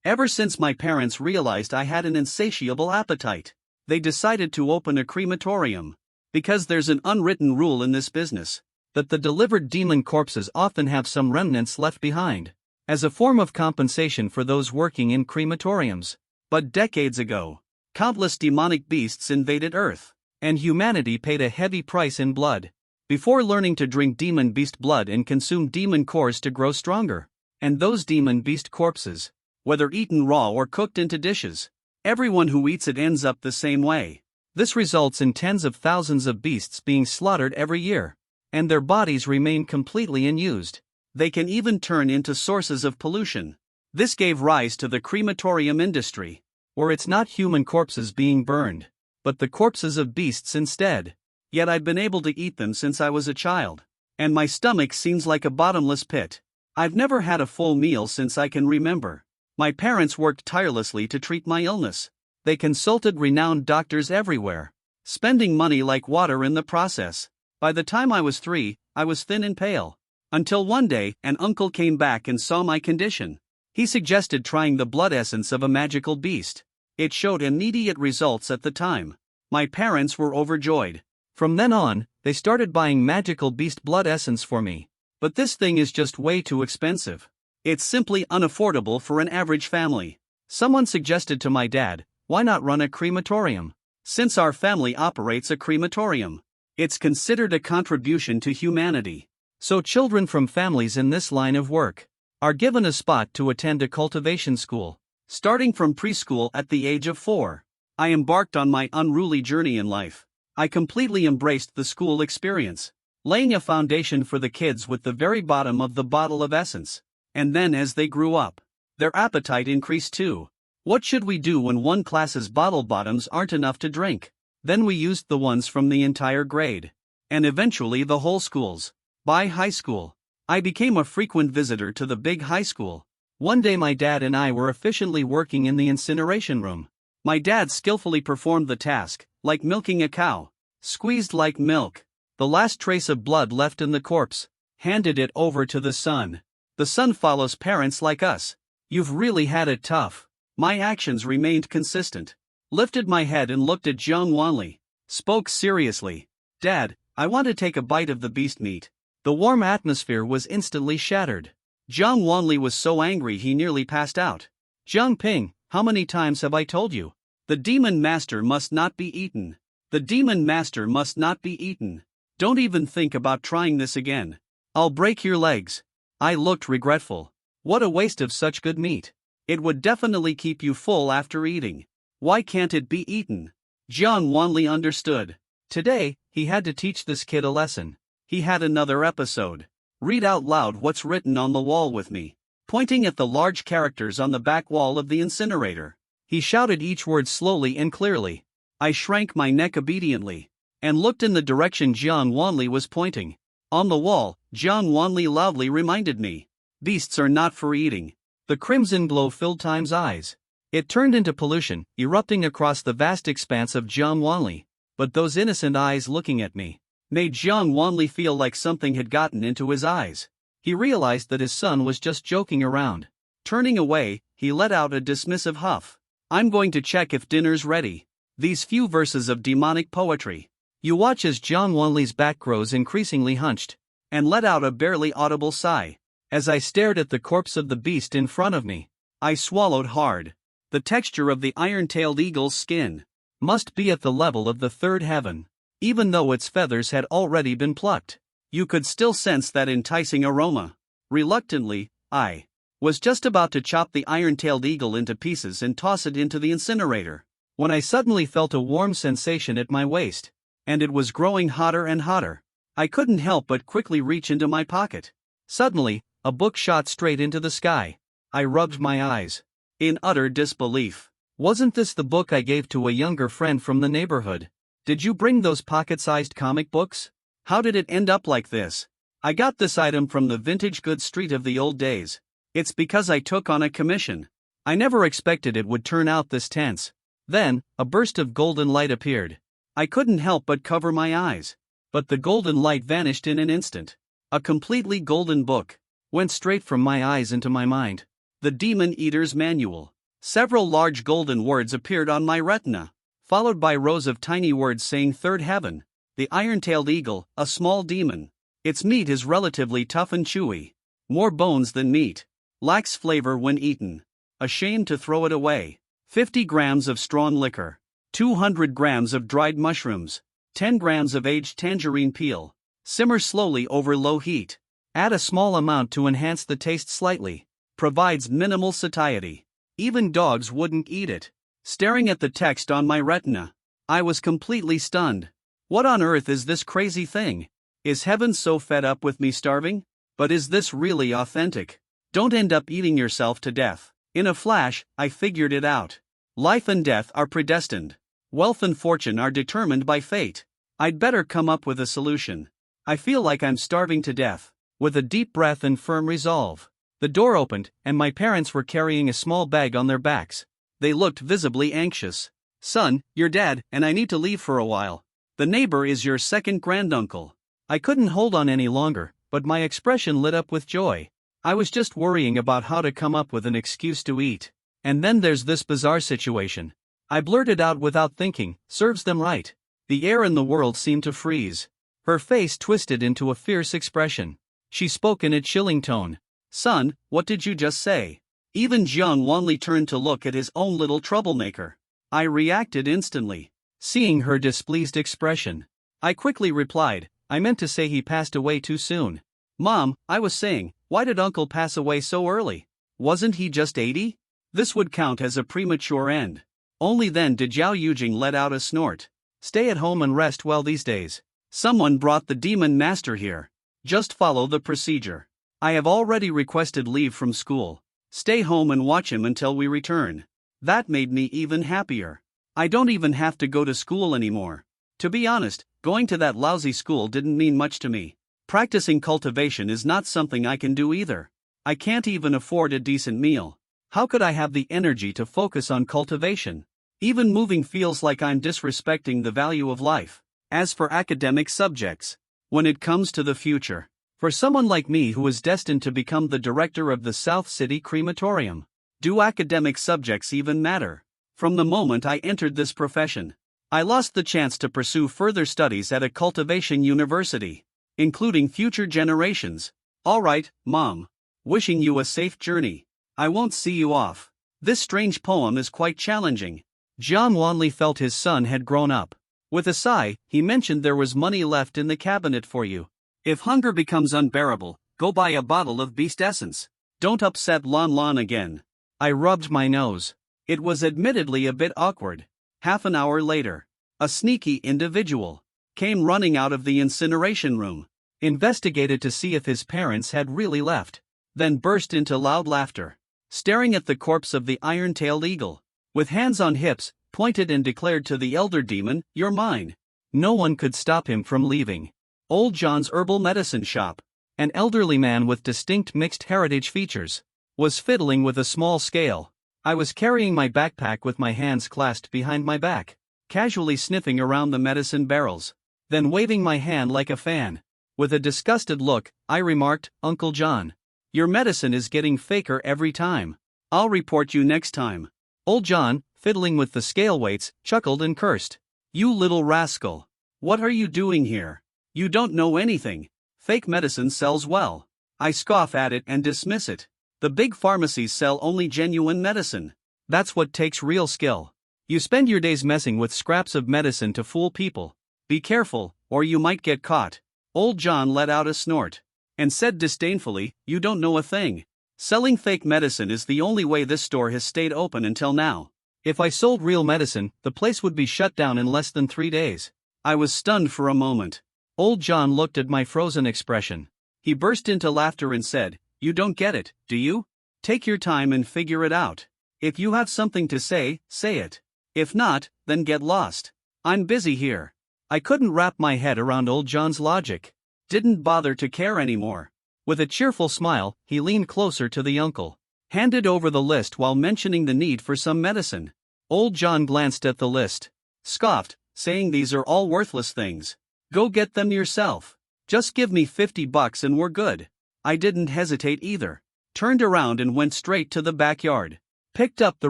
Ever since my parents realized I had an insatiable appetite, they decided to open a crematorium. Because there's an unwritten rule in this business that the delivered demon corpses often have some remnants left behind, as a form of compensation for those working in crematoriums. But decades ago, countless demonic beasts invaded Earth, and humanity paid a heavy price in blood. Before learning to drink demon beast blood and consume demon cores to grow stronger. And those demon beast corpses, whether eaten raw or cooked into dishes, everyone who eats it ends up the same way. This results in tens of thousands of beasts being slaughtered every year, and their bodies remain completely unused. They can even turn into sources of pollution. This gave rise to the crematorium industry, where it's not human corpses being burned, but the corpses of beasts instead. Yet I've been able to eat them since I was a child, and my stomach seems like a bottomless pit. I've never had a full meal since I can remember. My parents worked tirelessly to treat my illness. They consulted renowned doctors everywhere, spending money like water in the process. By the time I was 3, I was thin and pale. Until one day, an uncle came back and saw my condition. He suggested trying the blood essence of a magical beast. It showed immediate results at the time. My parents were overjoyed. From then on, they started buying magical beast blood essence for me. But this thing is just way too expensive. It's simply unaffordable for an average family. Someone suggested to my dad, why not run a crematorium? Since our family operates a crematorium, it's considered a contribution to humanity. So children from families in this line of work are given a spot to attend a cultivation school. Starting from preschool at the age of 4, I embarked on my unruly journey in life. I completely embraced the school experience, laying a foundation for the kids with the very bottom of the bottle of essence. And then as they grew up, their appetite increased too. What should we do when one class's bottle bottoms aren't enough to drink? Then we used the ones from the entire grade, and eventually the whole schools. By high school, I became a frequent visitor to the big high school. One day my dad and I were efficiently working in the incineration room. My dad skillfully performed the task, like milking a cow, squeezed like milk. The last trace of blood left in the corpse, handed it over to the son. The son follows parents like us. You've really had it tough. My actions remained consistent. Lifted my head and looked at Jiang Wanli. Spoke seriously. Dad, I want to take a bite of the beast meat. The warm atmosphere was instantly shattered. Jiang Wanli was so angry he nearly passed out. Jiang Ping, how many times have I told you? The demon master must not be eaten. The demon master must not be eaten. Don't even think about trying this again. I'll break your legs. I looked regretful. What a waste of such good meat. It would definitely keep you full after eating. Why can't it be eaten? Jiang Wanli understood. Today, he had to teach this kid a lesson. He had another episode. Read out loud what's written on the wall with me. Pointing at the large characters on the back wall of the incinerator, he shouted each word slowly and clearly. I shrank my neck obediently, and looked in the direction Jiang Wanli was pointing. On the wall, Jiang Wanli loudly reminded me. Beasts are not for eating. The crimson glow filled Time's eyes. It turned into pollution, erupting across the vast expanse of Jiang Wanli. But those innocent eyes looking at me made Jiang Wanli feel like something had gotten into his eyes. He realized that his son was just joking around. Turning away, he let out a dismissive huff. I'm going to check if dinner's ready. These few verses of demonic poetry. You watch as Jiang Wanli's back grows increasingly hunched, and let out a barely audible sigh. As I stared at the corpse of the beast in front of me, I swallowed hard. The texture of the iron-tailed eagle's skin must be at the level of the third heaven. Even though its feathers had already been plucked, you could still sense that enticing aroma. Reluctantly, I was just about to chop the iron-tailed eagle into pieces and toss it into the incinerator, when I suddenly felt a warm sensation at my waist, and it was growing hotter and hotter. I couldn't help but quickly reach into my pocket. Suddenly, a book shot straight into the sky. I rubbed my eyes in utter disbelief. Wasn't this the book I gave to a younger friend from the neighborhood? Did you bring those pocket-sized comic books? How did it end up like this? I got this item from the vintage goods street of the old days. It's because I took on a commission. I never expected it would turn out this tense. Then, a burst of golden light appeared. I couldn't help but cover my eyes. But the golden light vanished in an instant. A completely golden book went straight from my eyes into my mind. The Demon Eater's Manual. Several large golden words appeared on my retina, followed by rows of tiny words saying Third Heaven. The iron-tailed eagle, a small demon. Its meat is relatively tough and chewy. More bones than meat. Lacks flavor when eaten. Ashamed to throw it away. 50 grams of strong liquor. 200 grams of dried mushrooms. 10 grams of aged tangerine peel. Simmer slowly over low heat. Add a small amount to enhance the taste slightly. Provides minimal satiety. Even dogs wouldn't eat it. Staring at the text on my retina, I was completely stunned. What on earth is this crazy thing? Is heaven so fed up with me starving? But is this really authentic? Don't end up eating yourself to death. In a flash, I figured it out. Life and death are predestined. Wealth and fortune are determined by fate. I'd better come up with a solution. I feel like I'm starving to death. With a deep breath and firm resolve, the door opened, and my parents were carrying a small bag on their backs. They looked visibly anxious. Son, your dad and I need to leave for a while. The neighbor is your second granduncle. I couldn't hold on any longer, but my expression lit up with joy. I was just worrying about how to come up with an excuse to eat. And then there's this bizarre situation. I blurted out without thinking, serves them right. The air in the world seemed to freeze. Her face twisted into a fierce expression. She spoke in a chilling tone. Son, what did you just say? Even Jiang Wanli turned to look at his own little troublemaker. I reacted instantly, seeing her displeased expression. I quickly replied, I meant to say he passed away too soon. Mom, I was saying, why did Uncle pass away so early? Wasn't he just 80? This would count as a premature end. Only then did Zhao Yujing let out a snort. Stay at home and rest well these days. Someone brought the demon master here. Just follow the procedure. I have already requested leave from school. Stay home and watch him until we return. That made me even happier. I don't even have to go to school anymore. To be honest, going to that lousy school didn't mean much to me. Practicing cultivation is not something I can do either. I can't even afford a decent meal. How could I have the energy to focus on cultivation? Even moving feels like I'm disrespecting the value of life. As for academic subjects, when it comes to the future, for someone like me who is destined to become the director of the South City Crematorium, do academic subjects even matter? From the moment I entered this profession, I lost the chance to pursue further studies at a cultivation university, including future generations. Alright, Mom. Wishing you a safe journey. I won't see you off. This strange poem is quite challenging. Jiang Wanli felt his son had grown up. With a sigh, he mentioned there was money left in the cabinet for you. If hunger becomes unbearable, go buy a bottle of beast essence. Don't upset Lon Lon again. I rubbed my nose. It was admittedly a bit awkward. Half an hour later, a sneaky individual came running out of the incineration room, investigated to see if his parents had really left, then burst into loud laughter, staring at the corpse of the iron-tailed eagle. With hands on hips, pointed and declared to the elder demon, "You're mine." No one could stop him from leaving. Old John's herbal medicine shop, an elderly man with distinct mixed heritage features, was fiddling with a small scale. I was carrying my backpack with my hands clasped behind my back, casually sniffing around the medicine barrels, then waving my hand like a fan. With a disgusted look, I remarked, "Uncle John, your medicine is getting faker every time. I'll report you next time." Old John, fiddling with the scale weights, chuckled and cursed. "You little rascal. What are you doing here? You don't know anything. Fake medicine sells well. I scoff at it and dismiss it. The big pharmacies sell only genuine medicine. That's what takes real skill. You spend your days messing with scraps of medicine to fool people. Be careful, or you might get caught." Old John let out a snort and said disdainfully, "You don't know a thing. Selling fake medicine is the only way this store has stayed open until now. If I sold real medicine, the place would be shut down in less than 3 days." I was stunned for a moment. Old John looked at my frozen expression. He burst into laughter and said, "You don't get it, do you? Take your time and figure it out. If you have something to say, say it. If not, then get lost. I'm busy here." I couldn't wrap my head around Old John's logic. Didn't bother to care anymore. With a cheerful smile, he leaned closer to the uncle, handed over the list while mentioning the need for some medicine. Old John glanced at the list, scoffed, saying, "These are all worthless things. Go get them yourself. Just give me $50 and we're good." I didn't hesitate either. turned around and went straight to the backyard. Picked up the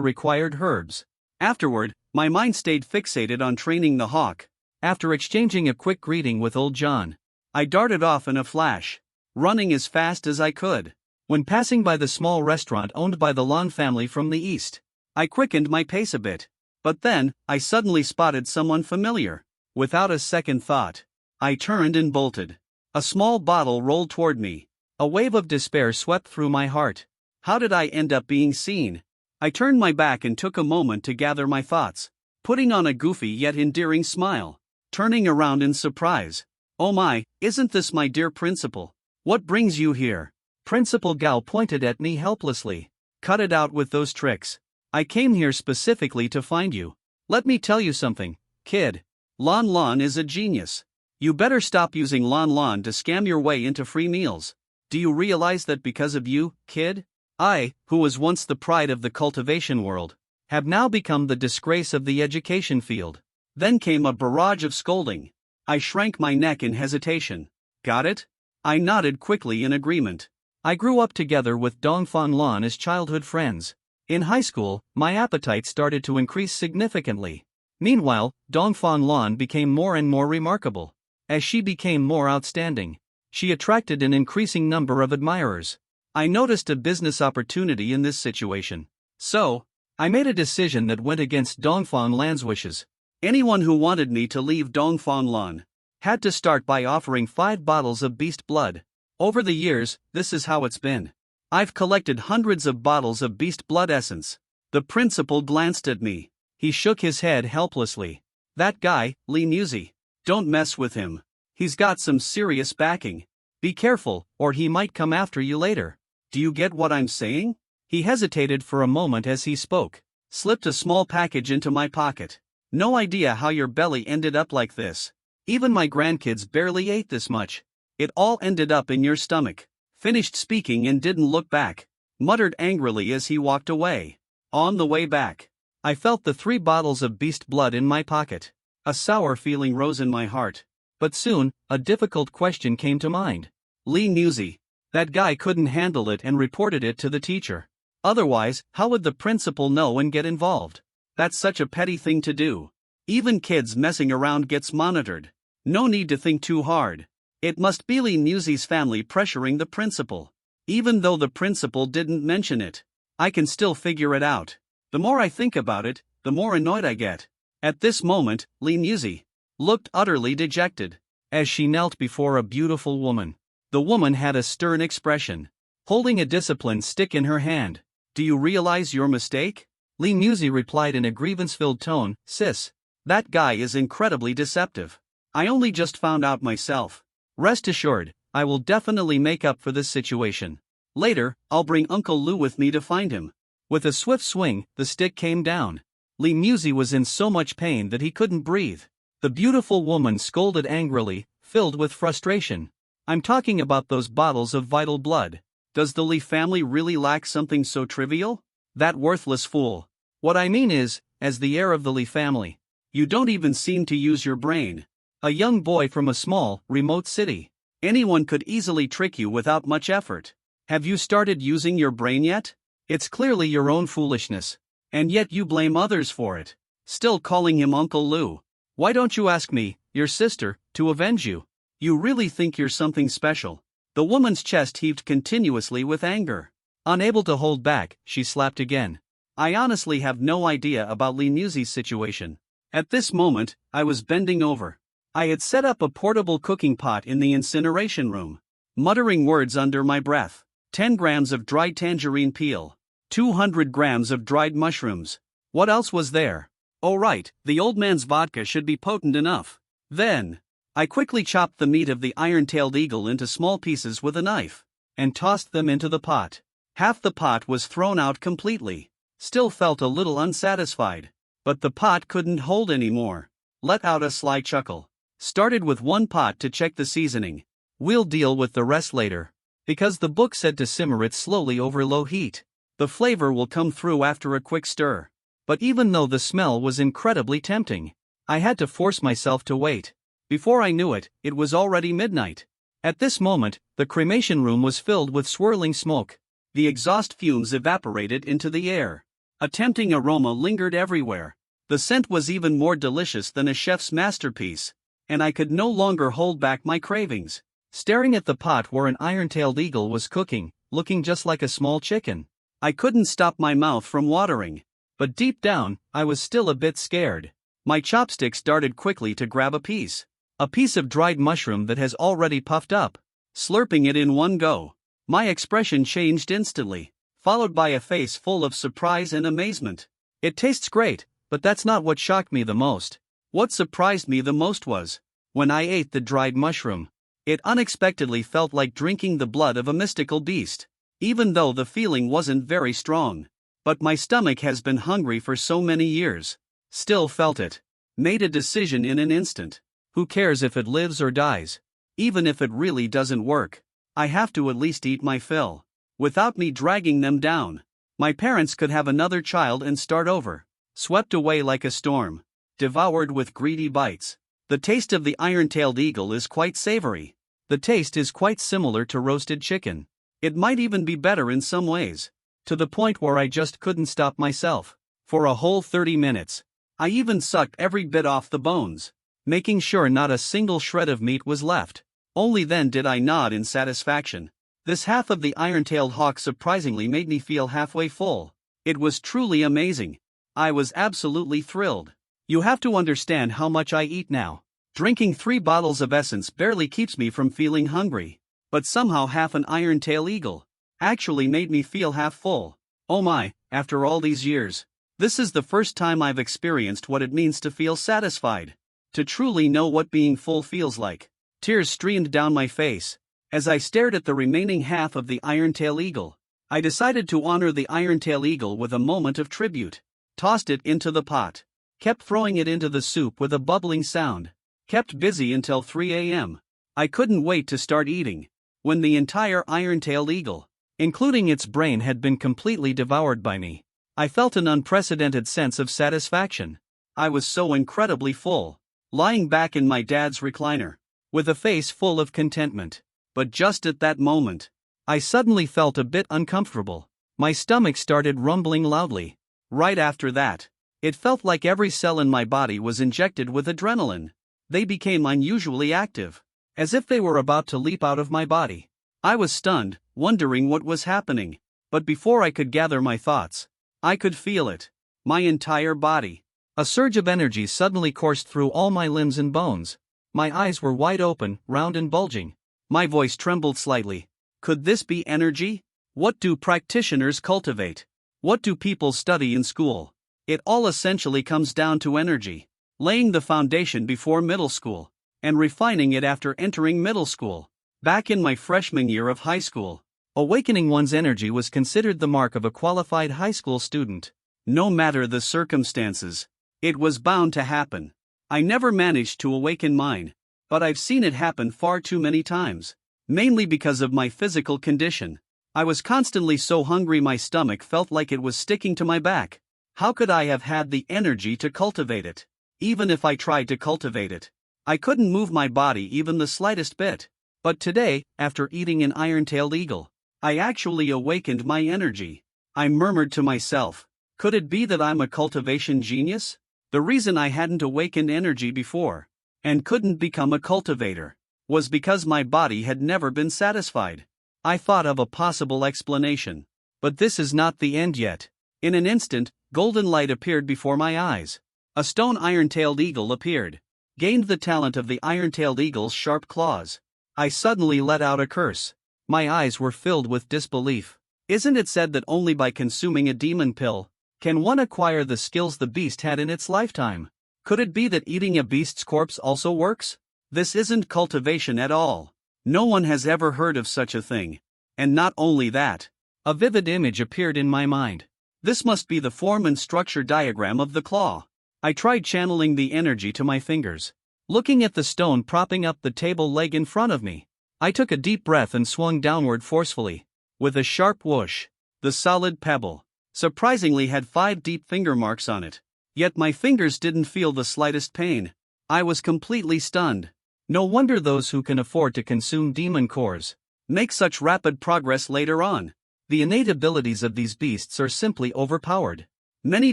required herbs. Afterward, my mind stayed fixated on training the hawk. After exchanging a quick greeting with old John, I darted off in a flash, running as fast as I could. When passing by the small restaurant owned by the Lon family from the east, I quickened my pace a bit. But then, I suddenly spotted someone familiar. Without a second thought, I turned and bolted. A small bottle rolled toward me. A wave of despair swept through my heart. How did I end up being seen? I turned my back and took a moment to gather my thoughts, putting on a goofy yet endearing smile, turning around in surprise. Oh my, isn't this my dear principal? What brings you here? Principal Gal pointed at me helplessly. Cut it out with those tricks. I came here specifically to find you. Let me tell you something, kid. Lon is a genius. You better stop using Lon to scam your way into free meals. Do you realize that because of you, kid? I, who was once the pride of the cultivation world, have now become the disgrace of the education field. Then came a barrage of scolding. I shrank my neck in hesitation. Got it? I nodded quickly in agreement. I grew up together with Dongfang Lon as childhood friends. In high school, my appetite started to increase significantly. Meanwhile, Dongfang Lon became more and more remarkable. As she became more outstanding, she attracted an increasing number of admirers. I noticed a business opportunity in this situation. So, I made a decision that went against Dongfang Lan's wishes. Anyone who wanted me to leave Dongfang Lan had to start by offering 5 bottles of beast blood. Over the years, this is how it's been. I've collected hundreds of bottles of beast blood essence. The principal glanced at me. He shook his head helplessly. That guy, Li Muzi. Don't mess with him. He's got some serious backing. Be careful, or he might come after you later. Do you get what I'm saying? He hesitated for a moment as he spoke, slipped a small package into my pocket. No idea how your belly ended up like this. Even my grandkids barely ate this much. It all ended up in your stomach. Finished speaking and didn't look back. Muttered angrily as he walked away. On the way back, I felt the 3 bottles of beast blood in my pocket. A sour feeling rose in my heart. But soon, a difficult question came to mind. Li Muzi. That guy couldn't handle it and reported it to the teacher. Otherwise, how would the principal know and get involved? That's such a petty thing to do. Even kids messing around gets monitored. No need to think too hard. It must be Li Muzi's family pressuring the principal. Even though the principal didn't mention it, I can still figure it out. The more I think about it, the more annoyed I get. At this moment, Li Muzi looked utterly dejected. As she knelt before a beautiful woman, the woman had a stern expression, holding a discipline stick in her hand. Do you realize your mistake? Li Muzi replied in a grievance-filled tone, Sis, that guy is incredibly deceptive. I only just found out myself. Rest assured, I will definitely make up for this situation. Later, I'll bring Uncle Lu with me to find him. With a swift swing, the stick came down. Li Muzi was in so much pain that he couldn't breathe. The beautiful woman scolded angrily, filled with frustration. I'm talking about those bottles of vital blood. Does the Li family really lack something so trivial? That worthless fool. What I mean is, as the heir of the Li family, you don't even seem to use your brain. A young boy from a small, remote city. Anyone could easily trick you without much effort. Have you started using your brain yet? It's clearly your own foolishness. And yet you blame others for it. Still calling him Uncle Lu. Why don't you ask me, your sister, to avenge you? You really think you're something special? The woman's chest heaved continuously with anger. Unable to hold back, she slapped again. I honestly have no idea about Li Muzi's situation. At this moment, I was bending over. I had set up a portable cooking pot in the incineration room, muttering words under my breath. 10 grams of dried tangerine peel. 200 grams of dried mushrooms. What else was there? Oh right, the old man's vodka should be potent enough. Then, I quickly chopped the meat of the iron-tailed eagle into small pieces with a knife, and tossed them into the pot. Half the pot was thrown out completely. Still felt a little unsatisfied. But the pot couldn't hold anymore. Let out a sly chuckle. Started with 1 pot to check the seasoning. We'll deal with the rest later. Because the book said to simmer it slowly over low heat. The flavor will come through after a quick stir. But even though the smell was incredibly tempting, I had to force myself to wait. Before I knew it, it was already midnight. At this moment, the cremation room was filled with swirling smoke. The exhaust fumes evaporated into the air. A tempting aroma lingered everywhere. The scent was even more delicious than a chef's masterpiece, and I could no longer hold back my cravings. Staring at the pot where an iron-tailed eagle was cooking, looking just like a small chicken, I couldn't stop my mouth from watering. But deep down, I was still a bit scared. My chopsticks darted quickly to grab a piece of dried mushroom that has already puffed up. Slurping it in one go, my expression changed instantly, followed by a face full of surprise and amazement. It tastes great, but that's not what shocked me the most. What surprised me the most was, when I ate the dried mushroom, it unexpectedly felt like drinking the blood of a mystical beast. Even though the feeling wasn't very strong. But my stomach has been hungry for so many years. Still felt it. Made a decision in an instant. Who cares if it lives or dies? Even if it really doesn't work, I have to at least eat my fill. Without me dragging them down. My parents could have another child and start over. Swept away like a storm. Devoured with greedy bites. The taste of the iron-tailed eagle is quite savory. The taste is quite similar to roasted chicken. It might even be better in some ways. To the point where I just couldn't stop myself. For a whole 30 minutes. I even sucked every bit off the bones, making sure not a single shred of meat was left. Only then did I nod in satisfaction. This half of the iron-tailed hawk surprisingly made me feel halfway full. It was truly amazing. I was absolutely thrilled. You have to understand how much I eat now. Drinking 3 bottles of essence barely keeps me from feeling hungry. But somehow half an iron-tailed eagle actually made me feel half full. Oh my, after all these years, this is the first time I've experienced what it means to feel satisfied. To truly know what being full feels like. Tears streamed down my face. As I stared at the remaining half of the iron-tailed eagle, I decided to honor the iron-tailed eagle with a moment of tribute. Tossed it into the pot. Kept throwing it into the soup with a bubbling sound. Kept busy until 3 a.m. I couldn't wait to start eating. When the entire iron-tailed eagle, including its brain, had been completely devoured by me, I felt an unprecedented sense of satisfaction. I was so incredibly full, lying back in my dad's recliner, with a face full of contentment. But just at that moment, I suddenly felt a bit uncomfortable. My stomach started rumbling loudly. Right after that, it felt like every cell in my body was injected with adrenaline. They became unusually active, as if they were about to leap out of my body. I was stunned, wondering what was happening. But before I could gather my thoughts, I could feel it. My entire body. A surge of energy suddenly coursed through all my limbs and bones. My eyes were wide open, round and bulging. My voice trembled slightly. Could this be energy? What do practitioners cultivate? What do people study in school? It all essentially comes down to energy. Laying the foundation before middle school, and refining it after entering middle school. Back in my freshman year of high school, awakening one's energy was considered the mark of a qualified high school student. No matter the circumstances, it was bound to happen. I never managed to awaken mine, but I've seen it happen far too many times, mainly because of my physical condition. I was constantly so hungry my stomach felt like it was sticking to my back. How could I have had the energy to cultivate it? Even if I tried to cultivate it, I couldn't move my body even the slightest bit. But today, after eating an iron-tailed eagle, I actually awakened my energy. I murmured to myself, could it be that I'm a cultivation genius? The reason I hadn't awakened energy before, and couldn't become a cultivator, was because my body had never been satisfied. I thought of a possible explanation. But this is not the end yet. In an instant, golden light appeared before my eyes. A stone iron-tailed eagle appeared. Gained the talent of the iron-tailed eagle's sharp claws. I suddenly let out a curse. My eyes were filled with disbelief. Isn't it said that only by consuming a demon pill can one acquire the skills the beast had in its lifetime? Could it be that eating a beast's corpse also works? This isn't cultivation at all. No one has ever heard of such a thing. And not only that, a vivid image appeared in my mind. This must be the form and structure diagram of the claw. I tried channeling the energy to my fingers. Looking at the stone propping up the table leg in front of me, I took a deep breath and swung downward forcefully. With a sharp whoosh, the solid pebble, surprisingly, had 5 deep finger marks on it. Yet my fingers didn't feel the slightest pain. I was completely stunned. No wonder those who can afford to consume demon cores make such rapid progress later on. The innate abilities of these beasts are simply overpowered. Many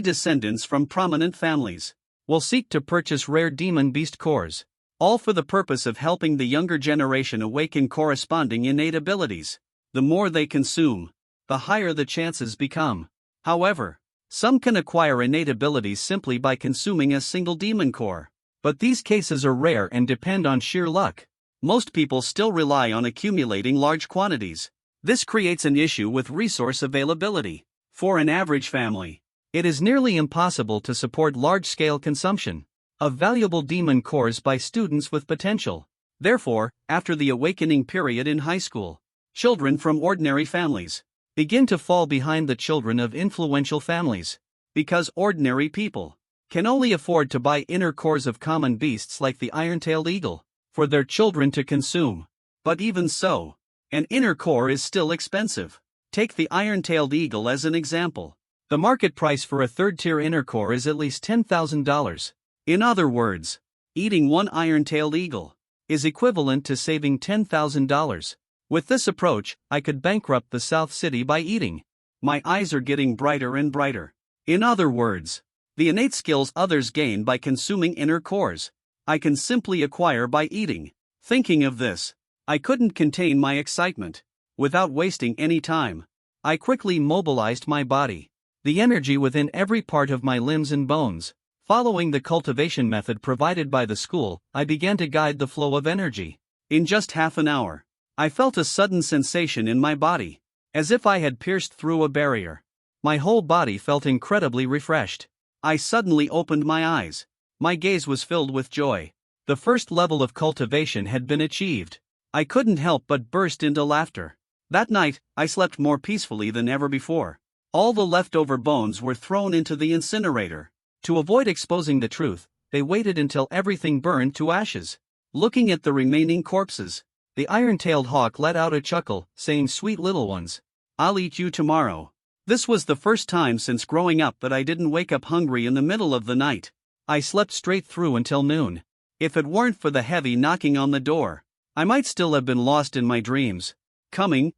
descendants from prominent families will seek to purchase rare demon beast cores, all for the purpose of helping the younger generation awaken corresponding innate abilities. The more they consume, the higher the chances become. However, some can acquire innate abilities simply by consuming a single demon core. But these cases are rare and depend on sheer luck. Most people still rely on accumulating large quantities. This creates an issue with resource availability. For an average family, it is nearly impossible to support large-scale consumption of valuable demon cores by students with potential. Therefore, after the awakening period in high school, children from ordinary families begin to fall behind the children of influential families, because ordinary people can only afford to buy inner cores of common beasts like the iron-tailed eagle for their children to consume. But even so, an inner core is still expensive. Take the iron-tailed eagle as an example. The market price for a third-tier inner core is at least $10,000. In other words, eating one iron-tailed eagle is equivalent to saving $10,000. With this approach, I could bankrupt the South City by eating. My eyes are getting brighter and brighter. In other words, the innate skills others gain by consuming inner cores, I can simply acquire by eating. Thinking of this, I couldn't contain my excitement. Without wasting any time, I quickly mobilized my body, the energy within every part of my limbs and bones. Following the cultivation method provided by the school, I began to guide the flow of energy. In just half an hour, I felt a sudden sensation in my body, as if I had pierced through a barrier. My whole body felt incredibly refreshed. I suddenly opened my eyes. My gaze was filled with joy. The first level of cultivation had been achieved. I couldn't help but burst into laughter. That night, I slept more peacefully than ever before. All the leftover bones were thrown into the incinerator. To avoid exposing the truth, they waited until everything burned to ashes. Looking at the remaining corpses, the iron-tailed hawk let out a chuckle, saying, "Sweet little ones, I'll eat you tomorrow." This was the first time since growing up that I didn't wake up hungry in the middle of the night. I slept straight through until noon. If it weren't for the heavy knocking on the door, I might still have been lost in my dreams. Coming.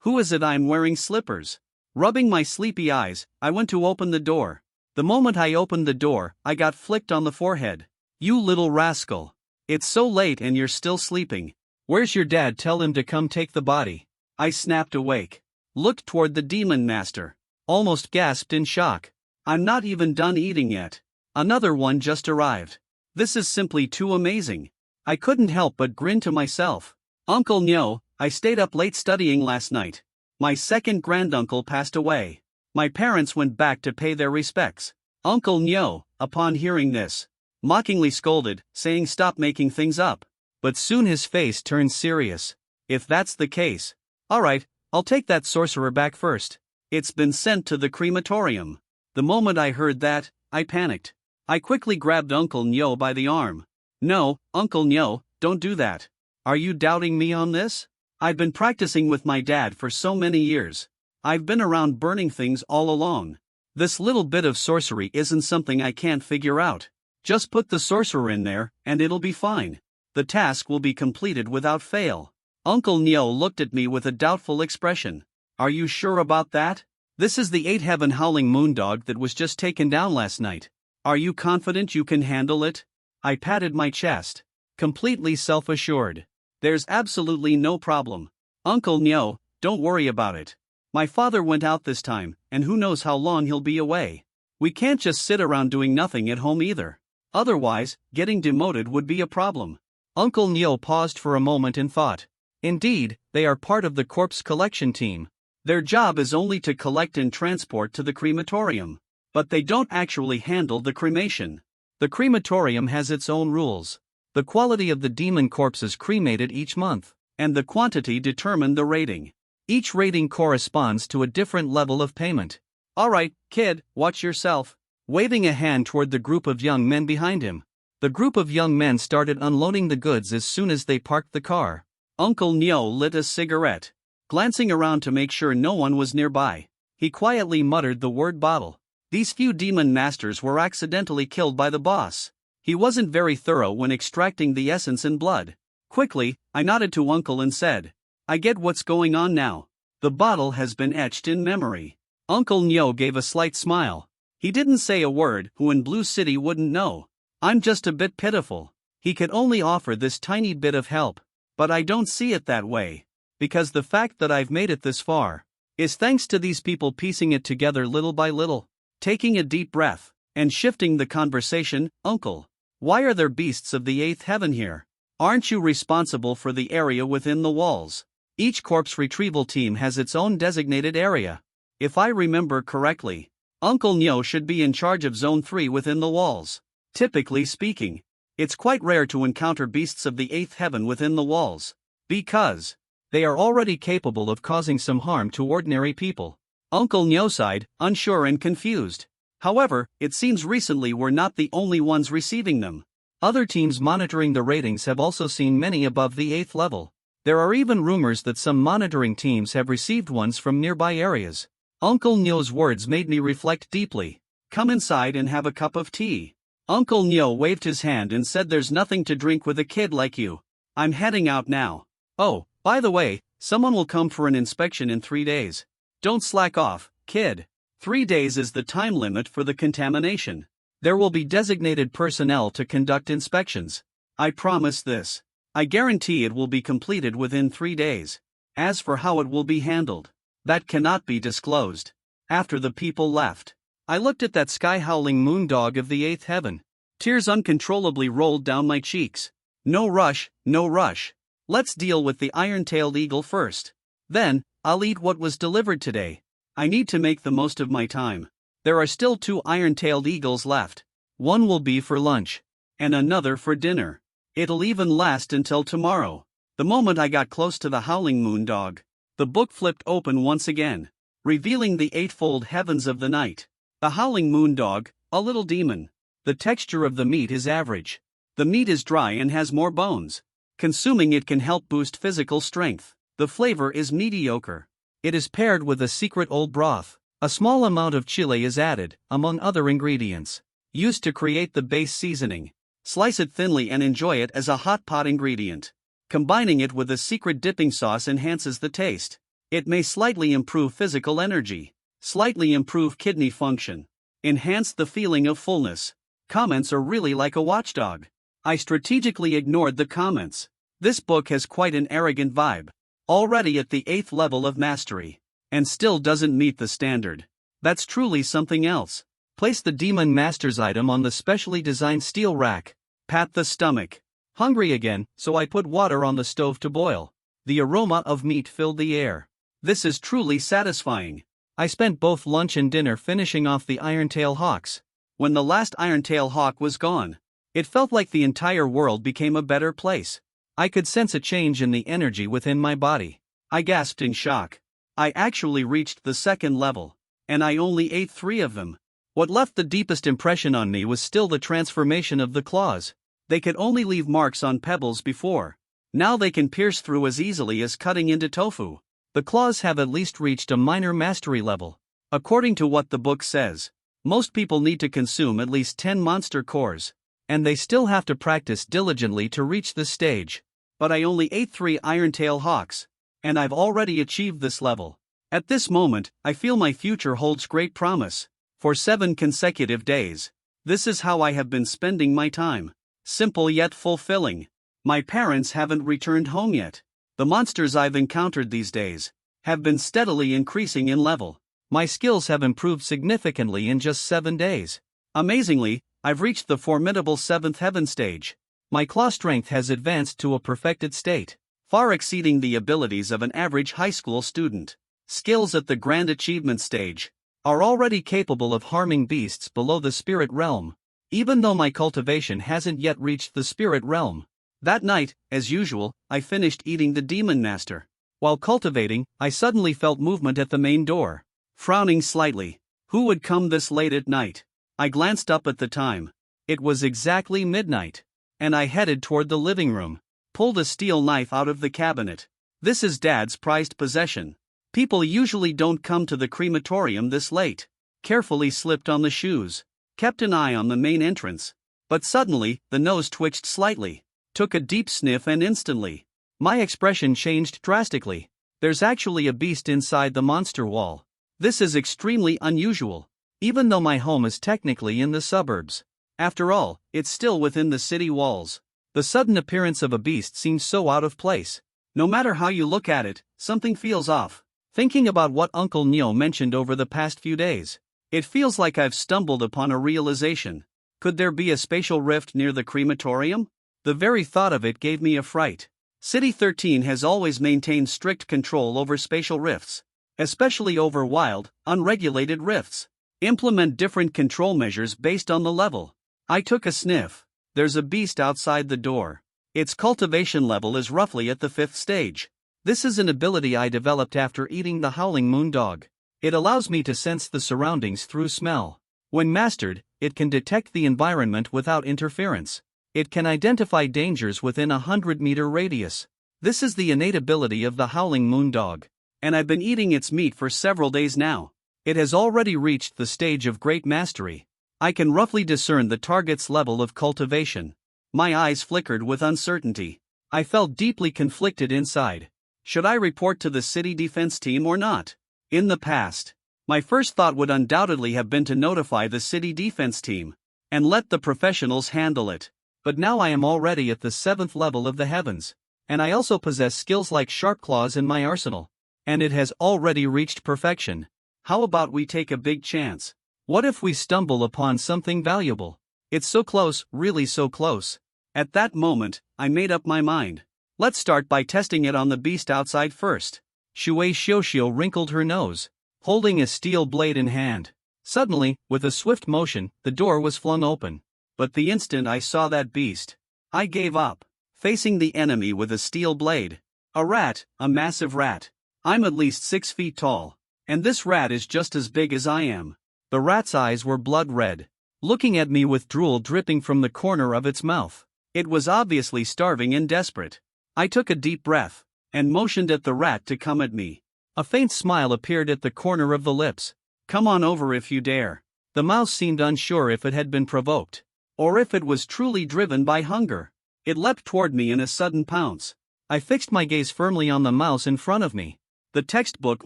Who is it? I'm wearing slippers. Rubbing my sleepy eyes, I went to open the door. The moment I opened the door, I got flicked on the forehead. "You little rascal. It's so late and you're still sleeping. Where's your dad? Tell him to come take the body." I snapped awake, looked toward the demon master, almost gasped in shock. "I'm not even done eating yet. Another one just arrived. This is simply too amazing." I couldn't help but grin to myself. "Uncle Nyo, I stayed up late studying last night. My second granduncle passed away." My parents went back to pay their respects. Uncle Nyo, upon hearing this, mockingly scolded, saying, "Stop making things up." But soon his face turned serious. "If that's the case, alright, I'll take that sorcerer back first. It's been sent to the crematorium." The moment I heard that, I panicked. I quickly grabbed Uncle Nyo by the arm. "No, Uncle Nyo, don't do that. Are you doubting me on this? I've been practicing with my dad for so many years. I've been around burning things all along. This little bit of sorcery isn't something I can't figure out. Just put the sorcerer in there, and it'll be fine. The task will be completed without fail." Uncle Nyo looked at me with a doubtful expression. "Are you sure about that? This is the 8-heaven howling moondog that was just taken down last night. Are you confident you can handle it?" I patted my chest, completely self-assured. "There's absolutely no problem. Uncle Nyo, don't worry about it. My father went out this time, and who knows how long he'll be away. We can't just sit around doing nothing at home either. Otherwise, getting demoted would be a problem." Uncle Nyo paused for a moment and thought. Indeed, they are part of the corpse collection team. Their job is only to collect and transport to the crematorium. But they don't actually handle the cremation. The crematorium has its own rules. The quality of the demon corpses cremated each month, and the quantity determine the rating. Each rating corresponds to a different level of payment. "Alright, kid, watch yourself." Waving a hand toward the group of young men behind him. The group of young men started unloading the goods as soon as they parked the car. Uncle Nyo lit a cigarette. Glancing around to make sure no one was nearby, he quietly muttered the word "bottle." These few demon masters were accidentally killed by the boss. He wasn't very thorough when extracting the essence and blood. Quickly, I nodded to Uncle and said, "I get what's going on now. The bottle has been etched in memory. Uncle Nyo gave a slight smile. He didn't say a word. Who in Blue City wouldn't know? I'm just a bit pitiful. He could only offer this tiny bit of help. But I don't see it that way. Because the fact that I've made it this far is thanks to these people piecing it together little by little. Taking a deep breath and shifting the conversation. Uncle, why are there beasts of the eighth heaven here? Aren't you responsible for the area within the walls? Each corpse retrieval team has its own designated area. If I remember correctly, Uncle Nyo should be in charge of Zone 3 within the walls. Typically speaking, it's quite rare to encounter beasts of the eighth heaven within the walls, because they are already capable of causing some harm to ordinary people. Uncle Nyo sighed, unsure and confused. However, it seems recently we're not the only ones receiving them. Other teams monitoring the ratings have also seen many above the 8th level. There are even rumors that some monitoring teams have received ones from nearby areas. Uncle Nyo's words made me reflect deeply. Come inside and have a cup of tea. Uncle Nyo waved his hand and said there's nothing to drink with a kid like you. I'm heading out now. Oh, by the way, someone will come for an inspection in 3 days. Don't slack off, kid. 3 days is the time limit for the contamination. There will be designated personnel to conduct inspections. I promise this. I guarantee it will be completed within 3 days. As for how it will be handled, that cannot be disclosed. After the people left, I looked at that sky-howling moondog of the 8th heaven. Tears uncontrollably rolled down my cheeks. No rush, no rush. Let's deal with the iron-tailed eagle first. Then, I'll eat what was delivered today. I need to make the most of my time. There are still 2 iron-tailed eagles left. One will be for lunch, and another for dinner. It'll even last until tomorrow. The moment I got close to the howling moondog, the book flipped open once again, revealing the eightfold heavens of the night. The howling moondog, a little demon. The texture of the meat is average. The meat is dry and has more bones. Consuming it can help boost physical strength. The flavor is mediocre. It is paired with a secret old broth. A small amount of chile is added, among other ingredients, used to create the base seasoning. Slice it thinly and enjoy it as a hot pot ingredient. Combining it with a secret dipping sauce enhances the taste. It may slightly improve physical energy, slightly improve kidney function, enhance the feeling of fullness. Comments are really like a watchdog. I strategically ignored the comments. This book has quite an arrogant vibe. Already at the 8th level of mastery, and still doesn't meet the standard. That's truly something else. Place the Demon Master's item on the specially designed steel rack. Pat the stomach. Hungry again, so I put water on the stove to boil. The aroma of meat filled the air. This is truly satisfying. I spent both lunch and dinner finishing off the Irontail hawks. When the last Irontail hawk was gone, it felt like the entire world became a better place. I could sense a change in the energy within my body. I gasped in shock. I actually reached the 2nd level, and I only ate 3 of them. What left the deepest impression on me was still the transformation of the claws. They could only leave marks on pebbles before. Now they can pierce through as easily as cutting into tofu. The claws have at least reached a minor mastery level. According to what the book says, most people need to consume at least 10 monster cores, and they still have to practice diligently to reach this stage. But I only ate 3 Irontail hawks, and I've already achieved this level. At this moment, I feel my future holds great promise. For 7 consecutive days, this is how I have been spending my time. Simple yet fulfilling. My parents haven't returned home yet. The monsters I've encountered these days have been steadily increasing in level. My skills have improved significantly in just 7 days. Amazingly, I've reached the formidable 7th heaven stage. My claw strength has advanced to a perfected state, far exceeding the abilities of an average high school student. Skills at the grand achievement stage are already capable of harming beasts below the spirit realm, even though my cultivation hasn't yet reached the spirit realm. That night, as usual, I finished eating the Demon Master. While cultivating, I suddenly felt movement at the main door. Frowning slightly, who would come this late at night? I glanced up at the time. It was exactly midnight. And I headed toward the living room, pulled a steel knife out of the cabinet. This is Dad's prized possession. People usually don't come to the crematorium this late. Carefully slipped on the shoes, kept an eye on the main entrance. But suddenly, the nose twitched slightly, took a deep sniff and instantly, my expression changed drastically. There's actually a beast inside the monster wall. This is extremely unusual, even though my home is technically in the suburbs. After all, it's still within the city walls. The sudden appearance of a beast seems so out of place. No matter how you look at it, something feels off. Thinking about what Uncle Neo mentioned over the past few days, it feels like I've stumbled upon a realization. Could there be a spatial rift near the crematorium? The very thought of it gave me a fright. City 13 has always maintained strict control over spatial rifts, especially over wild, unregulated rifts. Implement different control measures based on the level. I took a sniff. There's a beast outside the door. Its cultivation level is roughly at the 5th stage. This is an ability I developed after eating the howling moon dog. It allows me to sense the surroundings through smell. When mastered, it can detect the environment without interference. It can identify dangers within a 100-meter radius. This is the innate ability of the howling moon dog, and I've been eating its meat for several days now. It has already reached the stage of great mastery. I can roughly discern the target's level of cultivation. My eyes flickered with uncertainty. I felt deeply conflicted inside. Should I report to the city defense team or not? In the past, my first thought would undoubtedly have been to notify the city defense team and let the professionals handle it. But now I am already at the 7th level of the heavens, and I also possess skills like sharp claws in my arsenal, and it has already reached perfection. How about we take a big chance? What if we stumble upon something valuable? It's so close, really so close. At that moment, I made up my mind. Let's start by testing it on the beast outside first. Shui Xiuxiu wrinkled her nose, holding a steel blade in hand. Suddenly, with a swift motion, the door was flung open. But the instant I saw that beast, I gave up, facing the enemy with a steel blade. A rat, a massive rat. I'm at least 6 feet tall, and this rat is just as big as I am. The rat's eyes were blood red, looking at me with drool dripping from the corner of its mouth. It was obviously starving and desperate. I took a deep breath and motioned at the rat to come at me. A faint smile appeared at the corner of the lips. Come on over if you dare. The mouse seemed unsure if it had been provoked, or if it was truly driven by hunger. It leapt toward me in a sudden pounce. I fixed my gaze firmly on the mouse in front of me. The textbook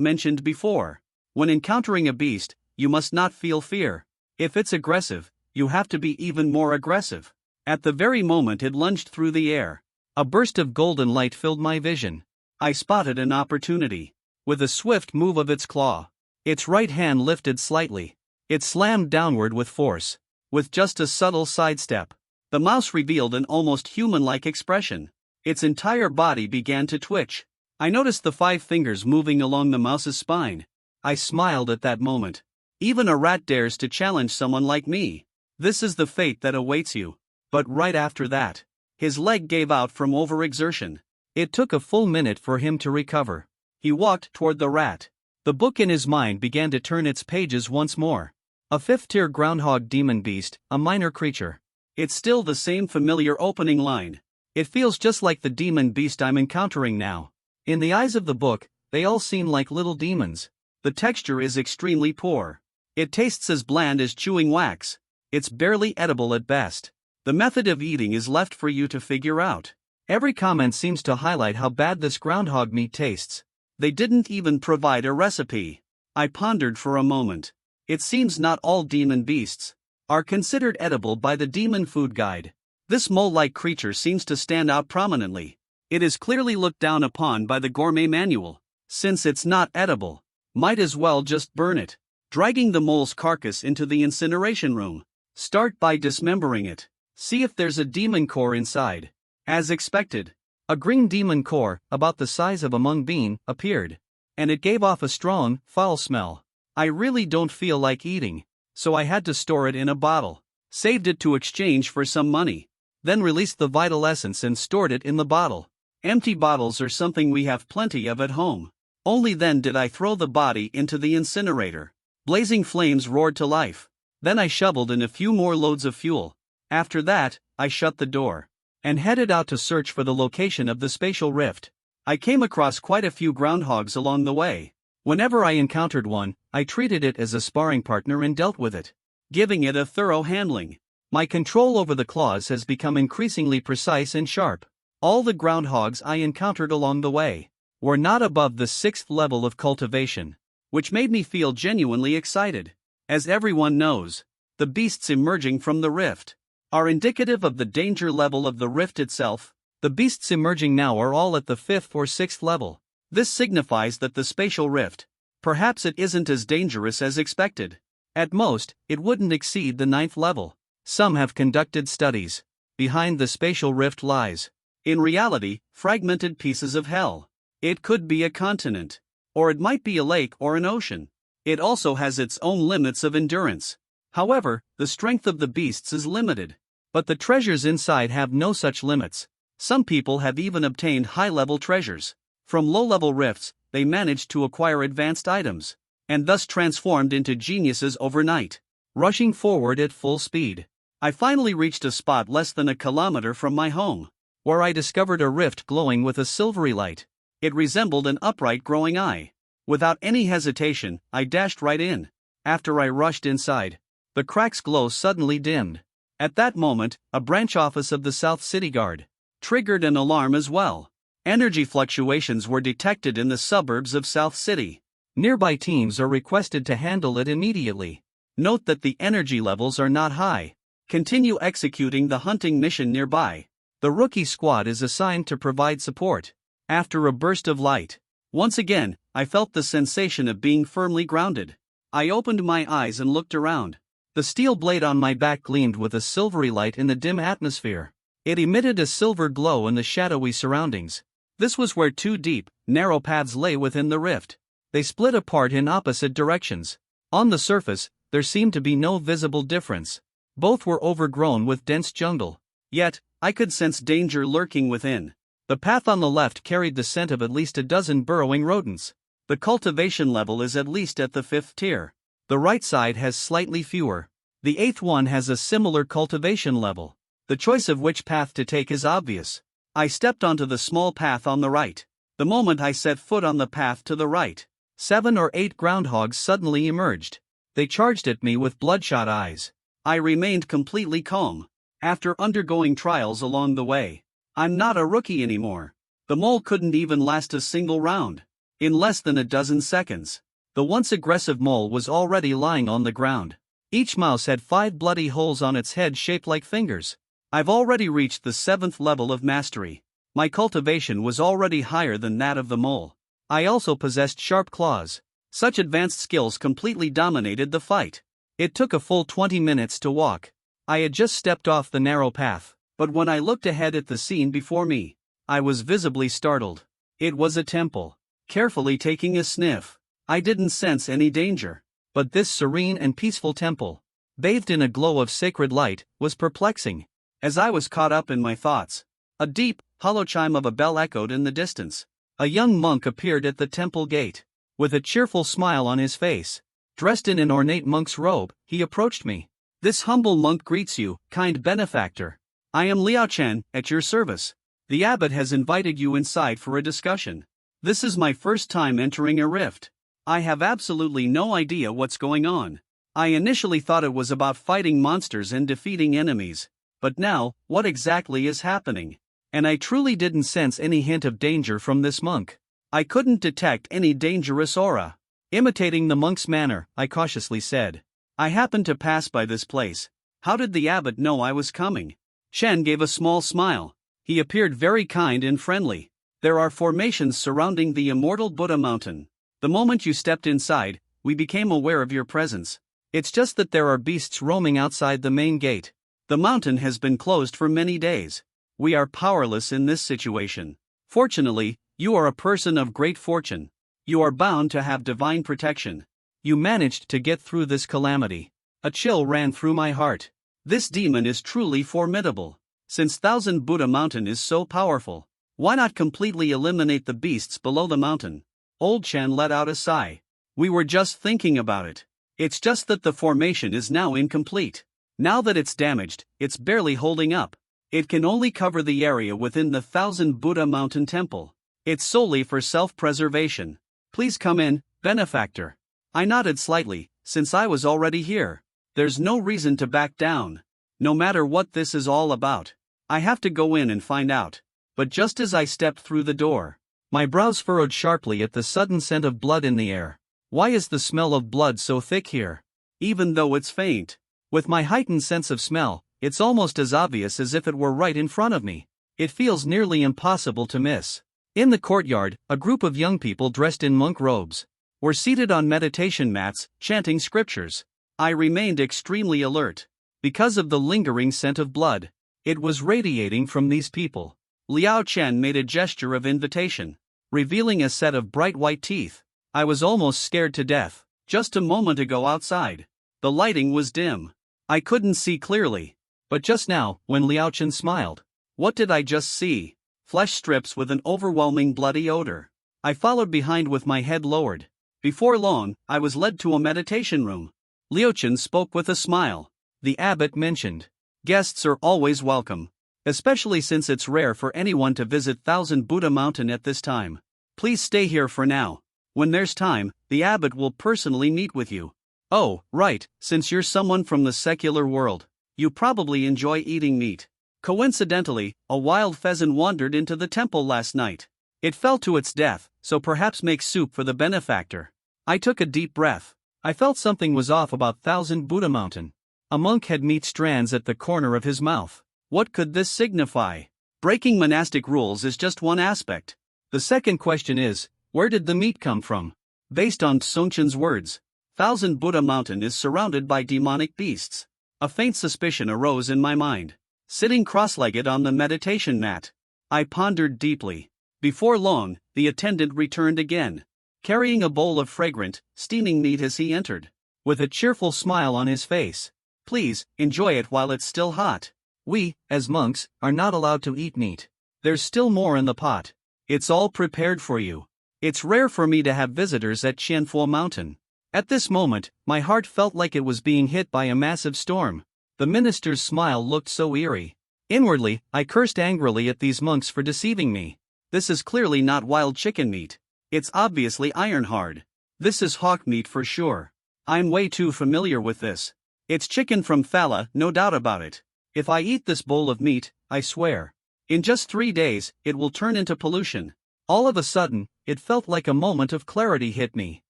mentioned before, when encountering a beast, you must not feel fear. If it's aggressive, you have to be even more aggressive. At the very moment it lunged through the air, a burst of golden light filled my vision. I spotted an opportunity. With a swift move of its claw, its right hand lifted slightly. It slammed downward with force. With just a subtle sidestep, the mouse revealed an almost human-like expression. Its entire body began to twitch. I noticed the 5 fingers moving along the mouse's spine. I smiled at that moment. Even a rat dares to challenge someone like me. This is the fate that awaits you. But right after that, his leg gave out from overexertion. It took a full minute for him to recover. He walked toward the rat. The book in his mind began to turn its pages once more. A 5th-tier groundhog demon beast, a minor creature. It's still the same familiar opening line. It feels just like the demon beast I'm encountering now. In the eyes of the book, they all seem like little demons. The texture is extremely poor. It tastes as bland as chewing wax. It's barely edible at best. The method of eating is left for you to figure out. Every comment seems to highlight how bad this groundhog meat tastes. They didn't even provide a recipe. I pondered for a moment. It seems not all demon beasts are considered edible by the Demon Food Guide. This mole-like creature seems to stand out prominently. It is clearly looked down upon by the gourmet manual. Since it's not edible, might as well just burn it. Dragging the mole's carcass into the incineration room. Start by dismembering it. See if there's a demon core inside. As expected, a green demon core, about the size of a mung bean, appeared. And it gave off a strong, foul smell. I really don't feel like eating, so I had to store it in a bottle. Saved it to exchange for some money. Then released the vital essence and stored it in the bottle. Empty bottles are something we have plenty of at home. Only then did I throw the body into the incinerator. Blazing flames roared to life. Then I shoveled in a few more loads of fuel. After that, I shut the door and headed out to search for the location of the spatial rift. I came across quite a few groundhogs along the way. Whenever I encountered one, I treated it as a sparring partner and dealt with it, giving it a thorough handling. My control over the claws has become increasingly precise and sharp. All the groundhogs I encountered along the way were not above the 6th level of cultivation, which made me feel genuinely excited. As everyone knows, the beasts emerging from the rift are indicative of the danger level of the rift itself. The beasts emerging now are all at the 5th or 6th level. This signifies that the spatial rift, perhaps it isn't as dangerous as expected. At most, it wouldn't exceed the 9th level. Some have conducted studies. Behind the spatial rift lies, in reality, fragmented pieces of hell. It could be a continent, or it might be a lake or an ocean. It also has its own limits of endurance. However, the strength of the beasts is limited. But the treasures inside have no such limits. Some people have even obtained high-level treasures. From low-level rifts, they managed to acquire advanced items, and thus transformed into geniuses overnight. Rushing forward at full speed, I finally reached a spot less than a kilometer from my home, where I discovered a rift glowing with a silvery light. It resembled an upright growing eye. Without any hesitation, I dashed right in. After I rushed inside, the crack's glow suddenly dimmed. At that moment, a branch office of the South City Guard triggered an alarm as well. Energy fluctuations were detected in the suburbs of South City. Nearby teams are requested to handle it immediately. Note that the energy levels are not high. Continue executing the hunting mission nearby. The rookie squad is assigned to provide support. After a burst of light, once again, I felt the sensation of being firmly grounded. I opened my eyes and looked around. The steel blade on my back gleamed with a silvery light in the dim atmosphere. It emitted a silver glow in the shadowy surroundings. This was where two deep, narrow paths lay within the rift. They split apart in opposite directions. On the surface, there seemed to be no visible difference. Both were overgrown with dense jungle. Yet, I could sense danger lurking within. The path on the left carried the scent of at least a dozen burrowing rodents. The cultivation level is at least at the 5th tier. The right side has slightly fewer. The 8th one has a similar cultivation level. The choice of which path to take is obvious. I stepped onto the small path on the right. The moment I set foot on the path to the right, 7 or 8 groundhogs suddenly emerged. They charged at me with bloodshot eyes. I remained completely calm. After undergoing trials along the way, I'm not a rookie anymore. The mole couldn't even last a single round. In less than a dozen seconds, the once aggressive mole was already lying on the ground. Each mouse had 5 bloody holes on its head shaped like fingers. I've already reached the 7th level of mastery. My cultivation was already higher than that of the mole. I also possessed sharp claws. Such advanced skills completely dominated the fight. It took a full 20 minutes to walk. I had just stepped off the narrow path, but when I looked ahead at the scene before me, I was visibly startled. It was a temple. Carefully taking a sniff, I didn't sense any danger. But this serene and peaceful temple, bathed in a glow of sacred light, was perplexing. As I was caught up in my thoughts, a deep, hollow chime of a bell echoed in the distance. A young monk appeared at the temple gate. With a cheerful smile on his face, dressed in an ornate monk's robe, he approached me. "This humble monk greets you, kind benefactor. I am Liao Chen, at your service. The abbot has invited you inside for a discussion. This is my first time entering a rift. I have absolutely no idea what's going on. I initially thought it was about fighting monsters and defeating enemies. But now, what exactly is happening?" And I truly didn't sense any hint of danger from this monk. I couldn't detect any dangerous aura. Imitating the monk's manner, I cautiously said, "I happened to pass by this place. How did the abbot know I was coming?" Chen gave a small smile. He appeared very kind and friendly. "There are formations surrounding the immortal Buddha mountain. The moment you stepped inside, we became aware of your presence. It's just that there are beasts roaming outside the main gate. The mountain has been closed for many days. We are powerless in this situation. Fortunately, you are a person of great fortune. You are bound to have divine protection. You managed to get through this calamity." A chill ran through my heart. This demon is truly formidable. Since Thousand Buddha Mountain is so powerful, why not completely eliminate the beasts below the mountain? Old Chen let out a sigh. "We were just thinking about it. It's just that the formation is now incomplete. Now that it's damaged, it's barely holding up. It can only cover the area within the Thousand Buddha Mountain Temple. It's solely for self-preservation. Please come in, benefactor." I nodded slightly, since I was already here. There's no reason to back down. No matter what this is all about, I have to go in and find out. But just as I stepped through the door, My brows furrowed sharply at the sudden scent of blood in the air. Why is the smell of blood so thick here? Even though it's faint. With my heightened sense of smell, it's almost as obvious as if it were right in front of me. It feels nearly impossible to miss. In the courtyard, a group of young people dressed in monk robes were seated on meditation mats, chanting scriptures. I remained extremely alert. Because of the lingering scent of blood, it was radiating from these people. Liao Chen made a gesture of invitation, revealing a set of bright white teeth. I was almost scared to death. Just a moment ago outside, the lighting was dim. I couldn't see clearly. But just now, when Liao Chen smiled, what did I just see? Flesh strips with an overwhelming bloody odor. I followed behind with my head lowered. Before long, I was led to a meditation room. Liao Chen spoke with a smile. The abbot mentioned, guests are always welcome, especially since it's rare for anyone to visit Thousand Buddha Mountain at this time. Please stay here for now. When there's time, the abbot will personally meet with you. Oh, right, since you're someone from the secular world, you probably enjoy eating meat. Coincidentally, a wild pheasant wandered into the temple last night. It fell to its death, so perhaps make soup for the benefactor. I took a deep breath. I felt something was off about Thousand Buddha Mountain. A monk had meat strands at the corner of his mouth. What could this signify? Breaking monastic rules is just one aspect. The second question is, where did the meat come from? Based on Songchen's words, Thousand Buddha Mountain is surrounded by demonic beasts. A faint suspicion arose in my mind. Sitting cross-legged on the meditation mat, I pondered deeply. Before long, the attendant returned again, carrying a bowl of fragrant, steaming meat as he entered, with a cheerful smile on his face. Please, enjoy it while it's still hot. We, as monks, are not allowed to eat meat. There's still more in the pot. It's all prepared for you. It's rare for me to have visitors at Qianfo Mountain. At this moment, my heart felt like it was being hit by a massive storm. The minister's smile looked so eerie. Inwardly, I cursed angrily at these monks for deceiving me. This is clearly not wild chicken meat. It's obviously iron hard. This is hawk meat for sure. I'm way too familiar with this. It's chicken from Thala, no doubt about it. If I eat this bowl of meat, I swear, in just 3 days, it will turn into pollution. All of a sudden, it felt like a moment of clarity hit me.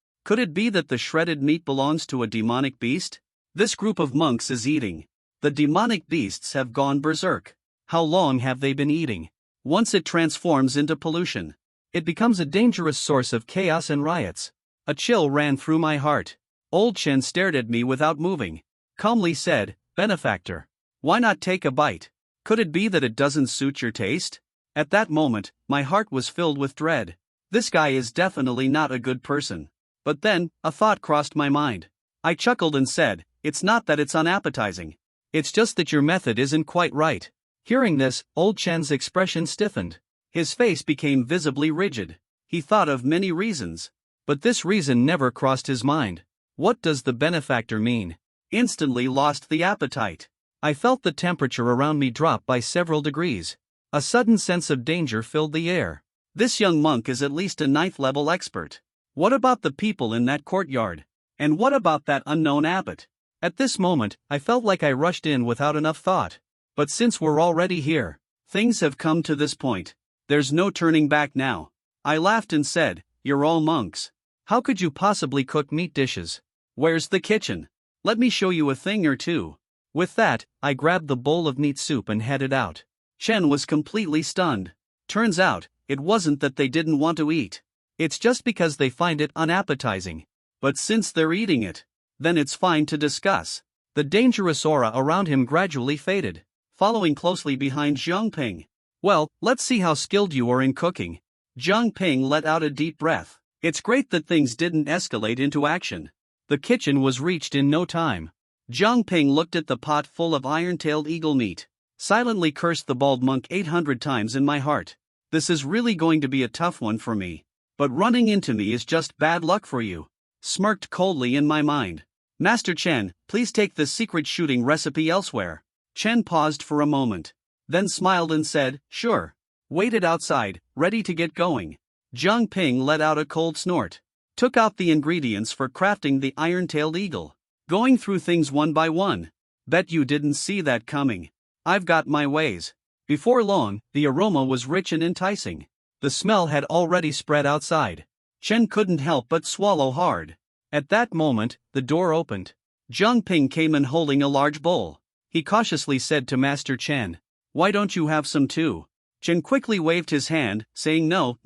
Could it be that the shredded meat belongs to a demonic beast? This group of monks is eating. The demonic beasts have gone berserk. How long have they been eating? Once it transforms into pollution, it becomes a dangerous source of chaos and riots. A chill ran through my heart. Old Chen stared at me without moving. Calmly said, "Benefactor, why not take a bite? Could it be that it doesn't suit your taste?" At that moment, my heart was filled with dread. This guy is definitely not a good person. But then, a thought crossed my mind. I chuckled and said, "It's not that it's unappetizing. It's just that your method isn't quite right." Hearing this, Old Chen's expression stiffened. His face became visibly rigid. He thought of many reasons, but this reason never crossed his mind. What does the benefactor mean? Instantly lost the appetite. I felt the temperature around me drop by several degrees. A sudden sense of danger filled the air. This young monk is at least a 9th-level expert. What about the people in that courtyard? And what about that unknown abbot? At this moment, I felt like I rushed in without enough thought. But since we're already here, things have come to this point. There's no turning back now. I laughed and said, "You're all monks. How could you possibly cook meat dishes? Where's the kitchen? Let me show you a thing or two." With that, I grabbed the bowl of meat soup and headed out. Chen was completely stunned. Turns out, it wasn't that they didn't want to eat. It's just because they find it unappetizing. But since they're eating it, then it's fine to discuss. The dangerous aura around him gradually faded, following closely behind Zhang Ping. "Well, let's see how skilled you are in cooking." Zhang Ping let out a deep breath. It's great that things didn't escalate into action. The kitchen was reached in no time. Zhang Ping looked at the pot full of iron-tailed eagle meat, silently cursed the bald monk 800 times in my heart. This is really going to be a tough one for me. But running into me is just bad luck for you. Smirked coldly in my mind. "Master Chen, please take this secret shooting recipe elsewhere." Chen paused for a moment, then smiled and said, "Sure." Waited outside, ready to get going. Zhang Ping let out a cold snort. Took out the ingredients for crafting the iron-tailed eagle. Going through things one by one. Bet you didn't see that coming. I've got my ways. Before long, the aroma was rich and enticing. The smell had already spread outside. Chen couldn't help but swallow hard. At that moment, the door opened. Jiang Ping came in holding a large bowl. He cautiously said to Master Chen, "Why don't you have some too?" Chen quickly waved his hand, saying no.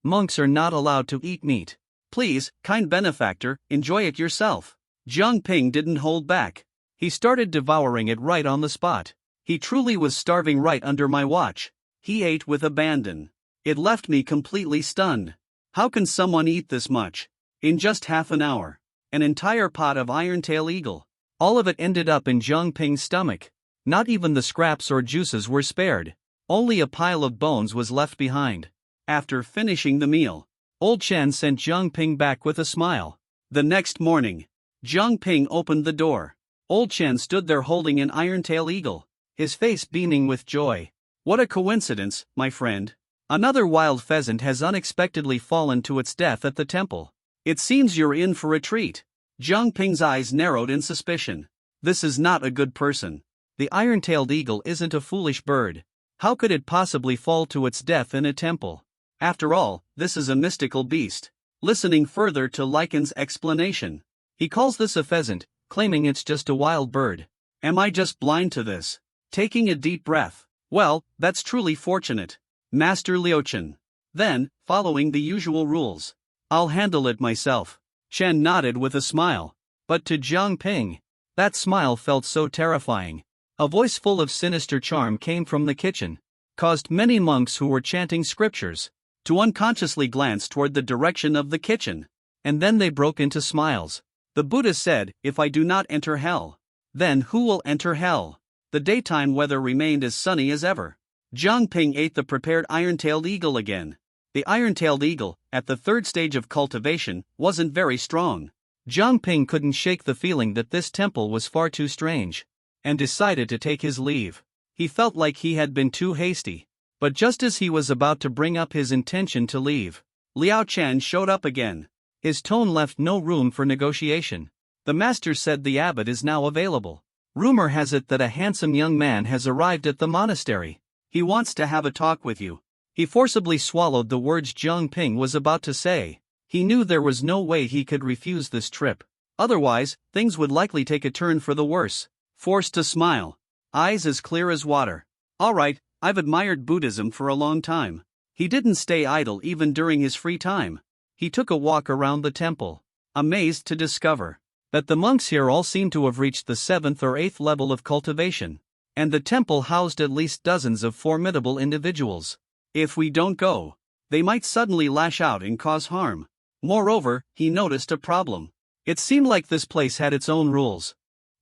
Monks are not allowed to eat meat. Please, kind benefactor, enjoy it yourself. Jiang Ping didn't hold back. He started devouring it right on the spot. He truly was starving right under my watch. He ate with abandon. It left me completely stunned. How can someone eat this much? In just half an hour. An entire pot of iron-tail eagle. All of it ended up in Jiang Ping's stomach. Not even the scraps or juices were spared. Only a pile of bones was left behind. After finishing the meal, Old Chen sent Jiang Ping back with a smile. The next morning, Jiang Ping opened the door. Old Chen stood there holding an iron-tail eagle, his face beaming with joy. What a coincidence, my friend. Another wild pheasant has unexpectedly fallen to its death at the temple. It seems you're in for a treat. Jiang Ping's eyes narrowed in suspicion. This is not a good person. The iron-tailed eagle isn't a foolish bird. How could it possibly fall to its death in a temple? After all, this is a mystical beast. Listening further to Lycan's explanation, he calls this a pheasant, claiming it's just a wild bird. Am I just blind to this? Taking a deep breath. Well, that's truly fortunate. Master Liuchen. Then, following the usual rules, I'll handle it myself. Chen nodded with a smile. But to Jiang Ping, that smile felt so terrifying. A voice full of sinister charm came from the kitchen, caused many monks who were chanting scriptures to unconsciously glance toward the direction of the kitchen. And then they broke into smiles. The Buddha said, "If I do not enter hell, then who will enter hell?" The daytime weather remained as sunny as ever. Jiang Ping ate the prepared iron-tailed eagle again. The iron-tailed eagle, at the third stage of cultivation, wasn't very strong. Jiang Ping couldn't shake the feeling that this temple was far too strange, and decided to take his leave. He felt like he had been too hasty. But just as he was about to bring up his intention to leave, Liao Chen showed up again. His tone left no room for negotiation. The master said the abbot is now available. Rumor has it that a handsome young man has arrived at the monastery. He wants to have a talk with you. He forcibly swallowed the words Jiang Ping was about to say. He knew there was no way he could refuse this trip. Otherwise, things would likely take a turn for the worse. Forced to smile. Eyes as clear as water. All right, I've admired Buddhism for a long time. He didn't stay idle even during his free time. He took a walk around the temple, amazed to discover that the monks here all seemed to have reached the 7th or 8th level of cultivation, and the temple housed at least dozens of formidable individuals. If we don't go, they might suddenly lash out and cause harm. Moreover, he noticed a problem. It seemed like this place had its own rules.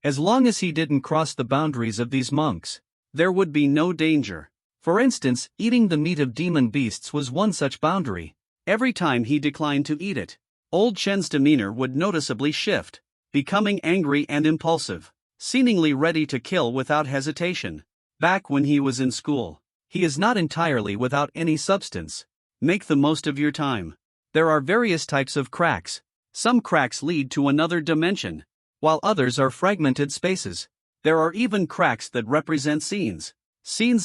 As long as he didn't cross the boundaries of these monks, there would be no danger. For instance, eating the meat of demon beasts was one such boundary. Every time he declined to eat it, Old Chen's demeanor would noticeably shift, becoming angry and impulsive, seemingly ready to kill without hesitation. Back when he was in school, he is not entirely without any substance. Make the most of your time. There are various types of cracks. Some cracks lead to another dimension, while others are fragmented spaces. There are even cracks that represent scenes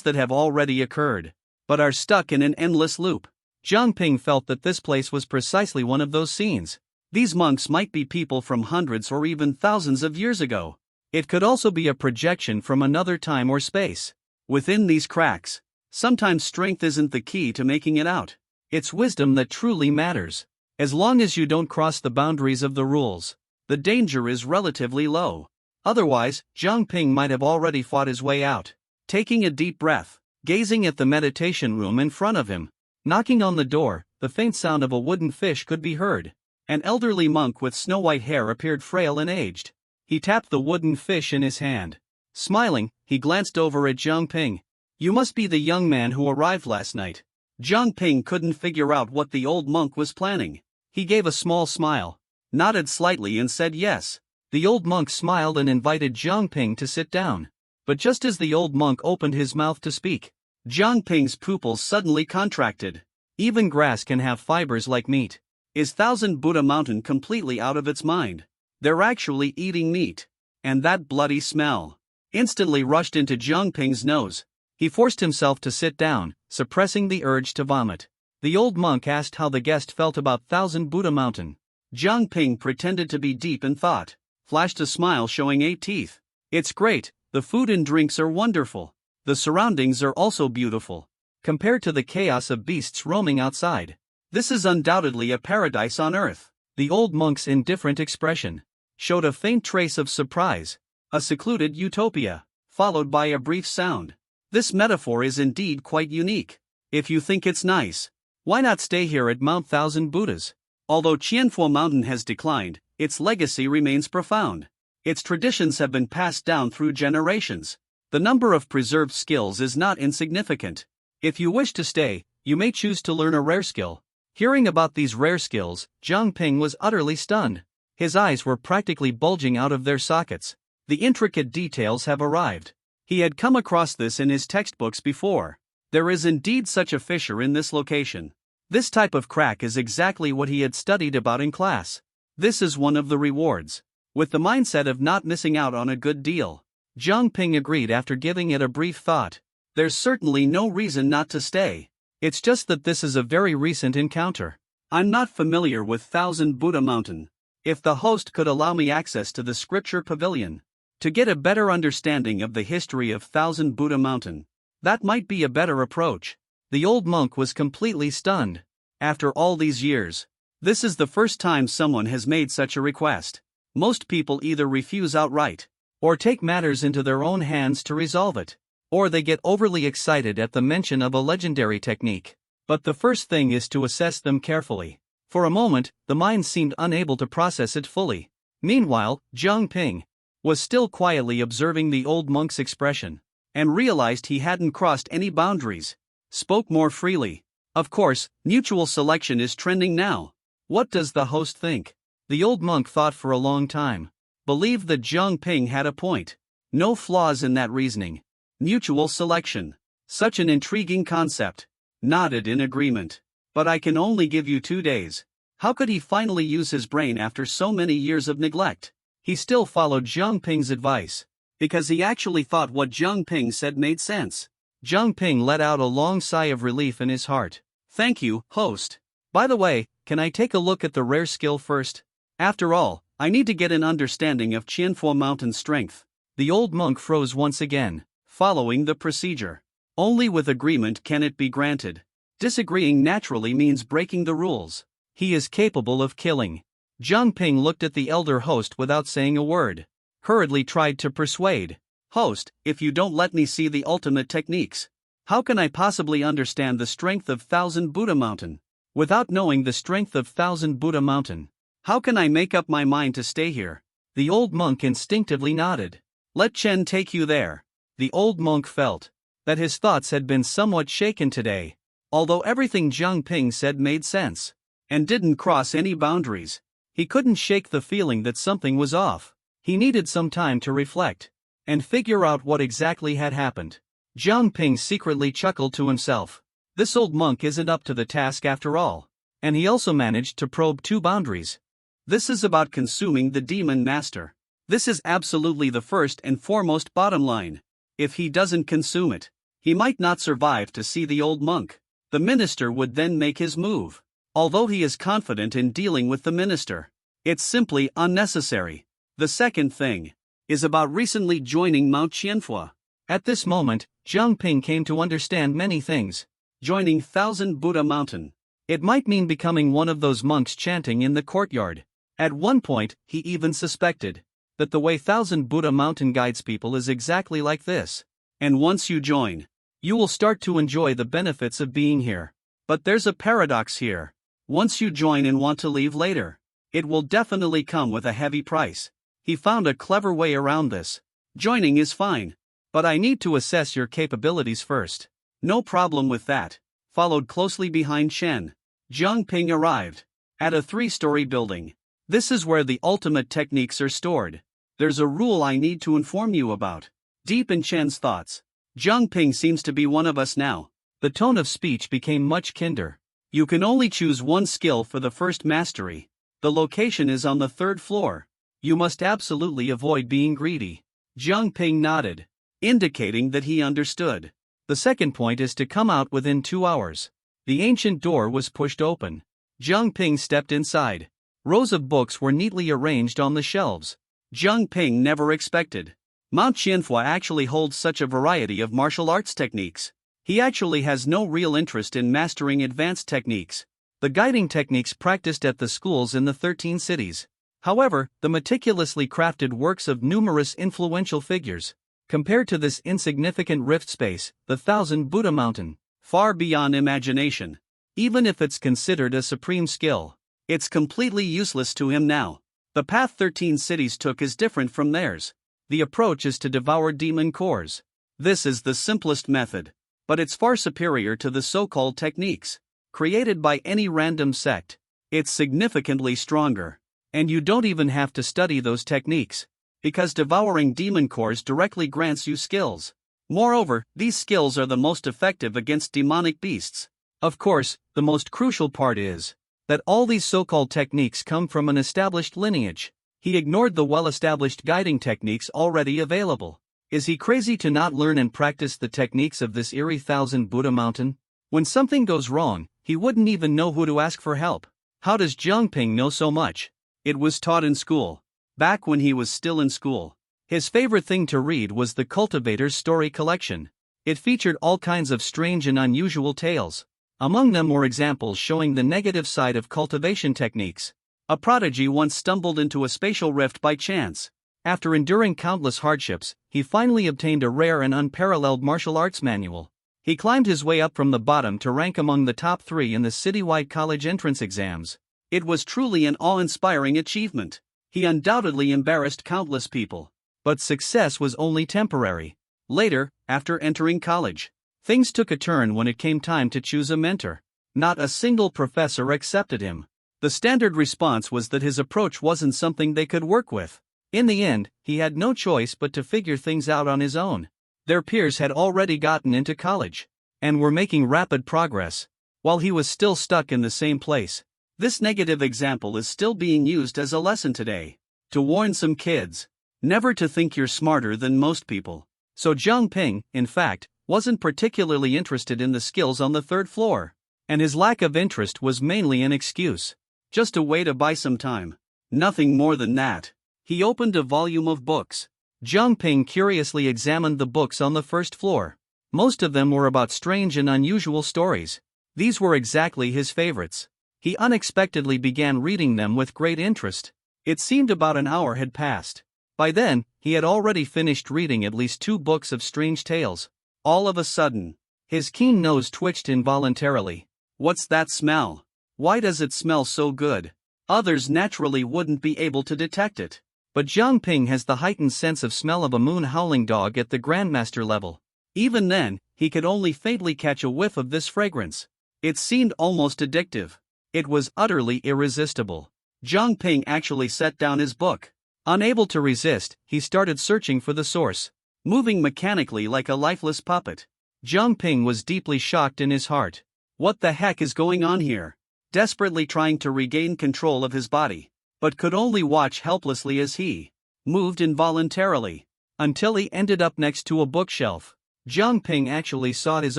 that have already occurred, but are stuck in an endless loop. Jiang Ping felt that this place was precisely one of those scenes. These monks might be people from hundreds or even thousands of years ago. It could also be a projection from another time or space. Within these cracks, sometimes strength isn't the key to making it out. It's wisdom that truly matters. As long as you don't cross the boundaries of the rules, the danger is relatively low. Otherwise, Jiang Ping might have already fought his way out. Taking a deep breath, gazing at the meditation room in front of him, knocking on the door, the faint sound of a wooden fish could be heard. An elderly monk with snow-white hair appeared frail and aged. He tapped the wooden fish in his hand. Smiling, he glanced over at Jiang Ping. "You must be the young man who arrived last night." Jiang Ping couldn't figure out what the old monk was planning. He gave a small smile, nodded slightly and said yes. The old monk smiled and invited Jiang Ping to sit down. But just as the old monk opened his mouth to speak, Jiang Ping's pupils suddenly contracted. Even grass can have fibers like meat. Is Thousand Buddha Mountain completely out of its mind? They're actually eating meat. And that bloody smell instantly rushed into Jiang Ping's nose. He forced himself to sit down, suppressing the urge to vomit. The old monk asked how the guest felt about Thousand Buddha Mountain. Jiang Ping pretended to be deep in thought, flashed a smile showing 8 teeth. It's great, the food and drinks are wonderful. The surroundings are also beautiful. Compared to the chaos of beasts roaming outside, this is undoubtedly a paradise on earth. The old monk's indifferent expression showed a faint trace of surprise, a secluded utopia, followed by a brief sound. This metaphor is indeed quite unique. If you think it's nice, why not stay here at Mount Thousand Buddhas? Although Qianfu Mountain has declined, its legacy remains profound. Its traditions have been passed down through generations. The number of preserved skills is not insignificant. If you wish to stay, you may choose to learn a rare skill. Hearing about these rare skills, Jiang Ping was utterly stunned. His eyes were practically bulging out of their sockets. The intricate details have arrived. He had come across this in his textbooks before. There is indeed such a fissure in this location. This type of crack is exactly what he had studied about in class. This is one of the rewards. With the mindset of not missing out on a good deal, Jiang Ping agreed after giving it a brief thought. There's certainly no reason not to stay. It's just that this is a very recent encounter. I'm not familiar with Thousand Buddha Mountain. If the host could allow me access to the scripture pavilion, to get a better understanding of the history of Thousand Buddha Mountain, that might be a better approach. The old monk was completely stunned. After all these years, this is the first time someone has made such a request. Most people either refuse outright, or take matters into their own hands to resolve it, or they get overly excited at the mention of a legendary technique. But the first thing is to assess them carefully. For a moment, the mind seemed unable to process it fully. Meanwhile, Jiang Ping was still quietly observing the old monk's expression, and realized he hadn't crossed any boundaries. Spoke more freely. Of course, mutual selection is trending now. What does the host think? The old monk thought for a long time. Believed that Jiang Ping had a point. No flaws in that reasoning. Mutual selection. Such an intriguing concept. Nodded in agreement. But I can only give you 2 days. How could he finally use his brain after so many years of neglect? He still followed Jiang Ping's advice, because he actually thought what Jiang Ping said made sense. Jiang Ping let out a long sigh of relief in his heart. Thank you, host. By the way, can I take a look at the rare skill first? After all, I need to get an understanding of Qianfu Mountain's strength. The old monk froze once again, following the procedure. Only with agreement can it be granted. Disagreeing naturally means breaking the rules. He is capable of killing. Jiang Ping looked at the elder host without saying a word. Hurriedly tried to persuade. Host, if you don't let me see the ultimate techniques, how can I possibly understand the strength of Thousand Buddha Mountain? Without knowing the strength of Thousand Buddha Mountain, how can I make up my mind to stay here? The old monk instinctively nodded. Let Chen take you there. The old monk felt that his thoughts had been somewhat shaken today. Although everything Jiang Ping said made sense, and didn't cross any boundaries, he couldn't shake the feeling that something was off. He needed some time to reflect and figure out what exactly had happened. Jiang Ping secretly chuckled to himself. This old monk isn't up to the task after all. And he also managed to probe 2 boundaries. This is about consuming the demon master. This is absolutely the first and foremost bottom line. If he doesn't consume it, he might not survive to see the old monk. The minister would then make his move. Although he is confident in dealing with the minister, it's simply unnecessary. The second thing is about recently joining Mount Qianfu. At this moment, Jiang Ping came to understand many things. Joining Thousand Buddha Mountain. It might mean becoming one of those monks chanting in the courtyard. At one point, he even suspected that the way Thousand Buddha Mountain guides people is exactly like this. And once you join, you will start to enjoy the benefits of being here. But there's a paradox here. Once you join and want to leave later, it will definitely come with a heavy price. He found a clever way around this. Joining is fine, but I need to assess your capabilities first. No problem with that. Followed closely behind Chen, Jiang Ping arrived at a 3-story building. This is where the ultimate techniques are stored. There's a rule I need to inform you about. Deep in Chen's thoughts, Jiang Ping seems to be one of us now. The tone of speech became much kinder. You can only choose one skill for the first mastery. The location is on the 3rd floor. You must absolutely avoid being greedy. Jiang Ping nodded, indicating that he understood. The second point is to come out within 2 hours. The ancient door was pushed open. Jiang Ping stepped inside. Rows of books were neatly arranged on the shelves. Jiang Ping never expected Mount Qianhua actually holds such a variety of martial arts techniques. He actually has no real interest in mastering advanced techniques, the guiding techniques practiced at the schools in the 13 cities. However, the meticulously crafted works of numerous influential figures, compared to this insignificant rift space, the Thousand Buddha Mountain, far beyond imagination. Even if it's considered a supreme skill, it's completely useless to him now. The path 13 cities took is different from theirs. The approach is to devour demon cores. This is the simplest method, but it's far superior to the so-called techniques created by any random sect. It's significantly stronger, and you don't even have to study those techniques, because devouring demon cores directly grants you skills. Moreover, these skills are the most effective against demonic beasts. Of course, the most crucial part is that all these so-called techniques come from an established lineage. He ignored the well-established guiding techniques already available. Is he crazy to not learn and practice the techniques of this eerie Thousand Buddha Mountain? When something goes wrong, he wouldn't even know who to ask for help. How does Jiang Ping know so much? It was taught in school. Back when he was still in school, his favorite thing to read was the Cultivator's story collection. It featured all kinds of strange and unusual tales. Among them were examples showing the negative side of cultivation techniques. A prodigy once stumbled into a spatial rift by chance. After enduring countless hardships, he finally obtained a rare and unparalleled martial arts manual. He climbed his way up from the bottom to rank among the top 3 in the citywide college entrance exams. It was truly an awe-inspiring achievement. He undoubtedly embarrassed countless people, but success was only temporary. Later, after entering college, things took a turn when it came time to choose a mentor. Not a single professor accepted him. The standard response was that his approach wasn't something they could work with. In the end, he had no choice but to figure things out on his own. Their peers had already gotten into college and were making rapid progress, while he was still stuck in the same place. This negative example is still being used as a lesson today, to warn some kids never to think you're smarter than most people. So Jiang Ping, in fact, wasn't particularly interested in the skills on the 3rd floor, and his lack of interest was mainly an excuse. Just a way to buy some time. Nothing more than that. He opened a volume of books. Jiang Ping curiously examined the books on the 1st floor. Most of them were about strange and unusual stories. These were exactly his favorites. He unexpectedly began reading them with great interest. It seemed about an hour had passed. By then, he had already finished reading at least 2 books of strange tales. All of a sudden, his keen nose twitched involuntarily. What's that smell? Why does it smell so good? Others naturally wouldn't be able to detect it. But Jiang Ping has the heightened sense of smell of a moon howling dog at the Grandmaster level. Even then, he could only faintly catch a whiff of this fragrance. It seemed almost addictive. It was utterly irresistible. Jiang Ping actually set down his book. Unable to resist, he started searching for the source. Moving mechanically like a lifeless puppet, Jiang Ping was deeply shocked in his heart. What the heck is going on here? Desperately trying to regain control of his body, but could only watch helplessly as he moved involuntarily, until he ended up next to a bookshelf. Jiang Ping actually saw his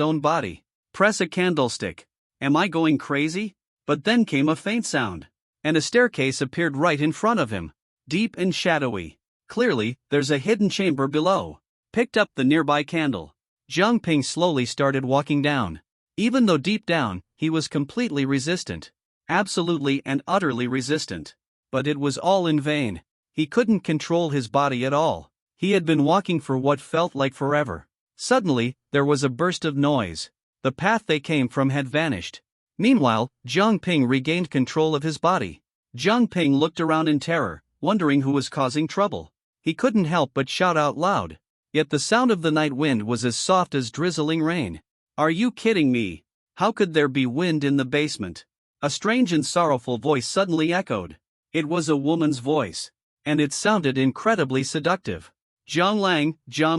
own body. Press a candlestick. Am I going crazy? But then came a faint sound, and a staircase appeared right in front of him, deep and shadowy. Clearly, there's a hidden chamber below. Picked up the nearby candle. Jiang Ping slowly started walking down. Even though deep down, he was completely resistant. Absolutely and utterly resistant. But it was all in vain. He couldn't control his body at all. He had been walking for what felt like forever. Suddenly, there was a burst of noise. The path they came from had vanished. Meanwhile, Jiang Ping regained control of his body. Jiang Ping looked around in terror, wondering who was causing trouble. He couldn't help but shout out loud. Yet the sound of the night wind was as soft as drizzling rain. Are you kidding me? How could there be wind in the basement? A strange and sorrowful voice suddenly echoed. It was a woman's voice, and it sounded incredibly seductive. Jiang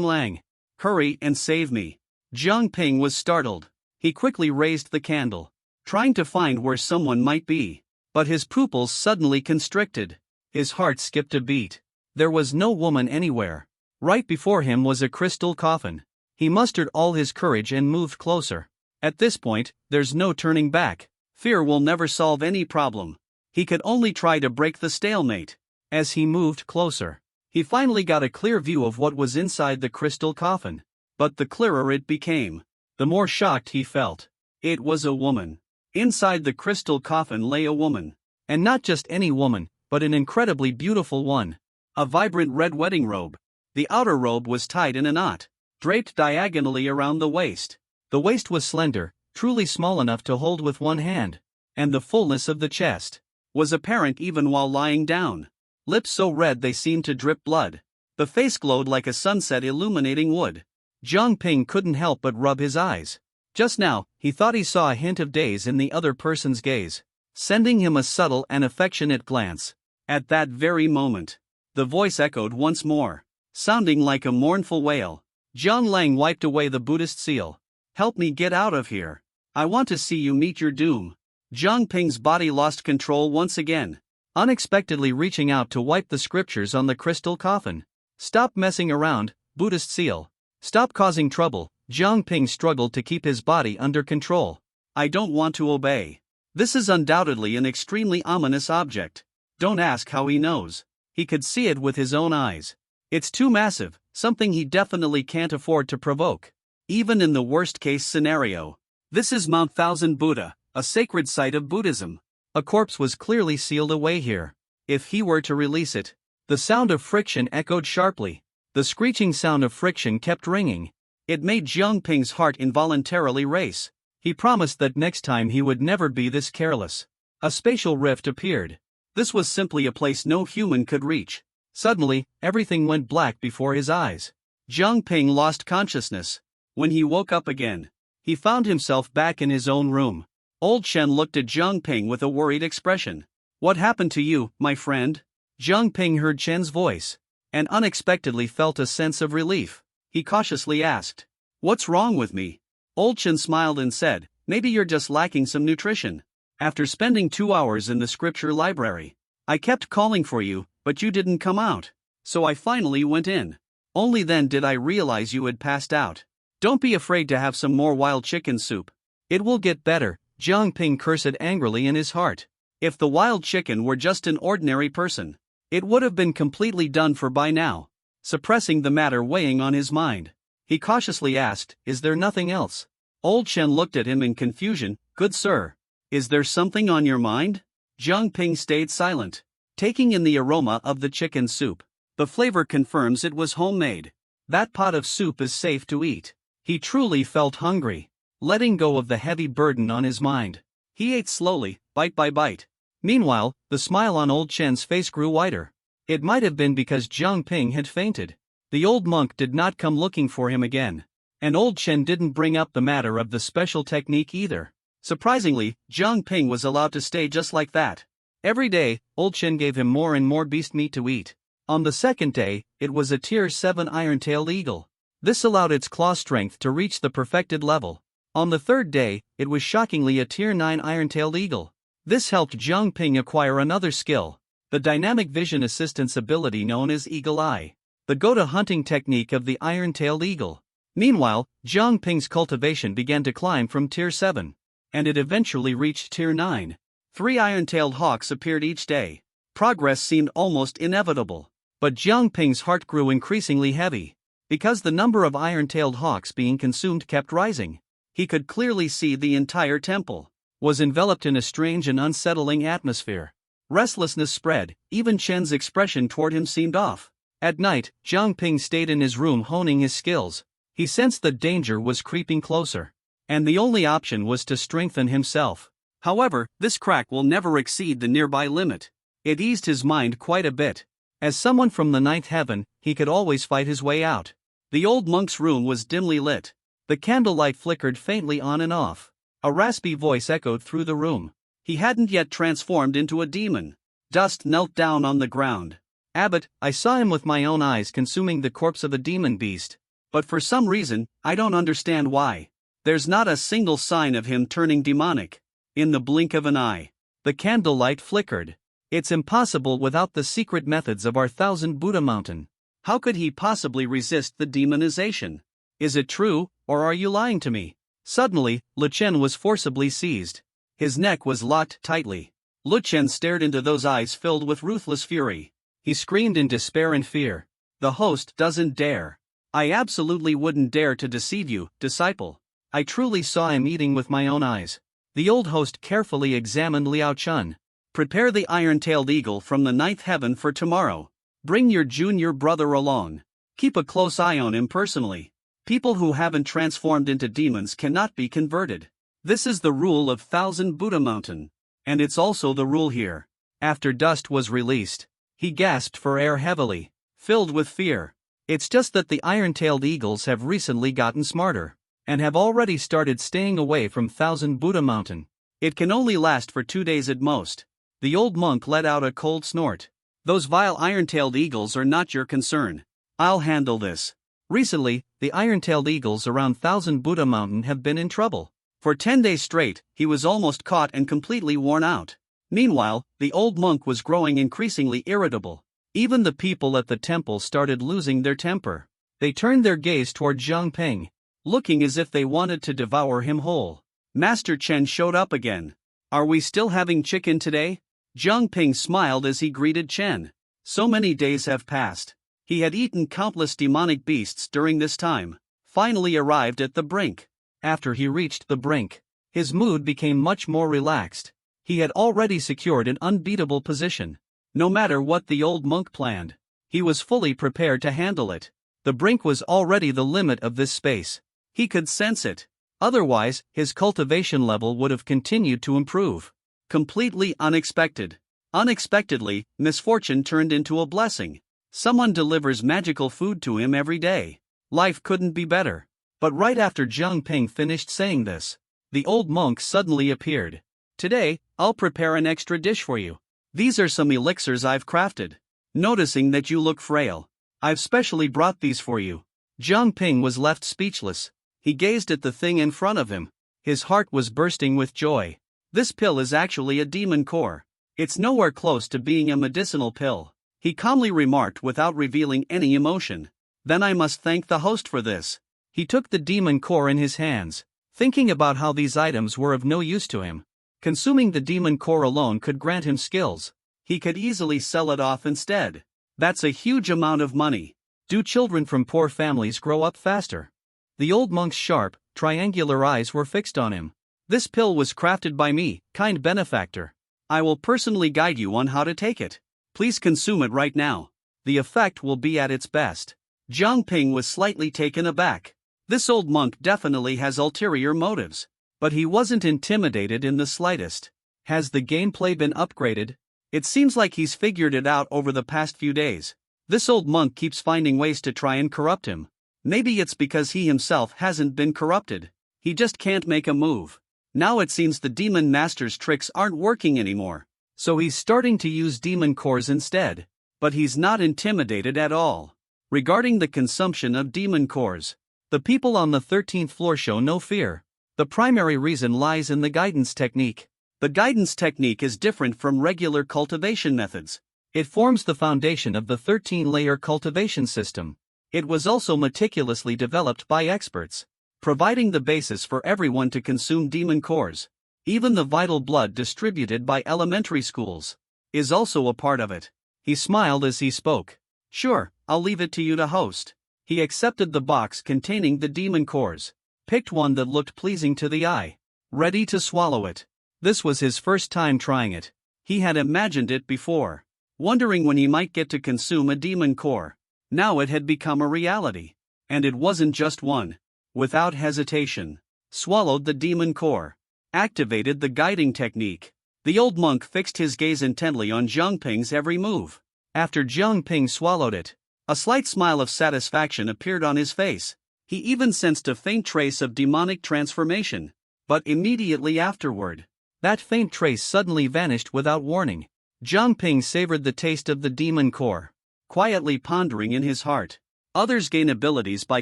Lang, hurry and save me. Jiang Ping was startled. He quickly raised the candle, trying to find where someone might be. But his pupils suddenly constricted. His heart skipped a beat. There was no woman anywhere. Right before him was a crystal coffin. He mustered all his courage and moved closer. At this point, there's no turning back. Fear will never solve any problem. He could only try to break the stalemate. As he moved closer, he finally got a clear view of what was inside the crystal coffin. But the clearer it became, the more shocked he felt. It was a woman. Inside the crystal coffin lay a woman. And not just any woman, but an incredibly beautiful one. A vibrant red wedding robe. The outer robe was tied in a knot, draped diagonally around the waist. The waist was slender, truly small enough to hold with one hand. And the fullness of the chest was apparent even while lying down. Lips so red they seemed to drip blood. The face glowed like a sunset illuminating wood. Jiang Ping couldn't help but rub his eyes. Just now, he thought he saw a hint of daze in the other person's gaze, sending him a subtle and affectionate glance. At that very moment, the voice echoed once more, sounding like a mournful wail. Jiang Lang wiped away the Buddhist seal. "Help me get out of here. I want to see you meet your doom." Jiang Ping's body lost control once again, unexpectedly reaching out to wipe the scriptures on the crystal coffin. "Stop messing around, Buddhist seal. Stop causing trouble." Jiang Ping struggled to keep his body under control. "I don't want to obey. This is undoubtedly an extremely ominous object." Don't ask how he knows. He could see it with his own eyes. It's too massive, something he definitely can't afford to provoke. Even in the worst-case scenario. This is Mount Thousand Buddha, a sacred site of Buddhism. A corpse was clearly sealed away here. If he were to release it, the sound of friction echoed sharply. The screeching sound of friction kept ringing. It made Jiang Ping's heart involuntarily race. He promised that next time he would never be this careless. A spatial rift appeared. This was simply a place no human could reach. Suddenly, everything went black before his eyes. Jiang Ping lost consciousness. When he woke up again, he found himself back in his own room. Old Chen looked at Jiang Ping with a worried expression. "What happened to you, my friend?" Jiang Ping heard Chen's voice, and unexpectedly felt a sense of relief. He cautiously asked, "What's wrong with me?" Old Chen smiled and said, "Maybe you're just lacking some nutrition. After spending 2 hours in the scripture library, I kept calling for you, but you didn't come out. So I finally went in. Only then did I realize you had passed out. Don't be afraid to have some more wild chicken soup. It will get better." Jiang Ping cursed angrily in his heart. If the wild chicken were just an ordinary person, it would have been completely done for by now. Suppressing the matter weighing on his mind, he cautiously asked, "Is there nothing else?" Old Chen looked at him in confusion. "Good sir, is there something on your mind?" Jiang Ping stayed silent, taking in the aroma of the chicken soup. The flavor confirms it was homemade. That pot of soup is safe to eat. He truly felt hungry. Letting go of the heavy burden on his mind, he ate slowly, bite by bite. Meanwhile, the smile on Old Chen's face grew wider. It might have been because Jiang Ping had fainted. The old monk did not come looking for him again. And Old Chen didn't bring up the matter of the special technique either. Surprisingly, Jiang Ping was allowed to stay just like that. Every day, Old Chen gave him more and more beast meat to eat. On the second day, it was a Tier 7 iron-tailed eagle. This allowed its claw strength to reach the perfected level. On the third day, it was shockingly a Tier 9 iron-tailed eagle. This helped Jiang Ping acquire another skill, the dynamic vision assistance ability known as Eagle Eye, the go-to-hunting technique of the iron-tailed eagle. Meanwhile, Jiang Ping's cultivation began to climb from Tier 7, and it eventually reached Tier 9. 3 iron-tailed hawks appeared each day. Progress seemed almost inevitable. But Jiang Ping's heart grew increasingly heavy, because the number of iron-tailed hawks being consumed kept rising. He could clearly see the entire temple was enveloped in a strange and unsettling atmosphere. Restlessness spread, even Chen's expression toward him seemed off. At night, Jiang Ping stayed in his room honing his skills. He sensed that danger was creeping closer, and the only option was to strengthen himself. However, this crack will never exceed the nearby limit. It eased his mind quite a bit. As someone from the ninth heaven, he could always fight his way out. The old monk's room was dimly lit. The candlelight flickered faintly on and off. A raspy voice echoed through the room. He hadn't yet transformed into a demon. Dust knelt down on the ground. "Abbot, I saw him with my own eyes consuming the corpse of a demon beast. But for some reason, I don't understand why. There's not a single sign of him turning demonic." In the blink of an eye, the candlelight flickered. "It's impossible without the secret methods of our Thousand Buddha Mountain. How could he possibly resist the demonization? Is it true, or are you lying to me?" Suddenly, Luchen was forcibly seized. His neck was locked tightly. Luchen stared into those eyes filled with ruthless fury. He screamed in despair and fear. The host doesn't dare. I absolutely wouldn't dare to deceive you, disciple. I truly saw him eating with my own eyes. The old host carefully examined Liao Chun. Prepare the iron-tailed eagle from the ninth heaven for tomorrow. Bring your junior brother along. Keep a close eye on him personally. People who haven't transformed into demons cannot be converted. This is the rule of Thousand Buddha Mountain. And it's also the rule here. After Dust was released, he gasped for air heavily, filled with fear. It's just that the iron-tailed eagles have recently gotten smarter, and have already started staying away from Thousand Buddha Mountain. It can only last for 2 days at most. The old monk let out a cold snort. Those vile iron-tailed eagles are not your concern. I'll handle this. Recently, the iron-tailed eagles around Thousand Buddha Mountain have been in trouble. For 10 days straight, he was almost caught and completely worn out. Meanwhile, the old monk was growing increasingly irritable. Even the people at the temple started losing their temper. They turned their gaze toward Zhang Ping, looking as if they wanted to devour him whole. Master Chen showed up again. Are we still having chicken today? Zhang Ping smiled as he greeted Chen. So many days have passed. He had eaten countless demonic beasts during this time. Finally arrived at the brink. After he reached the brink, his mood became much more relaxed. He had already secured an unbeatable position. No matter what the old monk planned, he was fully prepared to handle it. The brink was already the limit of this space. He could sense it. Otherwise, his cultivation level would have continued to improve. Completely unexpected. Unexpectedly, misfortune turned into a blessing. Someone delivers magical food to him every day. Life couldn't be better. But right after Zhang Ping finished saying this, the old monk suddenly appeared. Today, I'll prepare an extra dish for you. These are some elixirs I've crafted. Noticing that you look frail, I've specially brought these for you. Zhang Ping was left speechless. He gazed at the thing in front of him. His heart was bursting with joy. This pill is actually a demon core. It's nowhere close to being a medicinal pill. He calmly remarked without revealing any emotion. Then I must thank the host for this. He took the demon core in his hands, thinking about how these items were of no use to him. Consuming the demon core alone could grant him skills. He could easily sell it off instead. That's a huge amount of money. Do children from poor families grow up faster? The old monk's sharp, triangular eyes were fixed on him. This pill was crafted by me, kind benefactor. I will personally guide you on how to take it. Please consume it right now. The effect will be at its best. Zhang Ping was slightly taken aback. This old monk definitely has ulterior motives. But he wasn't intimidated in the slightest. Has the gameplay been upgraded? It seems like he's figured it out over the past few days. This old monk keeps finding ways to try and corrupt him. Maybe it's because he himself hasn't been corrupted. He just can't make a move. Now it seems the demon master's tricks aren't working anymore. So he's starting to use demon cores instead. But he's not intimidated at all. Regarding the consumption of demon cores, the people on the 13th floor show no fear. The primary reason lies in the guidance technique. The guidance technique is different from regular cultivation methods. It forms the foundation of the 13-layer cultivation system. It was also meticulously developed by experts, providing the basis for everyone to consume demon cores. Even the vital blood distributed by elementary schools is also a part of it. He smiled as he spoke. Sure, I'll leave it to you to host. He accepted the box containing the demon cores, picked one that looked pleasing to the eye, ready to swallow it. This was his first time trying it. He had imagined it before, wondering when he might get to consume a demon core. Now it had become a reality. And it wasn't just one. Without hesitation, swallowed the demon core, activated the guiding technique. The old monk fixed his gaze intently on Zhang Ping's every move. After Zhang Ping swallowed it, a slight smile of satisfaction appeared on his face. He even sensed a faint trace of demonic transformation. But immediately afterward, that faint trace suddenly vanished without warning. Zhang Ping savored the taste of the demon core, quietly pondering in his heart. Others gain abilities by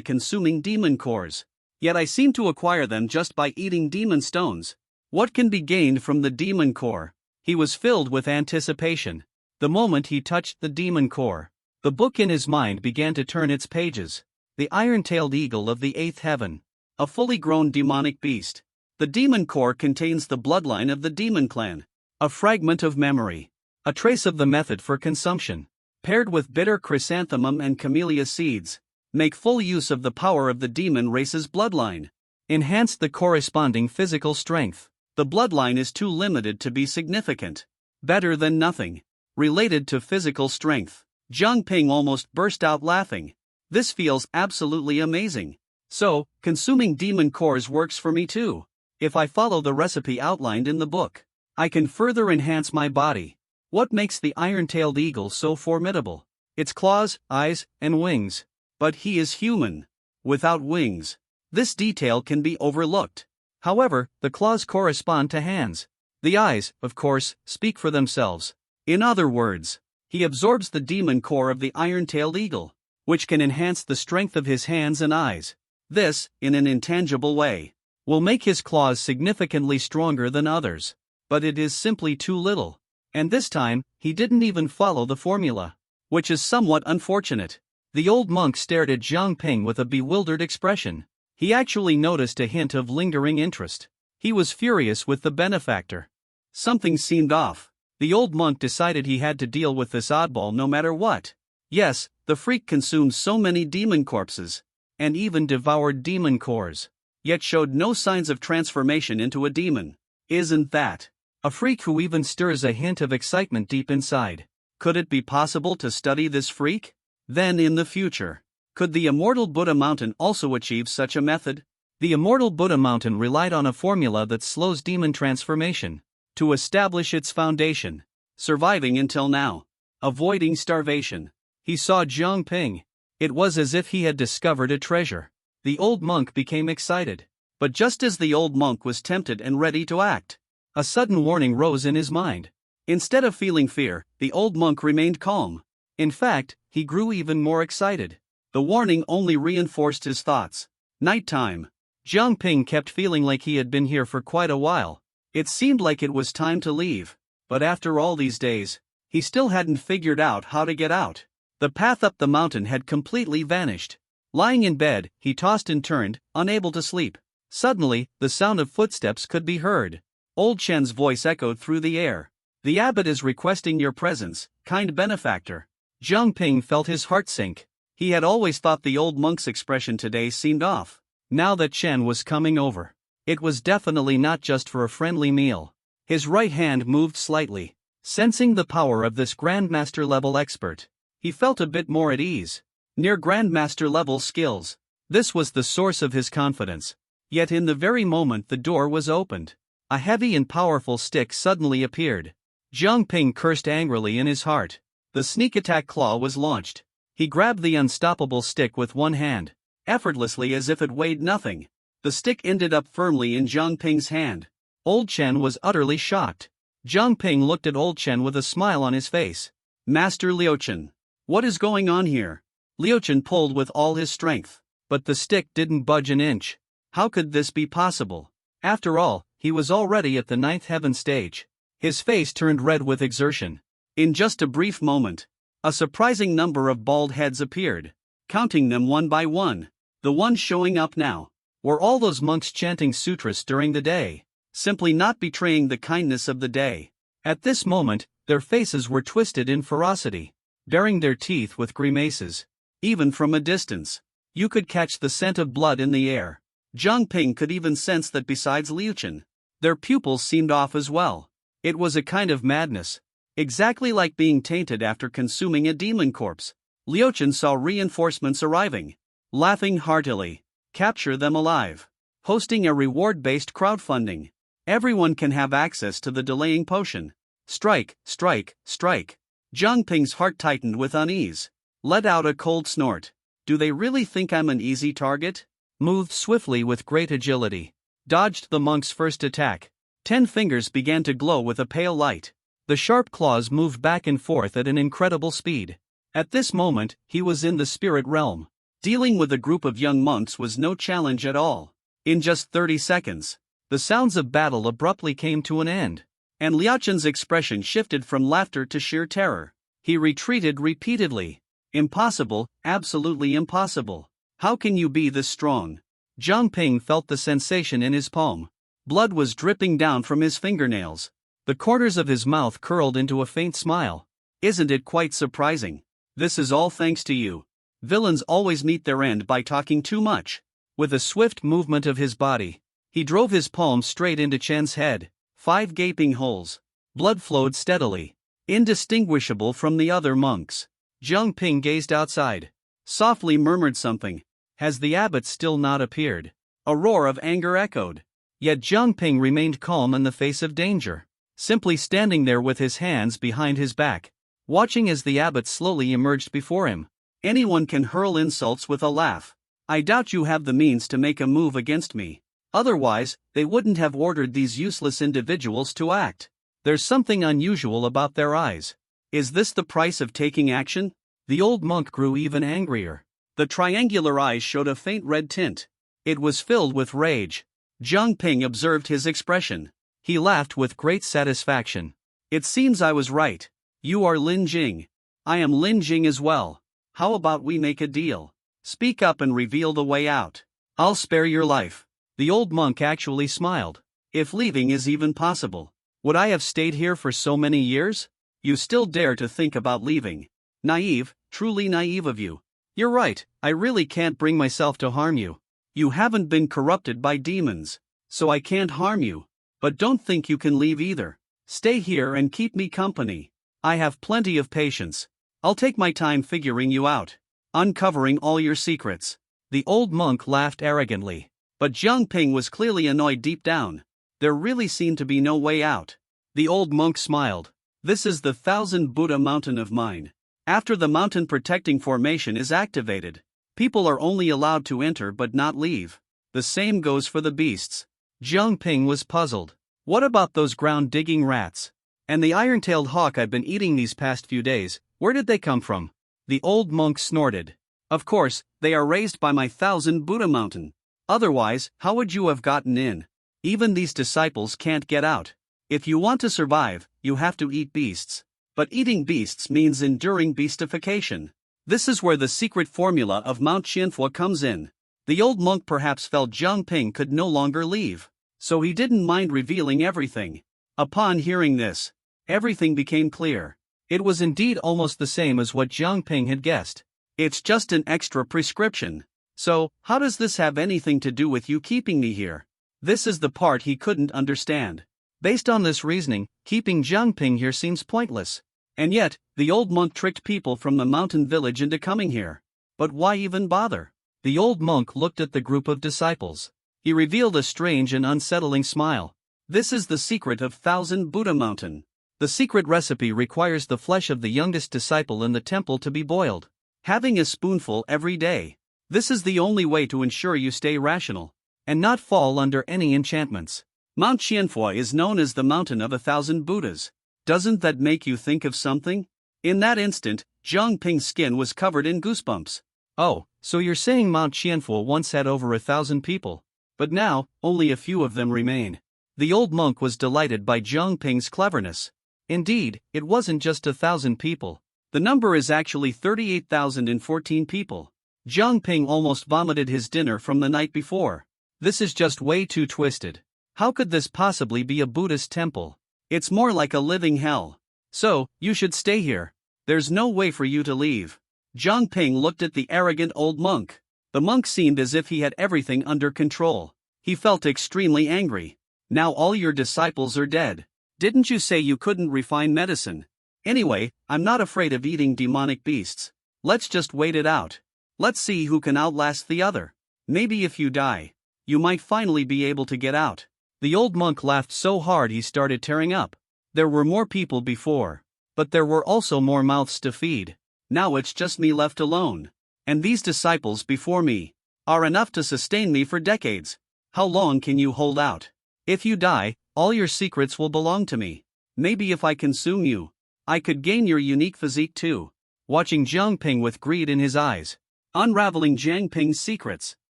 consuming demon cores. Yet I seem to acquire them just by eating demon stones. What can be gained from the demon core? He was filled with anticipation. The moment he touched the demon core, the book in his mind began to turn its pages. The iron-tailed eagle of the eighth heaven. a fully grown demonic beast. The demon core contains the bloodline of the demon clan, a fragment of memory, a trace of the method for consumption, paired with bitter chrysanthemum and camellia seeds. Make full use of the power of the demon race's bloodline. Enhance the corresponding physical strength. The bloodline is too limited to be significant. Better than nothing. Related to physical strength. Jiang Ping almost burst out laughing. This feels absolutely amazing. So, consuming demon cores works for me too. If I follow the recipe outlined in the book, I can further enhance my body. What makes the iron-tailed eagle so formidable? Its claws, eyes, and wings. But he is human. Without wings. This detail can be overlooked. However, the claws correspond to hands. The eyes, of course, speak for themselves. In other words, he absorbs the demon core of the iron-tailed eagle, which can enhance the strength of his hands and eyes. This, in an intangible way, will make his claws significantly stronger than others. But it is simply too little. And this time, he didn't even follow the formula, which is somewhat unfortunate. The old monk stared at Jiang Ping with a bewildered expression. He actually noticed a hint of lingering interest. He was furious with the benefactor. Something seemed off. The old monk decided he had to deal with this oddball no matter what. Yes, the freak consumed so many demon corpses, and even devoured demon cores, yet showed no signs of transformation into a demon. Isn't that a freak who even stirs a hint of excitement deep inside? Could it be possible to study this freak? Then in the future, could the immortal Buddha mountain also achieve such a method? The immortal Buddha mountain relied on a formula that slows demon transformation, to establish its foundation, surviving until now, avoiding starvation. He saw Jiang Ping. It was as if he had discovered a treasure. The old monk became excited. But just as the old monk was tempted and ready to act, a sudden warning rose in his mind. Instead of feeling fear, the old monk remained calm. In fact, he grew even more excited. The warning only reinforced his thoughts. Nighttime. Jiang Ping kept feeling like he had been here for quite a while. It seemed like it was time to leave. But after all these days, he still hadn't figured out how to get out. The path up the mountain had completely vanished. Lying in bed, he tossed and turned, unable to sleep. Suddenly, the sound of footsteps could be heard. Old Chen's voice echoed through the air. "The abbot is requesting your presence, kind benefactor." Jiang Ping felt his heart sink. He had always thought the old monk's expression today seemed off. Now that Chen was coming over, it was definitely not just for a friendly meal. His right hand moved slightly. Sensing the power of this Grandmaster-level expert, he felt a bit more at ease. Near Grandmaster-level skills. This was the source of his confidence. Yet in the very moment the door was opened, a heavy and powerful stick suddenly appeared. Jiang Ping cursed angrily in his heart. The sneak attack claw was launched. He grabbed the unstoppable stick with one hand, effortlessly as if it weighed nothing. The stick ended up firmly in Jiang Ping's hand. Old Chen was utterly shocked. Jiang Ping looked at Old Chen with a smile on his face. "Master Liu Chen, what is going on here?" Liu Chen pulled with all his strength, but the stick didn't budge an inch. How could this be possible? After all, he was already at the ninth heaven stage. His face turned red with exertion. In just a brief moment, a surprising number of bald heads appeared. Counting them one by one, the ones showing up now were all those monks chanting sutras during the day, simply not betraying the kindness of the day. At this moment, their faces were twisted in ferocity, baring their teeth with grimaces. Even from a distance, you could catch the scent of blood in the air. Jiang Ping could even sense that besides Liu Chen, their pupils seemed off as well. It was a kind of madness, exactly like being tainted after consuming a demon corpse. Liu Chen saw reinforcements arriving. Laughing heartily. Capture them alive. Hosting a reward-based crowdfunding. Everyone can have access to the delaying potion. Strike, strike, strike. Jiang Ping's heart tightened with unease. Let out a cold snort. Do they really think I'm an easy target? Moved swiftly with great agility. Dodged the monk's first attack. 10 fingers began to glow with a pale light. The sharp claws moved back and forth at an incredible speed. At this moment, he was in the spirit realm. Dealing with a group of young monks was no challenge at all. In just 30 seconds, the sounds of battle abruptly came to an end, and Liu Chen's expression shifted from laughter to sheer terror. He retreated repeatedly. Impossible, absolutely impossible. How can you be this strong? Jiang Ping felt the sensation in his palm. Blood was dripping down from his fingernails. The corners of his mouth curled into a faint smile. Isn't it quite surprising? This is all thanks to you. Villains always meet their end by talking too much. With a swift movement of his body, he drove his palm straight into Chen's head. 5 gaping holes. Blood flowed steadily, indistinguishable from the other monks. Jiang Ping gazed outside. Softly murmured something. Has the abbot still not appeared? A roar of anger echoed. Yet Jiang Ping remained calm in the face of danger, simply standing there with his hands behind his back, watching as the abbot slowly emerged before him. Anyone can hurl insults with a laugh. I doubt you have the means to make a move against me. Otherwise, they wouldn't have ordered these useless individuals to act. There's something unusual about their eyes. Is this the price of taking action? The old monk grew even angrier. The triangular eyes showed a faint red tint. It was filled with rage. Jiang Ping observed his expression. He laughed with great satisfaction. It seems I was right. You are Lin Jing. I am Lin Jing as well. How about we make a deal? Speak up and reveal the way out. I'll spare your life. The old monk actually smiled. If leaving is even possible, would I have stayed here for so many years? You still dare to think about leaving. Naive, truly naive of you. You're right, I really can't bring myself to harm you. You haven't been corrupted by demons, so I can't harm you. But don't think you can leave either. Stay here and keep me company. I have plenty of patience. I'll take my time figuring you out, uncovering all your secrets. The old monk laughed arrogantly. But Jiang Ping was clearly annoyed deep down. There really seemed to be no way out. The old monk smiled. This is the 1000 Buddha mountain of mine. After the mountain protecting formation is activated, people are only allowed to enter but not leave. The same goes for the beasts. Jiang Ping was puzzled. What about those ground-digging rats? And the iron-tailed hawk I've been eating these past few days, where did they come from? The old monk snorted. Of course, they are raised by my 1000 Buddha mountain. Otherwise, how would you have gotten in? Even these disciples can't get out. If you want to survive, you have to eat beasts. But eating beasts means enduring beastification. This is where the secret formula of Mount Qianfu comes in. The old monk perhaps felt Jiang Ping could no longer leave, so he didn't mind revealing everything. Upon hearing this, everything became clear. It was indeed almost the same as what Jiang Ping had guessed. It's just an extra prescription. So, how does this have anything to do with you keeping me here? This is the part he couldn't understand. Based on this reasoning, keeping Jiang Ping here seems pointless. And yet, the old monk tricked people from the mountain village into coming here. But why even bother? The old monk looked at the group of disciples. He revealed a strange and unsettling smile. This is the secret of 1000 Buddha mountain. The secret recipe requires the flesh of the youngest disciple in the temple to be boiled, having a spoonful every day. This is the only way to ensure you stay rational, and not fall under any enchantments. Mount Qianfu is known as the mountain of 1000 Buddhas. Doesn't that make you think of something? In that instant, Jiang Ping's skin was covered in goosebumps. Oh, so you're saying Mount Qianfu once had over 1000 people, but now, only a few of them remain. The old monk was delighted by Jiang Ping's cleverness. Indeed, it wasn't just 1000 people. The number is actually 38,014 people. Jiang Ping almost vomited his dinner from the night before. This is just way too twisted. How could this possibly be a Buddhist temple? It's more like a living hell. So, you should stay here. There's no way for you to leave. Jiang Ping looked at the arrogant old monk. The monk seemed as if he had everything under control. He felt extremely angry. Now all your disciples are dead. Didn't you say you couldn't refine medicine? Anyway, I'm not afraid of eating demonic beasts. Let's just wait it out. Let's see who can outlast the other. Maybe if you die, you might finally be able to get out. The old monk laughed so hard he started tearing up. There were more people before, but there were also more mouths to feed. Now it's just me left alone. And these disciples before me are enough to sustain me for decades. How long can you hold out? If you die, all your secrets will belong to me. Maybe if I consume you, I could gain your unique physique too. Watching Jiang Ping with greed in his eyes, unraveling Jiang Ping's secrets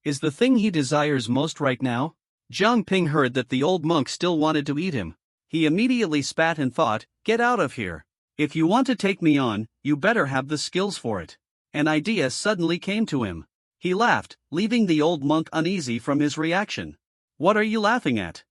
is the thing he desires most right now. Jiang Ping heard that the old monk still wanted to eat him. He immediately spat and thought, get out of here. If you want to take me on, you better have the skills for it. An idea suddenly came to him. He laughed, leaving the old monk uneasy from his reaction. "What are you laughing at?"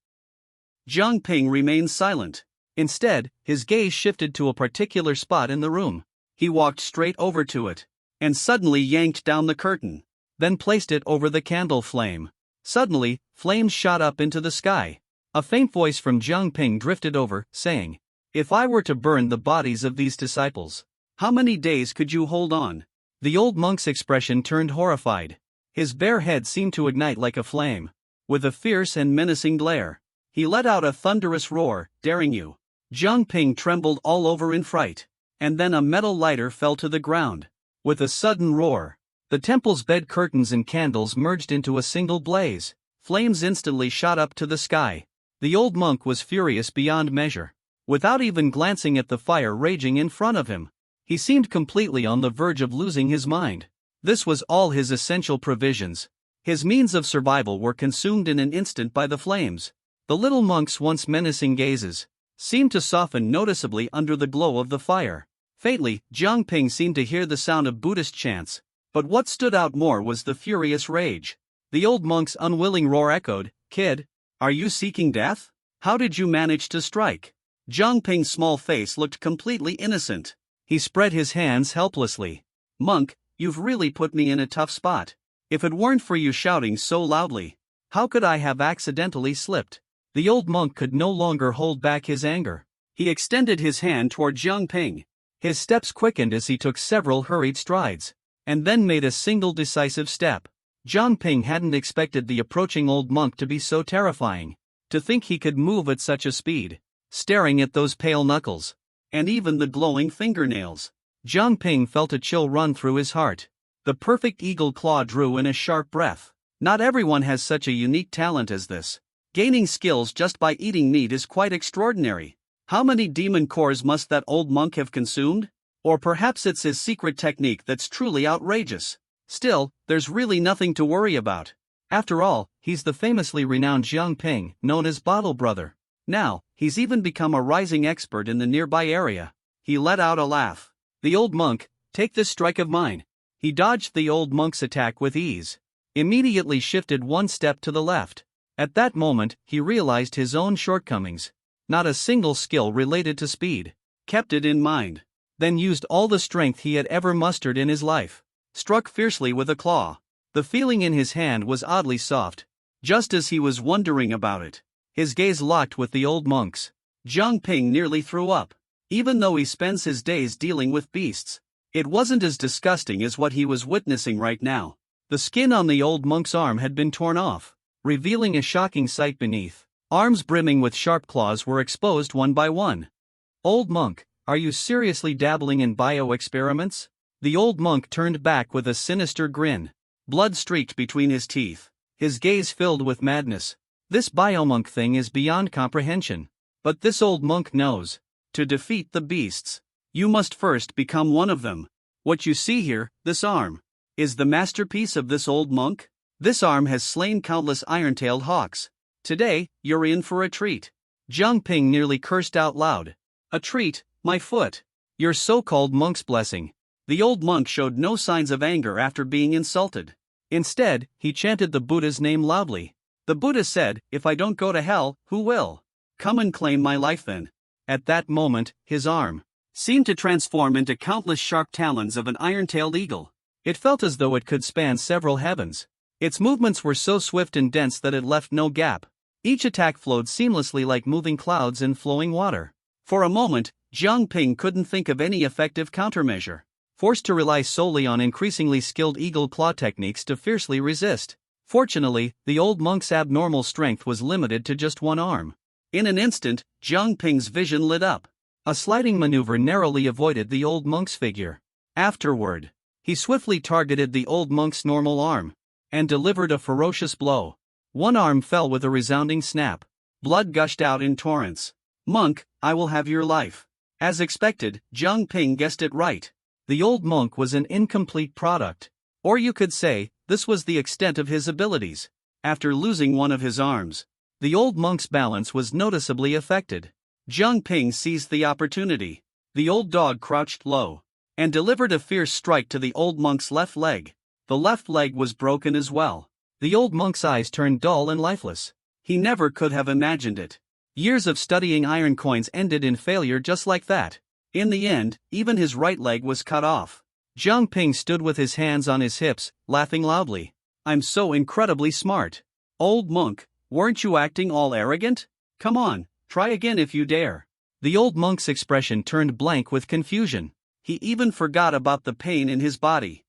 Jiang Ping remained silent. Instead, his gaze shifted to a particular spot in the room. He walked straight over to it, and suddenly yanked down the curtain, then placed it over the candle flame. Suddenly, flames shot up into the sky. A faint voice from Jiang Ping drifted over, saying, "If I were to burn the bodies of these disciples, how many days could you hold on?" The old monk's expression turned horrified. His bare head seemed to ignite like a flame. With a fierce and menacing glare, he let out a thunderous roar, "Daring you!" Jiang Ping trembled all over in fright, and then a metal lighter fell to the ground. With a sudden roar, the temple's bed curtains and candles merged into a single blaze. Flames instantly shot up to the sky. The old monk was furious beyond measure. Without even glancing at the fire raging in front of him, he seemed completely on the verge of losing his mind. This was all his essential provisions. His means of survival were consumed in an instant by the flames. The little monk's once menacing gazes seemed to soften noticeably under the glow of the fire. Faintly, Jiang Ping seemed to hear the sound of Buddhist chants, but what stood out more was the furious rage. The old monk's unwilling roar echoed, "Kid, are you seeking death? How did you manage to strike?" Jiang Ping's small face looked completely innocent. He spread his hands helplessly. "Monk, you've really put me in a tough spot. If it weren't for you shouting so loudly, how could I have accidentally slipped?" The old monk could no longer hold back his anger. He extended his hand toward Jiang Ping. His steps quickened as he took several hurried strides, and then made a single decisive step. Jiang Ping hadn't expected the approaching old monk to be so terrifying. To think he could move at such a speed, staring at those pale knuckles, and even the glowing fingernails. Jiang Ping felt a chill run through his heart. The perfect eagle claw drew in a sharp breath. Not everyone has such a unique talent as this. Gaining skills just by eating meat is quite extraordinary. How many demon cores must that old monk have consumed? Or perhaps it's his secret technique that's truly outrageous. Still, there's really nothing to worry about. After all, he's the famously renowned Jiang Ping, known as Bottle Brother. Now, he's even become a rising expert in the nearby area. He let out a laugh. "The old monk, take this strike of mine." He dodged the old monk's attack with ease, immediately shifted one step to the left. At that moment, he realized his own shortcomings. Not a single skill related to speed. Kept it in mind. Then used all the strength he had ever mustered in his life. Struck fiercely with a claw. The feeling in his hand was oddly soft. Just as he was wondering about it, his gaze locked with the old monk's. Jiang Ping nearly threw up. Even though he spends his days dealing with beasts, it wasn't as disgusting as what he was witnessing right now. The skin on the old monk's arm had been torn off, revealing a shocking sight beneath. Arms brimming with sharp claws were exposed one by one. "Old monk, are you seriously dabbling in bio-experiments?" The old monk turned back with a sinister grin. Blood streaked between his teeth. His gaze filled with madness. "This biomonk thing is beyond comprehension. But this old monk knows. To defeat the beasts, you must first become one of them. What you see here, this arm, is the masterpiece of this old monk. This arm has slain countless iron-tailed hawks. Today, you're in for a treat." Jiang Ping nearly cursed out loud. "A treat, my foot. Your so-called monk's blessing." The old monk showed no signs of anger after being insulted. Instead, he chanted the Buddha's name loudly. The Buddha said, "If I don't go to hell, who will? Come and claim my life then." At that moment, his arm seemed to transform into countless sharp talons of an iron-tailed eagle. It felt as though it could span several heavens. Its movements were so swift and dense that it left no gap. Each attack flowed seamlessly like moving clouds in flowing water. For a moment, Jiang Ping couldn't think of any effective countermeasure, forced to rely solely on increasingly skilled eagle claw techniques to fiercely resist. Fortunately, the old monk's abnormal strength was limited to just one arm. In an instant, Jiang Ping's vision lit up. A sliding maneuver narrowly avoided the old monk's figure. Afterward, he swiftly targeted the old monk's normal arm and delivered a ferocious blow. One arm fell with a resounding snap. Blood gushed out in torrents. "Monk, I will have your life." As expected, Jiang Ping guessed it right. The old monk was an incomplete product. Or you could say, this was the extent of his abilities. After losing one of his arms, the old monk's balance was noticeably affected. Jiang Ping seized the opportunity. The old dog crouched low and delivered a fierce strike to the old monk's left leg. The left leg was broken as well. The old monk's eyes turned dull and lifeless. He never could have imagined it. Years of studying iron coins ended in failure just like that. In the end, even his right leg was cut off. Jiang Ping stood with his hands on his hips, laughing loudly. I'm so incredibly smart. Old monk, weren't you acting all arrogant? Come on, try again if you dare. The old monk's expression turned blank with confusion. He even forgot about the pain in his body.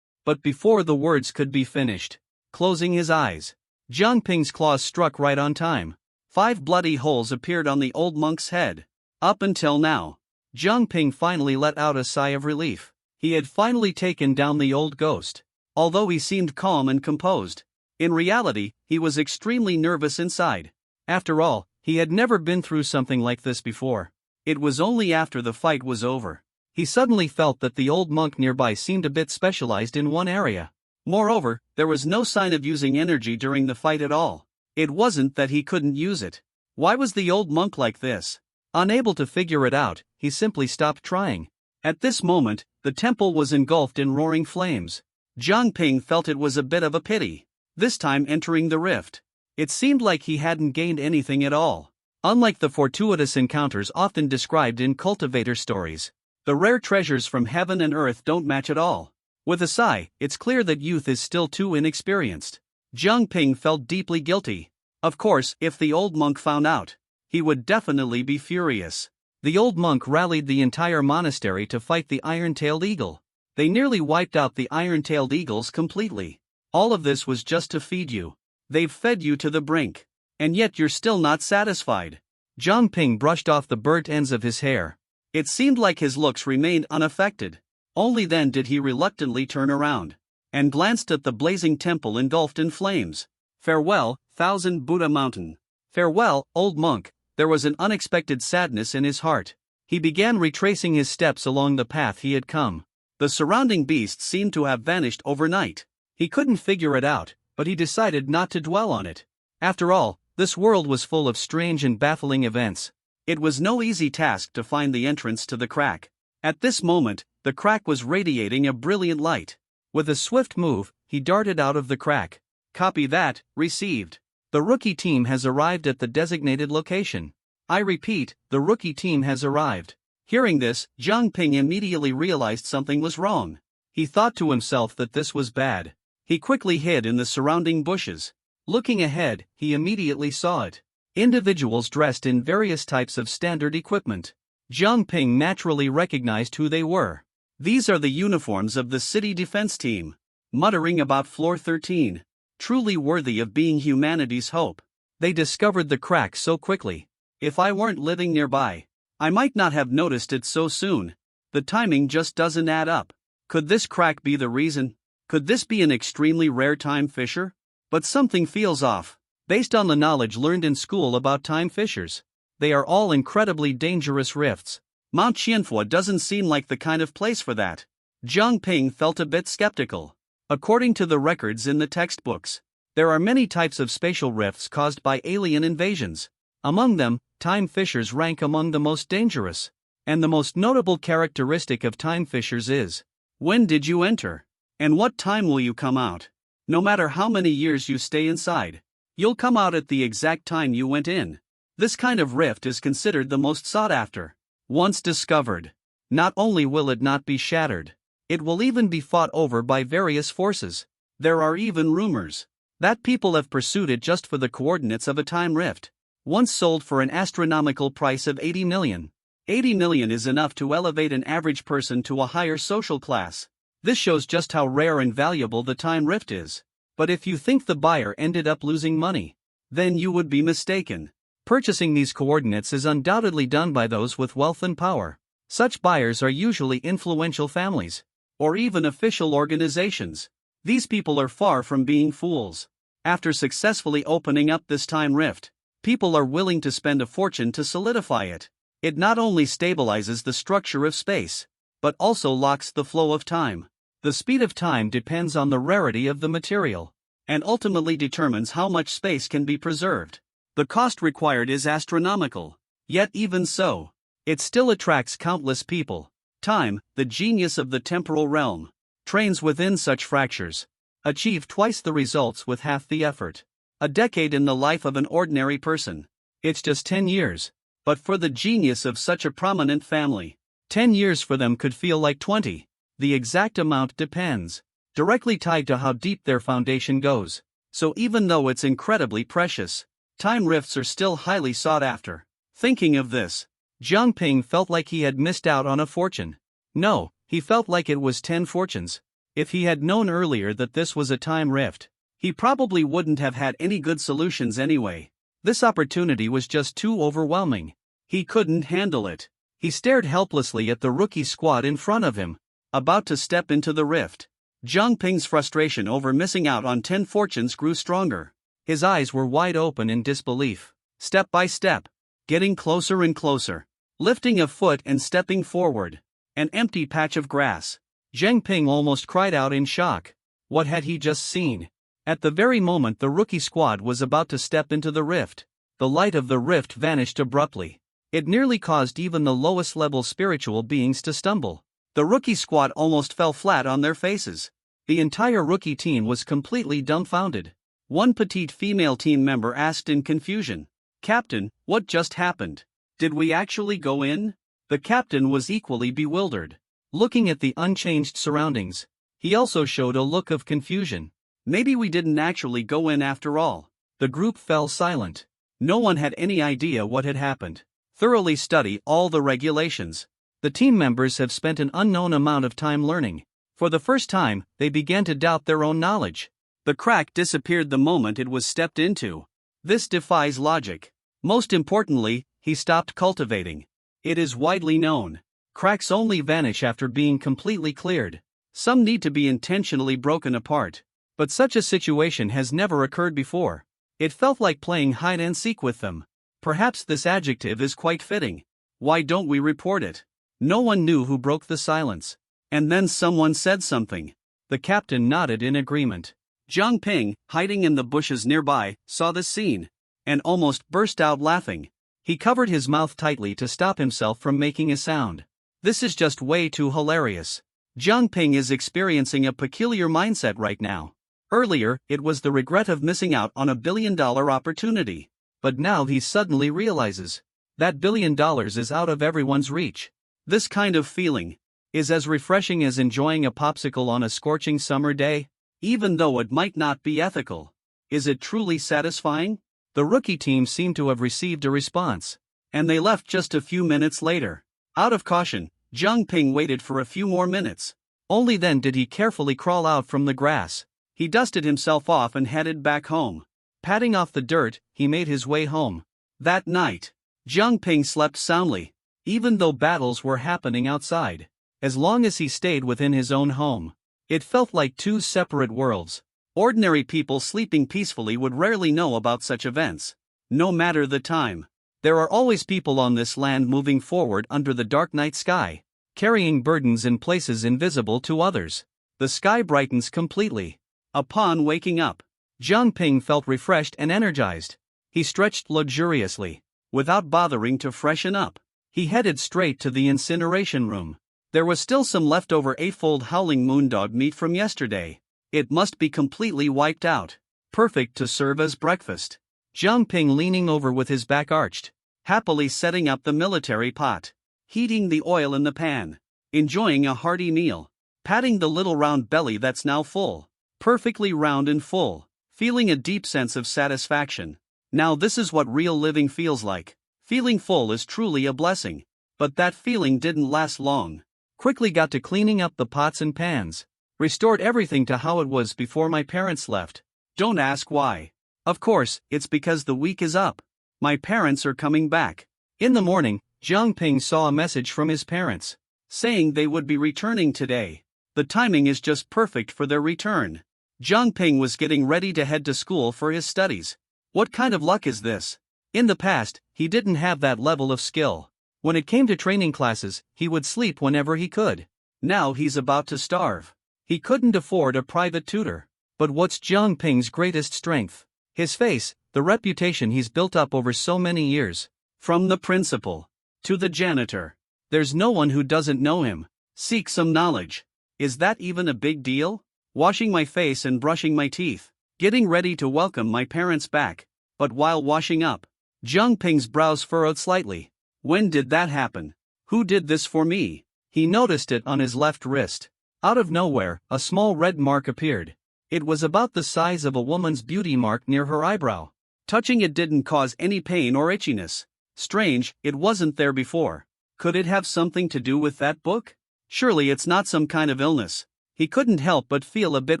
But before the words could be finished, closing his eyes, Jiang Ping's claws struck right on time. 5 bloody holes appeared on the old monk's head. Up until now, Jiang Ping finally let out a sigh of relief. He had finally taken down the old ghost. Although he seemed calm and composed, in reality, he was extremely nervous inside. After all, he had never been through something like this before. It was only after the fight was over. He suddenly felt that the old monk nearby seemed a bit specialized in one area. Moreover, there was no sign of using energy during the fight at all. It wasn't that he couldn't use it. Why was the old monk like this? Unable to figure it out, he simply stopped trying. At this moment, the temple was engulfed in roaring flames. Jiang Ping felt it was a bit of a pity. This time entering the rift, it seemed like he hadn't gained anything at all. Unlike the fortuitous encounters often described in cultivator stories, the rare treasures from heaven and earth don't match at all. With a sigh, it's clear that youth is still too inexperienced. Jiang Ping felt deeply guilty. Of course, if the old monk found out, he would definitely be furious. The old monk rallied the entire monastery to fight the iron-tailed eagle. They nearly wiped out the iron-tailed eagles completely. All of this was just to feed you. They've fed you to the brink. And yet you're still not satisfied. Jiang Ping brushed off the burnt ends of his hair. It seemed like his looks remained unaffected. Only then did he reluctantly turn around and glanced at the blazing temple engulfed in flames. Farewell, Thousand Buddha Mountain. Farewell, old monk. There was an unexpected sadness in his heart. He began retracing his steps along the path he had come. The surrounding beasts seemed to have vanished overnight. He couldn't figure it out, but he decided not to dwell on it. After all, this world was full of strange and baffling events. It was no easy task to find the entrance to the crack. At this moment, the crack was radiating a brilliant light. With a swift move, he darted out of the crack. Copy that, received. The rookie team has arrived at the designated location. I repeat, the rookie team has arrived. Hearing this, Jiang Ping immediately realized something was wrong. He thought to himself that this was bad. He quickly hid in the surrounding bushes. Looking ahead, he immediately saw it. Individuals dressed in various types of standard equipment. Jiang Ping naturally recognized who they were. These are the uniforms of the city defense team. Muttering about floor 13. Truly worthy of being humanity's hope. They discovered the crack so quickly. If I weren't living nearby, I might not have noticed it so soon. The timing just doesn't add up. Could this crack be the reason? Could this be an extremely rare time fisher? But something feels off. Based on the knowledge learned in school about time fissures, they are all incredibly dangerous rifts. Mount Qianfu doesn't seem like the kind of place for that. Jiang Ping felt a bit skeptical. According to the records in the textbooks, there are many types of spatial rifts caused by alien invasions. Among them, time fissures rank among the most dangerous. And the most notable characteristic of time fissures is, when did you enter? And what time will you come out? No matter how many years you stay inside, you'll come out at the exact time you went in. This kind of rift is considered the most sought after. Once discovered, not only will it not be shattered, it will even be fought over by various forces. There are even rumors that people have pursued it just for the coordinates of a time rift. Once sold for an astronomical price of 80 million. 80 million is enough to elevate an average person to a higher social class. This shows just how rare and valuable the time rift is. But if you think the buyer ended up losing money, then you would be mistaken. Purchasing these coordinates is undoubtedly done by those with wealth and power. Such buyers are usually influential families, or even official organizations. These people are far from being fools. After successfully opening up this time rift, people are willing to spend a fortune to solidify it. It not only stabilizes the structure of space, but also locks the flow of time. The speed of time depends on the rarity of the material, and ultimately determines how much space can be preserved. The cost required is astronomical, yet even so, it still attracts countless people. Time, the genius of the temporal realm, trains within such fractures. Achieve twice the results with half the effort. A decade in the life of an ordinary person. It's just 10 years. But for the genius of such a prominent family, 10 years for them could feel like 20. The exact amount depends. Directly tied to how deep their foundation goes. So even though it's incredibly precious, time rifts are still highly sought after. Thinking of this, Jiang Ping felt like he had missed out on a fortune. No, he felt like it was 10 fortunes. If he had known earlier that this was a time rift, he probably wouldn't have had any good solutions anyway. This opportunity was just too overwhelming. He couldn't handle it. He stared helplessly at the rookie squad in front of him, about to step into the rift. Jiang Ping's frustration over missing out on 10 fortunes grew stronger. His eyes were wide open in disbelief. Step by step, getting closer and closer, lifting a foot and stepping forward. An empty patch of grass. Jiang Ping almost cried out in shock. What had he just seen? At the very moment the rookie squad was about to step into the rift, the light of the rift vanished abruptly. It nearly caused even the lowest level spiritual beings to stumble. The rookie squad almost fell flat on their faces. The entire rookie team was completely dumbfounded. One petite female team member asked in confusion, "Captain, what just happened? Did we actually go in?" The captain was equally bewildered. Looking at the unchanged surroundings, he also showed a look of confusion. Maybe we didn't actually go in after all. The group fell silent. No one had any idea what had happened. Thoroughly study all the regulations. The team members have spent an unknown amount of time learning. For the first time, they began to doubt their own knowledge. The crack disappeared the moment it was stepped into. This defies logic. Most importantly, he stopped cultivating. It is widely known. Cracks only vanish after being completely cleared. Some need to be intentionally broken apart. But such a situation has never occurred before. It felt like playing hide and seek with them. Perhaps this adjective is quite fitting. Why don't we report it? No one knew who broke the silence. And then someone said something. The captain nodded in agreement. Jiang Ping, hiding in the bushes nearby, saw this scene, and almost burst out laughing. He covered his mouth tightly to stop himself from making a sound. This is just way too hilarious. Jiang Ping is experiencing a peculiar mindset right now. Earlier, it was the regret of missing out on a billion-dollar opportunity. But now he suddenly realizes that $1 billion is out of everyone's reach. This kind of feeling is as refreshing as enjoying a popsicle on a scorching summer day, even though it might not be ethical. Is it truly satisfying? The rookie team seemed to have received a response, and they left just a few minutes later. Out of caution, Jiang Ping waited for a few more minutes. Only then did he carefully crawl out from the grass. He dusted himself off and headed back home. Patting off the dirt, he made his way home. That night, Jiang Ping slept soundly, even though battles were happening outside. As long as he stayed within his own home, it felt like two separate worlds. Ordinary people sleeping peacefully would rarely know about such events. No matter the time, there are always people on this land moving forward under the dark night sky, carrying burdens in places invisible to others. The sky brightens completely. Upon waking up, Jiang Ping felt refreshed and energized. He stretched luxuriously. Without bothering to freshen up, he headed straight to the incineration room. There was still some leftover 8-fold howling moondog meat from yesterday. It must be completely wiped out. Perfect to serve as breakfast. Jiang Ping leaning over with his back arched, happily setting up the military pot, heating the oil in the pan, enjoying a hearty meal, patting the little round belly that's now full, perfectly round and full, feeling a deep sense of satisfaction. Now this is what real living feels like. Feeling full is truly a blessing. But that feeling didn't last long. Quickly got to cleaning up the pots and pans. Restored everything to how it was before my parents left. Don't ask why. Of course, it's because the week is up. My parents are coming back. In the morning, Jiang Ping saw a message from his parents, saying they would be returning today. The timing is just perfect for their return. Jiang Ping was getting ready to head to school for his studies. What kind of luck is this? In the past, he didn't have that level of skill. When it came to training classes, he would sleep whenever he could. Now he's about to starve. He couldn't afford a private tutor. But what's Jiang Ping's greatest strength? His face, the reputation he's built up over so many years. From the principal to the janitor, there's no one who doesn't know him. Seek some knowledge. Is that even a big deal? washing my face and brushing my teeth, getting ready to welcome my parents back. But while washing up, Jiang Ping's brows furrowed slightly. When did that happen? Who did this for me? He noticed it on his left wrist. Out of nowhere, a small red mark appeared. It was about the size of a woman's beauty mark near her eyebrow. Touching it didn't cause any pain or itchiness. Strange, it wasn't there before. Could it have something to do with that book? Surely it's not some kind of illness. He couldn't help but feel a bit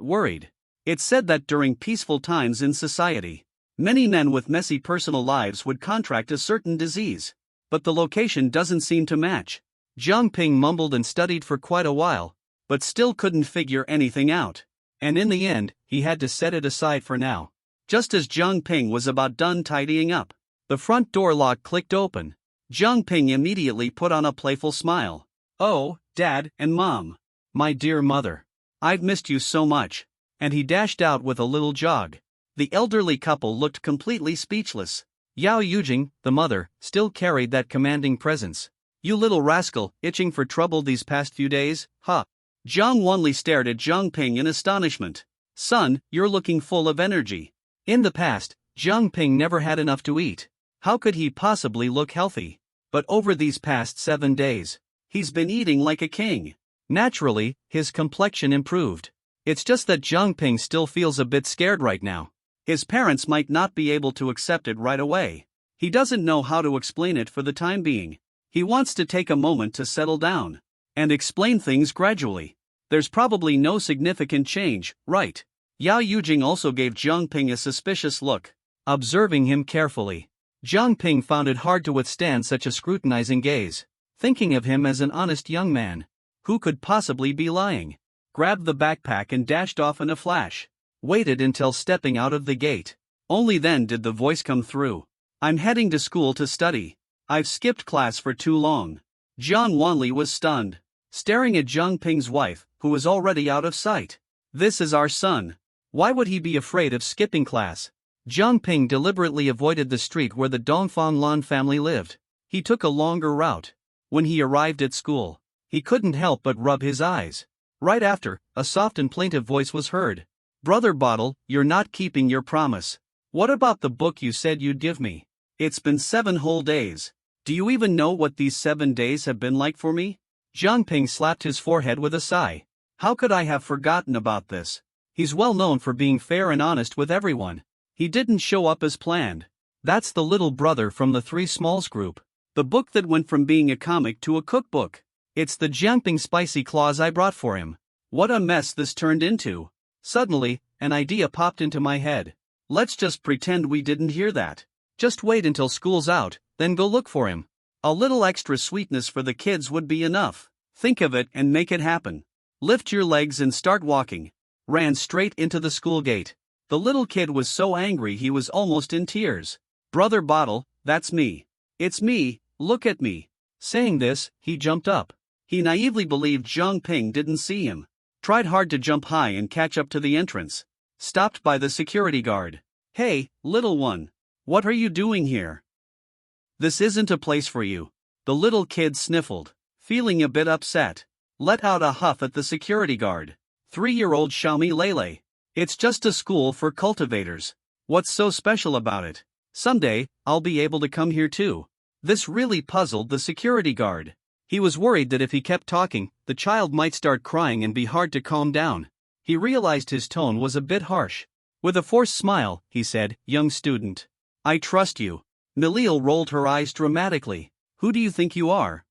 worried. It's said that during peaceful times in society, many men with messy personal lives would contract a certain disease. But the location doesn't seem to match. Jiang Ping mumbled and studied for quite a while, but still couldn't figure anything out. And in the end, he had to set it aside for now. Just as Jiang Ping was about done tidying up, the front door lock clicked open. Jiang Ping immediately put on a playful smile. "Oh, Dad and Mom. My dear mother. I've missed you so much." And he dashed out with a little jog. The elderly couple looked completely speechless. Yao Yujing, the mother, still carried that commanding presence. "You little rascal, itching for trouble these past few days, huh?" Zhang Wanli stared at Jiang Ping in astonishment. "Son, you're looking full of energy." In the past, Jiang Ping never had enough to eat. How could he possibly look healthy? But over these past 7 days, he's been eating like a king. Naturally, his complexion improved. It's just that Jiang Ping still feels a bit scared right now. His parents might not be able to accept it right away. He doesn't know how to explain it for the time being. He wants to take a moment to settle down and explain things gradually. There's probably no significant change, right? Yao Yujing also gave Jiang Ping a suspicious look, observing him carefully. Jiang Ping found it hard to withstand such a scrutinizing gaze, thinking of him as an honest young man. Who could possibly be lying? Grabbed the backpack and dashed off in a flash. Waited until stepping out of the gate. Only then did the voice come through. "I'm heading to school to study. I've skipped class for too long." Jiang Wanli was stunned, staring at Jiang Ping's wife, who was already out of sight. "This is our son. Why would he be afraid of skipping class?" Jiang Ping deliberately avoided the street where the Dongfang Lan family lived. He took a longer route. When he arrived at school, he couldn't help but rub his eyes. Right after, a soft and plaintive voice was heard. "Brother Bottle, you're not keeping your promise. What about the book you said you'd give me? It's been 7 whole days. Do you even know what these 7 days have been like for me?" Jiang Ping slapped his forehead with a sigh. How could I have forgotten about this? He's well known for being fair and honest with everyone. He didn't show up as planned. That's the little brother from the Three Smalls group. The book that went from being a comic to a cookbook. It's the Jiang Ping spicy claws I brought for him. What a mess this turned into. Suddenly, an idea popped into my head. Let's just pretend we didn't hear that. Just wait until school's out, then go look for him. A little extra sweetness for the kids would be enough. Think of it and make it happen. Lift your legs and start walking. Ran straight into the school gate. The little kid was so angry he was almost in tears. "Brother Bottle, that's me. It's me, look at me." Saying this, he jumped up. He naively believed Jiang Ping didn't see him. Tried hard to jump high and catch up to the entrance. Stopped by the security guard. "Hey, little one. What are you doing here? This isn't a place for you." The little kid sniffled, feeling a bit upset. Let out a huff at the security guard. 3-year-old Xiaomi Lele. "It's just a school for cultivators. What's so special about it? Someday, I'll be able to come here too." This really puzzled the security guard. He was worried that if he kept talking, the child might start crying and be hard to calm down. He realized his tone was a bit harsh. With a forced smile, he said, "Young student. I trust you." Milil rolled her eyes dramatically. "Who do you think you are?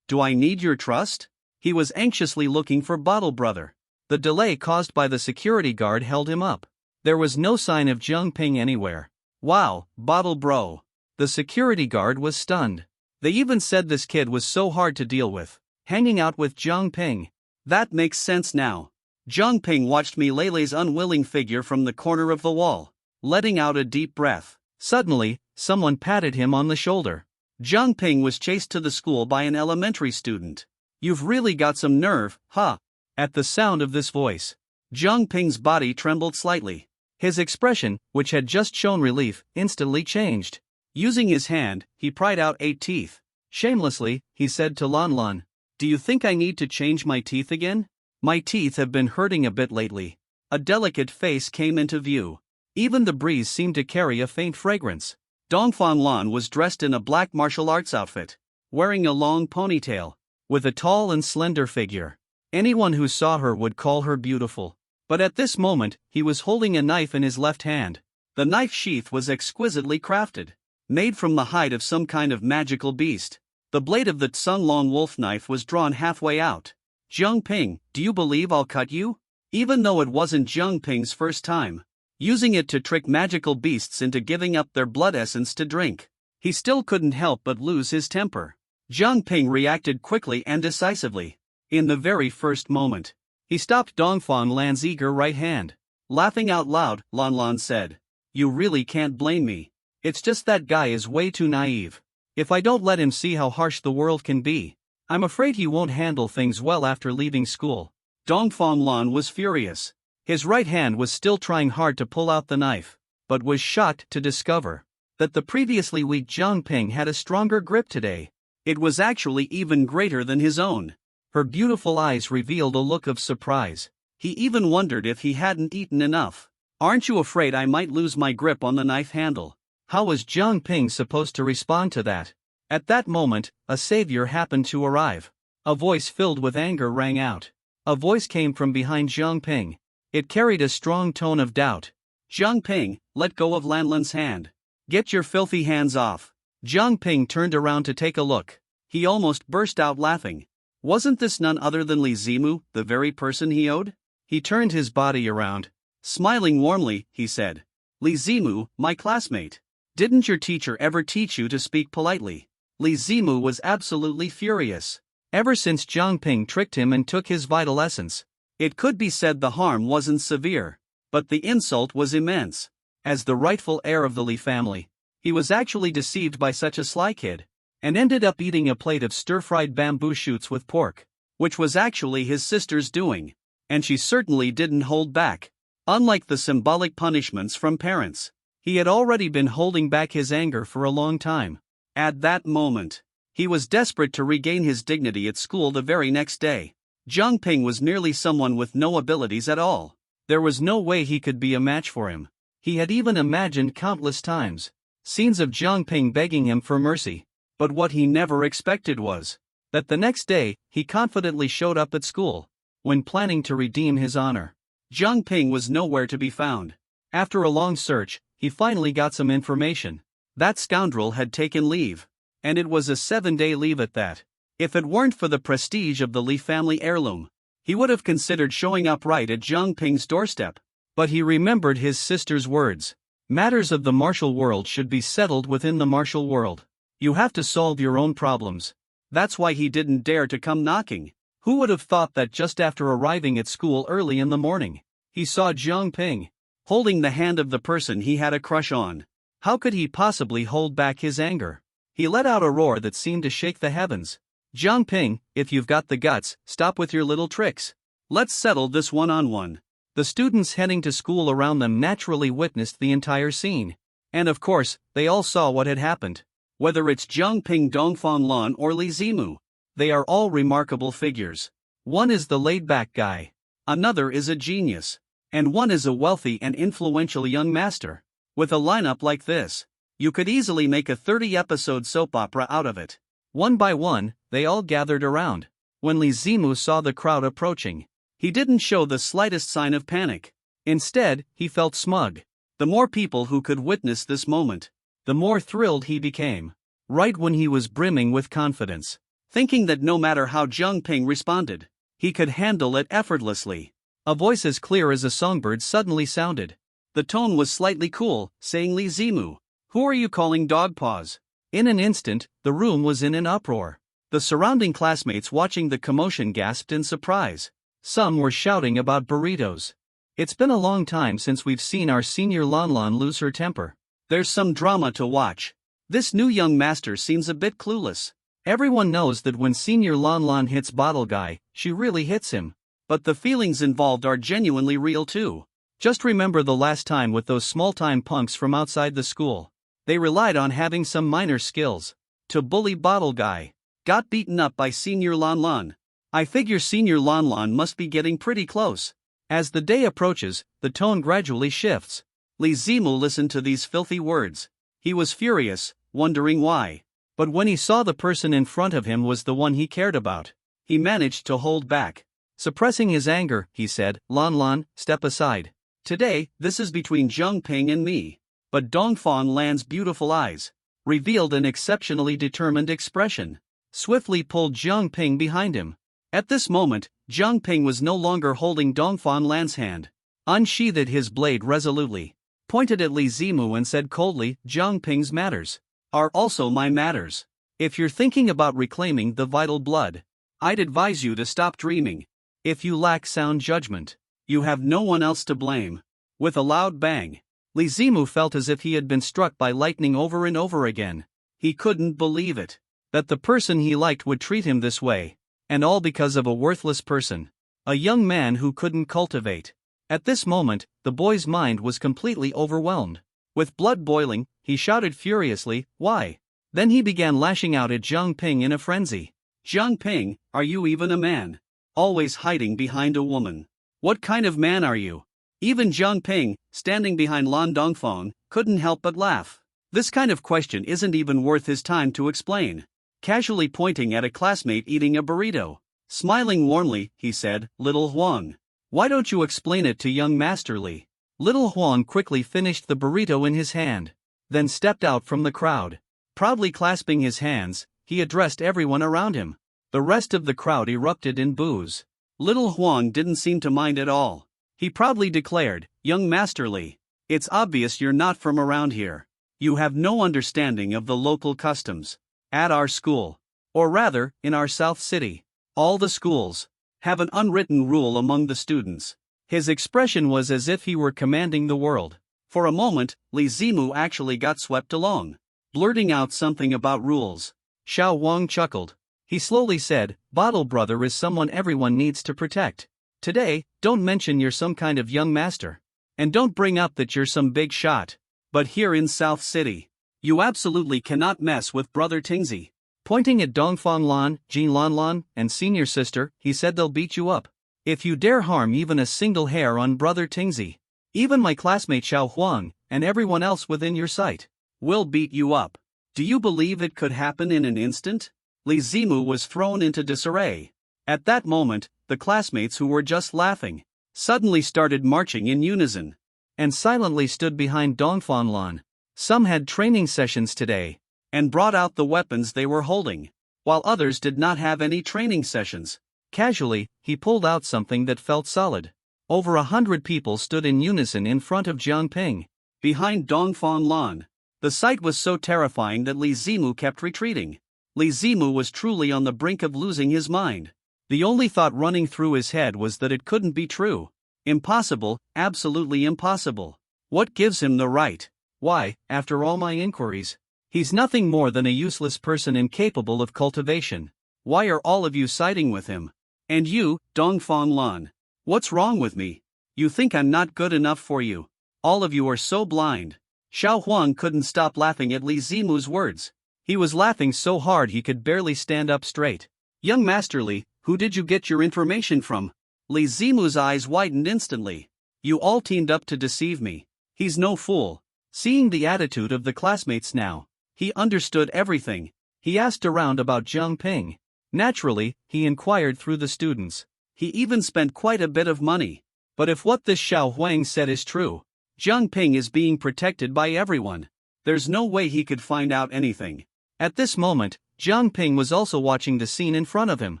Do I need your trust?" He was anxiously looking for Bottle Brother. The delay caused by the security guard held him up. There was no sign of Jiang Ping anywhere. "Wow, Bottle Bro." The security guard was stunned. They even said this kid was so hard to deal with. Hanging out with Jiang Ping. That makes sense now. Jiang Ping watched Lele's unwilling figure from the corner of the wall, letting out a deep breath. Suddenly, someone patted him on the shoulder. Jiang Ping was chased to the school by an elementary student. "You've really got some nerve, huh?" At the sound of this voice, Jiang Ping's body trembled slightly. His expression, which had just shown relief, instantly changed. Using his hand, he pried out 8 teeth. Shamelessly, he said to Lan Lan, "Do you think I need to change my teeth again?" My teeth have been hurting a bit lately. A delicate face came into view. Even the breeze seemed to carry a faint fragrance. Dongfang Lan was dressed in a black martial arts outfit, wearing a long ponytail, with a tall and slender figure. Anyone who saw her would call her beautiful. But at this moment, he was holding a knife in his left hand. The knife sheath was exquisitely crafted, made from the hide of some kind of magical beast. The blade of the Tsung-Long wolf knife was drawn halfway out. Jiang Ping, do you believe I'll cut you? Even though it wasn't Jiang Ping's first time using it to trick magical beasts into giving up their blood essence to drink, he still couldn't help but lose his temper. Jiang Ping reacted quickly and decisively. In the very first moment, he stopped Dongfang Lan's eager right hand. Laughing out loud, Lan Lan said, "You really can't blame me. It's just that guy is way too naive. If I don't let him see how harsh the world can be, I'm afraid he won't handle things well after leaving school." Dongfang Lan was furious. His right hand was still trying hard to pull out the knife, but was shocked to discover that the previously weak Jiang Ping had a stronger grip today. It was actually even greater than his own. Her beautiful eyes revealed a look of surprise. He even wondered if he hadn't eaten enough. "Aren't you afraid I might lose my grip on the knife handle?" How was Jiang Ping supposed to respond to that? At that moment, a savior happened to arrive. A voice filled with anger rang out. A voice came from behind Jiang Ping. It carried a strong tone of doubt. "Jiang Ping, let go of Lan Lan's hand. Get your filthy hands off." Jiang Ping turned around to take a look. He almost burst out laughing. Wasn't this none other than Li Zimu, the very person he owed? He turned his body around. Smiling warmly, he said, "Li Zimu, my classmate. Didn't your teacher ever teach you to speak politely?" Li Zimu was absolutely furious. Ever since Jiang Ping tricked him and took his vital essence, it could be said the harm wasn't severe, but the insult was immense. As the rightful heir of the Li family, he was actually deceived by such a sly kid, and ended up eating a plate of stir-fried bamboo shoots with pork, which was actually his sister's doing, and she certainly didn't hold back. Unlike the symbolic punishments from parents, he had already been holding back his anger for a long time. At that moment, he was desperate to regain his dignity at school the very next day. Jiang Ping was merely someone with no abilities at all. There was no way he could be a match for him. He had even imagined countless times scenes of Jiang Ping begging him for mercy. But what he never expected was that the next day, he confidently showed up at school, when planning to redeem his honor. Jiang Ping was nowhere to be found. After a long search, he finally got some information. That scoundrel had taken leave, and it was a 7-day leave at that. If it weren't for the prestige of the Li family heirloom, he would have considered showing up right at Jiang Ping's doorstep. But he remembered his sister's words. Matters of the martial world should be settled within the martial world. You have to solve your own problems. That's why he didn't dare to come knocking. Who would have thought that just after arriving at school early in the morning, he saw Jiang Ping holding the hand of the person he had a crush on? How could he possibly hold back his anger? He let out a roar that seemed to shake the heavens. "Jiang Ping, if you've got the guts, stop with your little tricks. Let's settle this one-on-one." The students heading to school around them naturally witnessed the entire scene. And of course, they all saw what had happened. Whether it's Jiang Ping, Dongfang Lan, or Li Zimu, they are all remarkable figures. One is the laid-back guy, another is a genius, and one is a wealthy and influential young master. With a lineup like this, you could easily make a 30-episode soap opera out of it. One by one, they all gathered around. When Li Zimu saw the crowd approaching, he didn't show the slightest sign of panic. Instead, he felt smug. The more people who could witness this moment, the more thrilled he became. Right when he was brimming with confidence, thinking that no matter how Jiang Ping responded, he could handle it effortlessly, a voice as clear as a songbird suddenly sounded. The tone was slightly cool, saying, "Li Zimu, who are you calling dog paws?" In an instant, the room was in an uproar. The surrounding classmates watching the commotion gasped in surprise. Some were shouting about burritos. "It's been a long time since we've seen our senior Lan Lan lose her temper. There's some drama to watch. This new young master seems a bit clueless." Everyone knows that when senior Lan Lan hits Bottle Guy, she really hits him. But the feelings involved are genuinely real too. Just remember the last time with those small-time punks from outside the school. They relied on having some minor skills to bully Bottle Guy. Got beaten up by senior Lan Lan. I figure Senior Lon Lon must be getting pretty close. As the day approaches, the tone gradually shifts. Li Zimu listened to these filthy words. He was furious, wondering why. But when he saw the person in front of him was the one he cared about, he managed to hold back. Suppressing his anger, he said, Lon Lon, step aside. Today, this is between Zhang Ping and me. But Dongfang Lan's beautiful eyes revealed an exceptionally determined expression. Swiftly pulled Zhang Ping behind him. At this moment, Zhang Ping was no longer holding Dongfang Lan's hand. Unsheathed his blade resolutely, pointed at Li Zimu and said coldly, Zhang Ping's matters are also my matters. If you're thinking about reclaiming the vital blood, I'd advise you to stop dreaming. If you lack sound judgment, you have no one else to blame. With a loud bang, Li Zimu felt as if he had been struck by lightning over and over again. He couldn't believe it. That the person he liked would treat him this way. And all because of a worthless person. A young man who couldn't cultivate. At this moment, the boy's mind was completely overwhelmed. With blood boiling, he shouted furiously, why? Then he began lashing out at Zhang Ping in a frenzy. Zhang Ping, are you even a man? Always hiding behind a woman. What kind of man are you? Even Zhang Ping, standing behind Lan Dongfang, couldn't help but laugh. This kind of question isn't even worth his time to explain. Casually pointing at a classmate eating a burrito. Smiling warmly, he said, Little Huang. Why don't you explain it to young Master Li? Little Huang quickly finished the burrito in his hand, then stepped out from the crowd. Proudly clasping his hands, he addressed everyone around him. The rest of the crowd erupted in boos. Little Huang didn't seem to mind at all. He proudly declared, Young Master Li, it's obvious you're not from around here. You have no understanding of the local customs. At our school, or rather, in our South City, all the schools have an unwritten rule among the students. His expression was as if he were commanding the world. For a moment, Li Zimu actually got swept along, blurting out something about rules. Xiao Wang chuckled. He slowly said, Bottle Brother is someone everyone needs to protect. Today, don't mention you're some kind of young master. And don't bring up that you're some big shot. But here in South City, you absolutely cannot mess with Brother Tingzi. Pointing at Dongfang Lan, Jin Lan Lan, and senior sister, he said they'll beat you up. If you dare harm even a single hair on Brother Tingzi, even my classmate Xiao Huang, and everyone else within your sight, will beat you up. Do you believe it could happen in an instant? Li Zimu was thrown into disarray. At that moment, the classmates who were just laughing suddenly started marching in unison and silently stood behind Dongfang Lan. Some had training sessions today and brought out the weapons they were holding, while others did not have any training sessions. Casually, he pulled out something that felt solid. Over 100 people stood in unison in front of Zhang Ping, behind Dongfang Lan. The sight was so terrifying that Li Zimu kept retreating. Li Zimu was truly on the brink of losing his mind. The only thought running through his head was that it couldn't be true. Impossible, absolutely impossible. What gives him the right? Why, after all my inquiries, he's nothing more than a useless person incapable of cultivation. Why are all of you siding with him? And you, Dongfang Lan, what's wrong with me? You think I'm not good enough for you? All of you are so blind. Xiao Huang couldn't stop laughing at Li Zimu's words. He was laughing so hard he could barely stand up straight. Young Master Li, who did you get your information from? Li Zimu's eyes widened instantly. You all teamed up to deceive me. He's no fool. Seeing the attitude of the classmates now, he understood everything. He asked around about Zhang Ping. Naturally, he inquired through the students. He even spent quite a bit of money. But if what this Xiao Huang said is true, Zhang Ping is being protected by everyone. There's no way he could find out anything. At this moment, Zhang Ping was also watching the scene in front of him.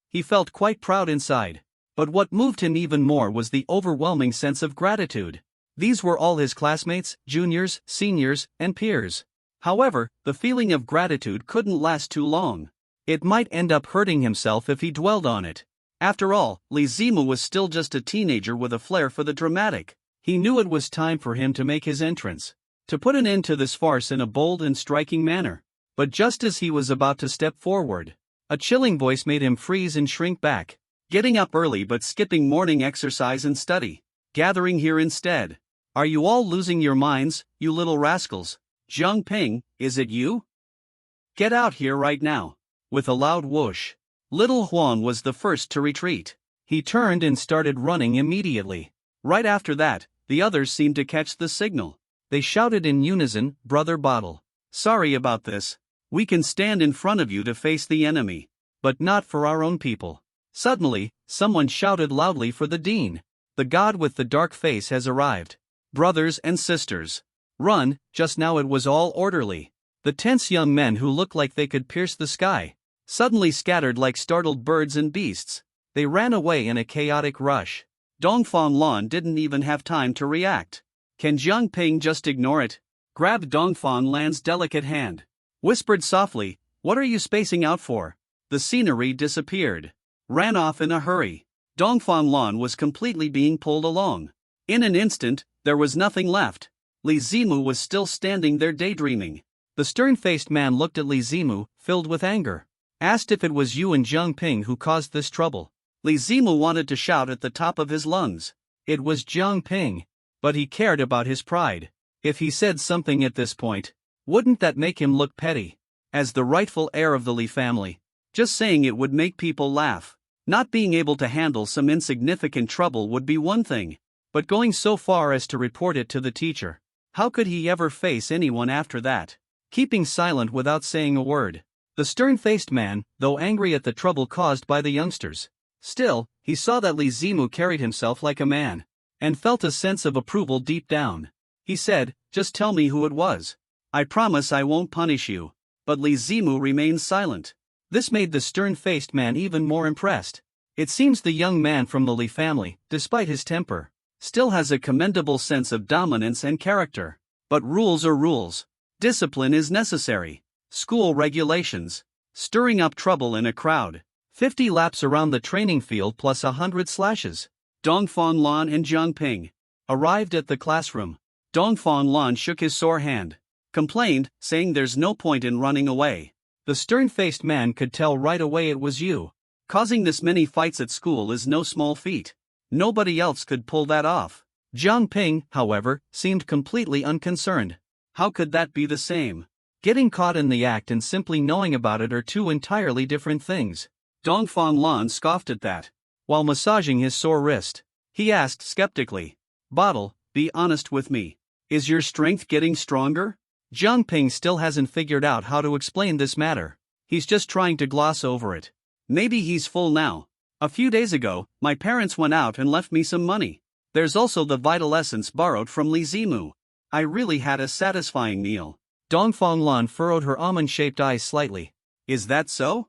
He felt quite proud inside. But what moved him even more was the overwhelming sense of gratitude. These were all his classmates, juniors, seniors, and peers. However, the feeling of gratitude couldn't last too long. It might end up hurting himself if he dwelled on it. After all, Li Zimu was still just a teenager with a flair for the dramatic. He knew it was time for him to make his entrance, to put an end to this farce in a bold and striking manner. But just as he was about to step forward, a chilling voice made him freeze and shrink back. Getting up early but skipping morning exercise and study. Gathering here instead. Are you all losing your minds, you little rascals? Zhang Ping, is it you? Get out here right now. With a loud whoosh, Little Huan was the first to retreat. He turned and started running immediately. Right after that, the others seemed to catch the signal. They shouted in unison, "Brother Bottle. Sorry about this. We can stand in front of you to face the enemy, but not for our own people." Suddenly, someone shouted loudly for the dean. "The god with the dark face has arrived. Brothers and sisters, run!" Just now it was all orderly. The tense young men who looked like they could pierce the sky suddenly scattered like startled birds and beasts. They ran away in a chaotic rush. Dongfang Lan didn't even have time to react. Can Jiang Ping just ignore it? Grabbed Dongfang Lan's delicate hand. Whispered softly, "What are you spacing out for?" The scenery disappeared. Ran off in a hurry. Dongfang Lan was completely being pulled along. In an instant, there was nothing left. Li Zimu was still standing there daydreaming. The stern-faced man looked at Li Zimu, filled with anger. Asked if it was you and Jiang Ping who caused this trouble. Li Zimu wanted to shout at the top of his lungs. It was Jiang Ping. But he cared about his pride. If he said something at this point, wouldn't that make him look petty? As the rightful heir of the Li family, just saying it would make people laugh. Not being able to handle some insignificant trouble would be one thing, but going so far as to report it to the teacher, how could he ever face anyone after that? Keeping silent without saying a word. The stern-faced man, though angry at the trouble caused by the youngsters, still, he saw that Li Zimu carried himself like a man, and felt a sense of approval deep down. He said, "Just tell me who it was. I promise I won't punish you." But Li Zimu remained silent. This made the stern-faced man even more impressed. It seems the young man from the Li family, despite his temper, still has a commendable sense of dominance and character. But rules are rules. Discipline is necessary. School regulations. Stirring up trouble in a crowd. 50 laps around the training field plus 100 slashes. Dongfang Lan and Jiang Ping arrived at the classroom. Dongfang Lan shook his sore hand. Complained, saying there's no point in running away. The stern-faced man could tell right away it was you. Causing this many fights at school is no small feat. Nobody else could pull that off. Jiang Ping, however, seemed completely unconcerned. How could that be the same? Getting caught in the act and simply knowing about it are two entirely different things. Dongfang Lan scoffed at that. While massaging his sore wrist, he asked skeptically, "Bottle, be honest with me. Is your strength getting stronger?" Jiang Ping still hasn't figured out how to explain this matter. He's just trying to gloss over it. "Maybe he's full now. A few days ago, my parents went out and left me some money. There's also the vital essence borrowed from Li Zimu. I really had a satisfying meal." Dongfang Lan furrowed her almond-shaped eyes slightly. "Is that so?"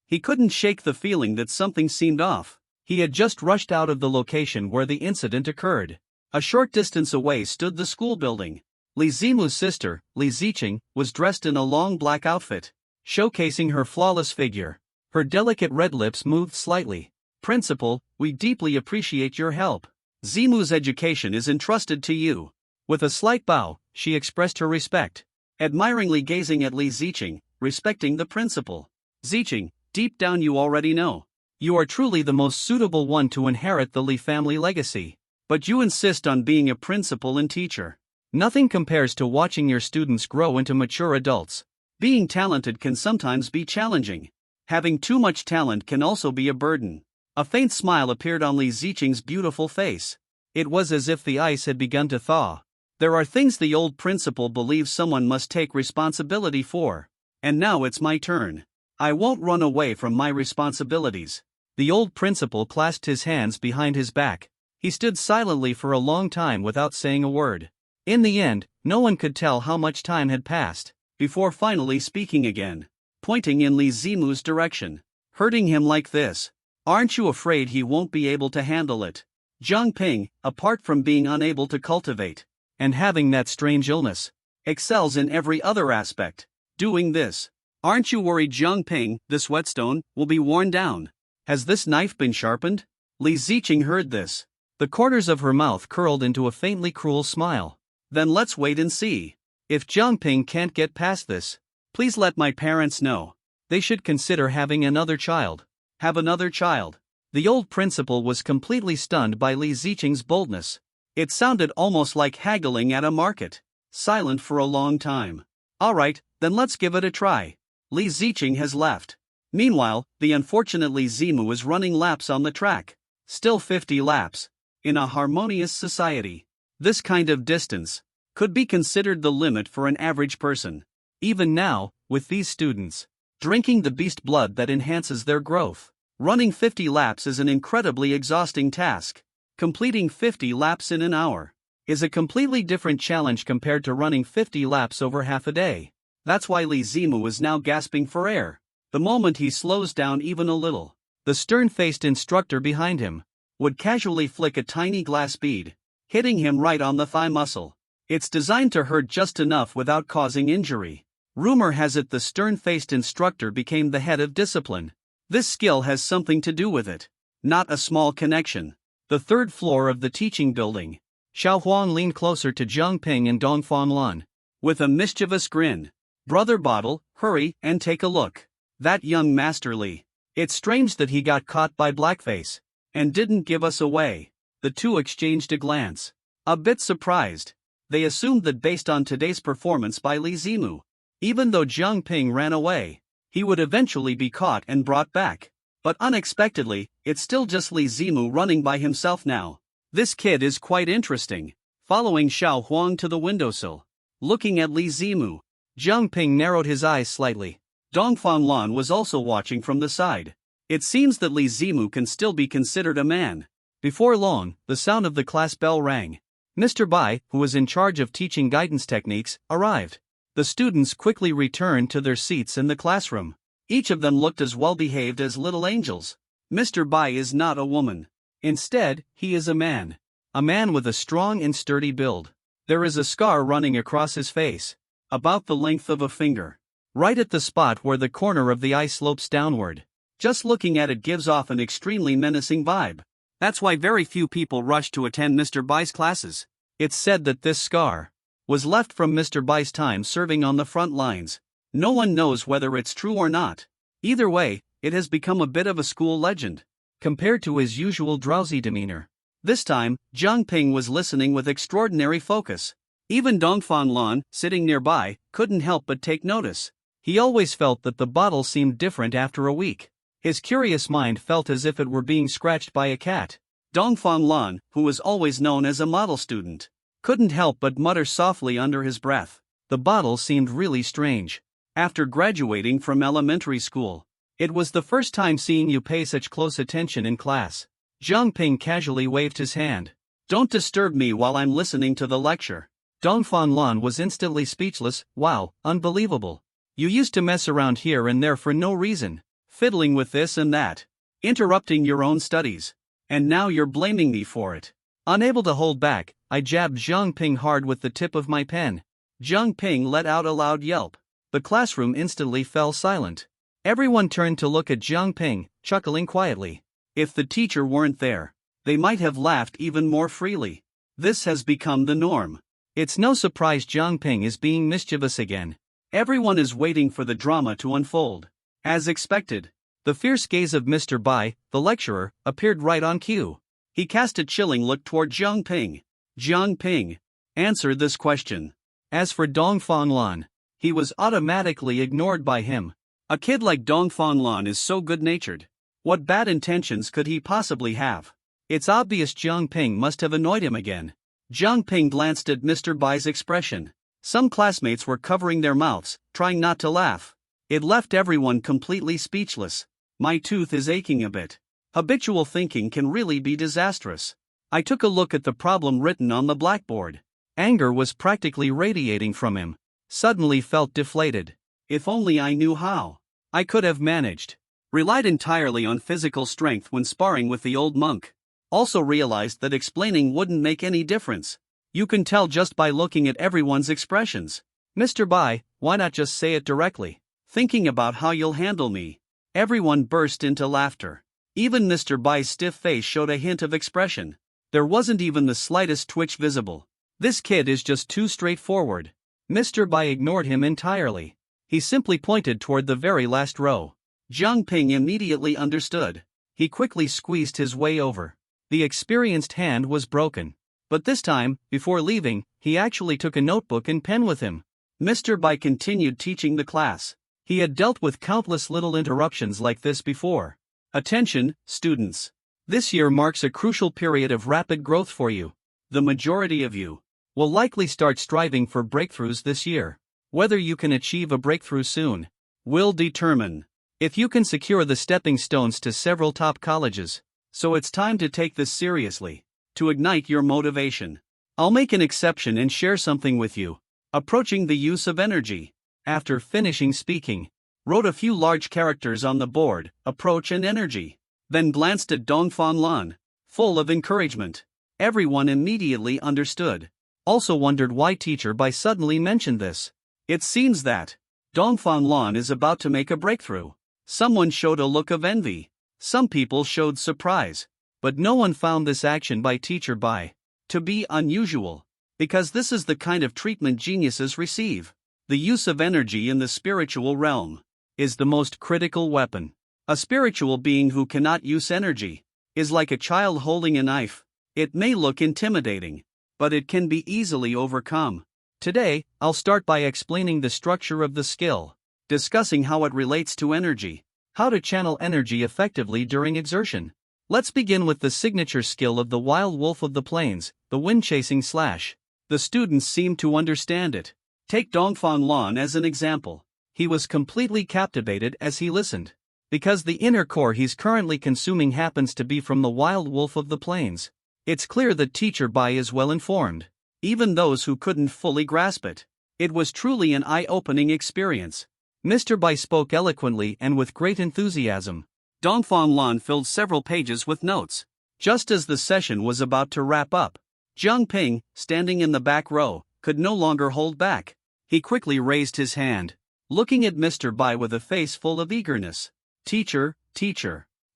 He couldn't shake the feeling that something seemed off. He had just rushed out of the location where the incident occurred. A short distance away stood the school building. Li Zimu's sister, Li Ziqing, was dressed in a long black outfit, showcasing her flawless figure. Her delicate red lips moved slightly. "Principal, we deeply appreciate your help. Zimu's education is entrusted to you." With a slight bow, she expressed her respect, admiringly gazing at Li Ziqing, respecting the principal. "Ziqing, deep down you already know. You are truly the most suitable one to inherit the Li family legacy. But you insist on being a principal and teacher. Nothing compares to watching your students grow into mature adults. Being talented can sometimes be challenging. Having too much talent can also be a burden." A faint smile appeared on Li Ziqing's beautiful face. It was as if the ice had begun to thaw. "There are things the old principal believes someone must take responsibility for. And now it's my turn. I won't run away from my responsibilities." The old principal clasped his hands behind his back. He stood silently for a long time without saying a word. In the end, no one could tell how much time had passed, before finally speaking again, pointing in Li Zimu's direction. "Hurting him like this. Aren't you afraid he won't be able to handle it? Jiang Ping, apart from being unable to cultivate, and having that strange illness, excels in every other aspect. Doing this. Aren't you worried Jiang Ping, this whetstone, will be worn down? Has this knife been sharpened?" Li Ziqing heard this. The corners of her mouth curled into a faintly cruel smile. "Then let's wait and see. If Jiang Ping can't get past this, please let my parents know. They should consider having another child." Have another child? The old principal was completely stunned by Li Ziqing's boldness. It sounded almost like haggling at a market. Silent for a long time. "All right, then let's give it a try." Li Ziqing has left. Meanwhile, the unfortunate Li Zimu is running laps on the track. Still 50 laps. In a harmonious society, this kind of distance could be considered the limit for an average person. Even now, with these students drinking the beast blood that enhances their growth, running 50 laps is an incredibly exhausting task. Completing 50 laps in an hour is a completely different challenge compared to running 50 laps over half a day. That's why Li Zimu is now gasping for air. The moment he slows down even a little, the stern-faced instructor behind him would casually flick a tiny glass bead, hitting him right on the thigh muscle. It's designed to hurt just enough without causing injury. Rumor has it the stern-faced instructor became the head of discipline. This skill has something to do with it. Not a small connection. The third floor of the teaching building. Xiao Huang leaned closer to Zhang Ping and Dong Fanlan with a mischievous grin. Brother Bottle, hurry and take a look. That young Master Li. It's strange that he got caught by blackface and didn't give us away. The two exchanged a glance. A bit surprised. They assumed that based on today's performance by Li Zimu, even though Zhang Ping ran away, he would eventually be caught and brought back. But unexpectedly, it's still just Li Zimu running by himself now. This kid is quite interesting. Following Xiao Huang to the windowsill, looking at Li Zimu, Zhang Ping narrowed his eyes slightly. Dong Fanlan was also watching from the side. It seems that Li Zimu can still be considered a man. Before long, the sound of the class bell rang. Mr. Bai, who was in charge of teaching guidance techniques, arrived. The students quickly returned to their seats in the classroom. Each of them looked as well behaved as little angels. Mr. Bai is not a woman. Instead, he is a man. A man with a strong and sturdy build. There is a scar running across his face, about the length of a finger, right at the spot where the corner of the eye slopes downward. Just looking at it gives off an extremely menacing vibe. That's why very few people rush to attend Mr. Bai's classes. It's said that this scar was left from Mr. Bai's time serving on the front lines. No one knows whether it's true or not. Either way, it has become a bit of a school legend, compared to his usual drowsy demeanor. This time, Zhang Ping was listening with extraordinary focus. Even Dong Fanlan, sitting nearby, couldn't help but take notice. He always felt that the bottle seemed different after a week. His curious mind felt as if it were being scratched by a cat. Dong Fanlan, who was always known as a model student, couldn't help but mutter softly under his breath. The bottle seemed really strange. After graduating from elementary school, it was the first time seeing you pay such close attention in class. Zhang Ping casually waved his hand. Don't disturb me while I'm listening to the lecture. Dong Fanlan was instantly speechless. Wow, unbelievable. You used to mess around here and there for no reason, fiddling with this and that, interrupting your own studies. And now you're blaming me for it. Unable to hold back, I jabbed Zhang Ping hard with the tip of my pen. Zhang Ping let out a loud yelp. The classroom instantly fell silent. Everyone turned to look at Zhang Ping, chuckling quietly. If the teacher weren't there, they might have laughed even more freely. This has become the norm. It's no surprise Zhang Ping is being mischievous again. Everyone is waiting for the drama to unfold. As expected, the fierce gaze of Mr. Bai, the lecturer, appeared right on cue. He cast a chilling look toward Zhang Ping. Zhang Ping, answer this question. As for Dong Fanlan, he was automatically ignored by him. A kid like Dong Fanlan is so good-natured. What bad intentions could he possibly have? It's obvious Zhang Ping must have annoyed him again. Zhang Ping glanced at Mr. Bai's expression. Some classmates were covering their mouths, trying not to laugh. It left everyone completely speechless. My tooth is aching a bit. Habitual thinking can really be disastrous. I took a look at the problem written on the blackboard. Anger was practically radiating from him. Suddenly felt deflated. If only I knew how. I could have managed. Relied entirely on physical strength when sparring with the old monk. Also realized that explaining wouldn't make any difference. You can tell just by looking at everyone's expressions. Mr. Bai, why not just say it directly? Thinking about how you'll handle me. Everyone burst into laughter. Even Mr. Bai's stiff face showed a hint of expression. There wasn't even the slightest twitch visible. This kid is just too straightforward. Mr. Bai ignored him entirely. He simply pointed toward the very last row. Zhang Ping immediately understood. He quickly squeezed his way over. The experienced hand was broken. But this time, before leaving, he actually took a notebook and pen with him. Mr. Bai continued teaching the class. He had dealt with countless little interruptions like this before. Attention, students. This year marks a crucial period of rapid growth for you. The majority of you will likely start striving for breakthroughs this year. Whether you can achieve a breakthrough soon will determine if you can secure the stepping stones to several top colleges. So it's time to take this seriously, to ignite your motivation. I'll make an exception and share something with you. Approaching the use of energy. After finishing speaking, wrote a few large characters on the board, approach and energy. Then glanced at Dongfang Lan, full of encouragement. Everyone immediately understood. Also wondered why Teacher Bai suddenly mentioned this. It seems that Dongfang Lan is about to make a breakthrough. Someone showed a look of envy. Some people showed surprise. But no one found this action by Teacher Bai to be unusual, because this is the kind of treatment geniuses receive. The use of energy in the spiritual realm is the most critical weapon. A spiritual being who cannot use energy is like a child holding a knife. It may look intimidating, but it can be easily overcome. Today, I'll start by explaining the structure of the skill, discussing how it relates to energy, how to channel energy effectively during exertion. Let's begin with the signature skill of the wild wolf of the plains, the wind-chasing slash. The students seem to understand it. Take Dongfang Lan as an example. He was completely captivated as he listened, because the inner core he's currently consuming happens to be from the wild wolf of the plains. It's clear that Teacher Bai is well informed, even those who couldn't fully grasp it. It was truly an eye-opening experience. Mr. Bai spoke eloquently and with great enthusiasm. Dongfang Lan filled several pages with notes. Just as the session was about to wrap up, Jiang Ping, standing in the back row, could no longer hold back. He quickly raised his hand, looking at Mr. Bai with a face full of eagerness. Teacher,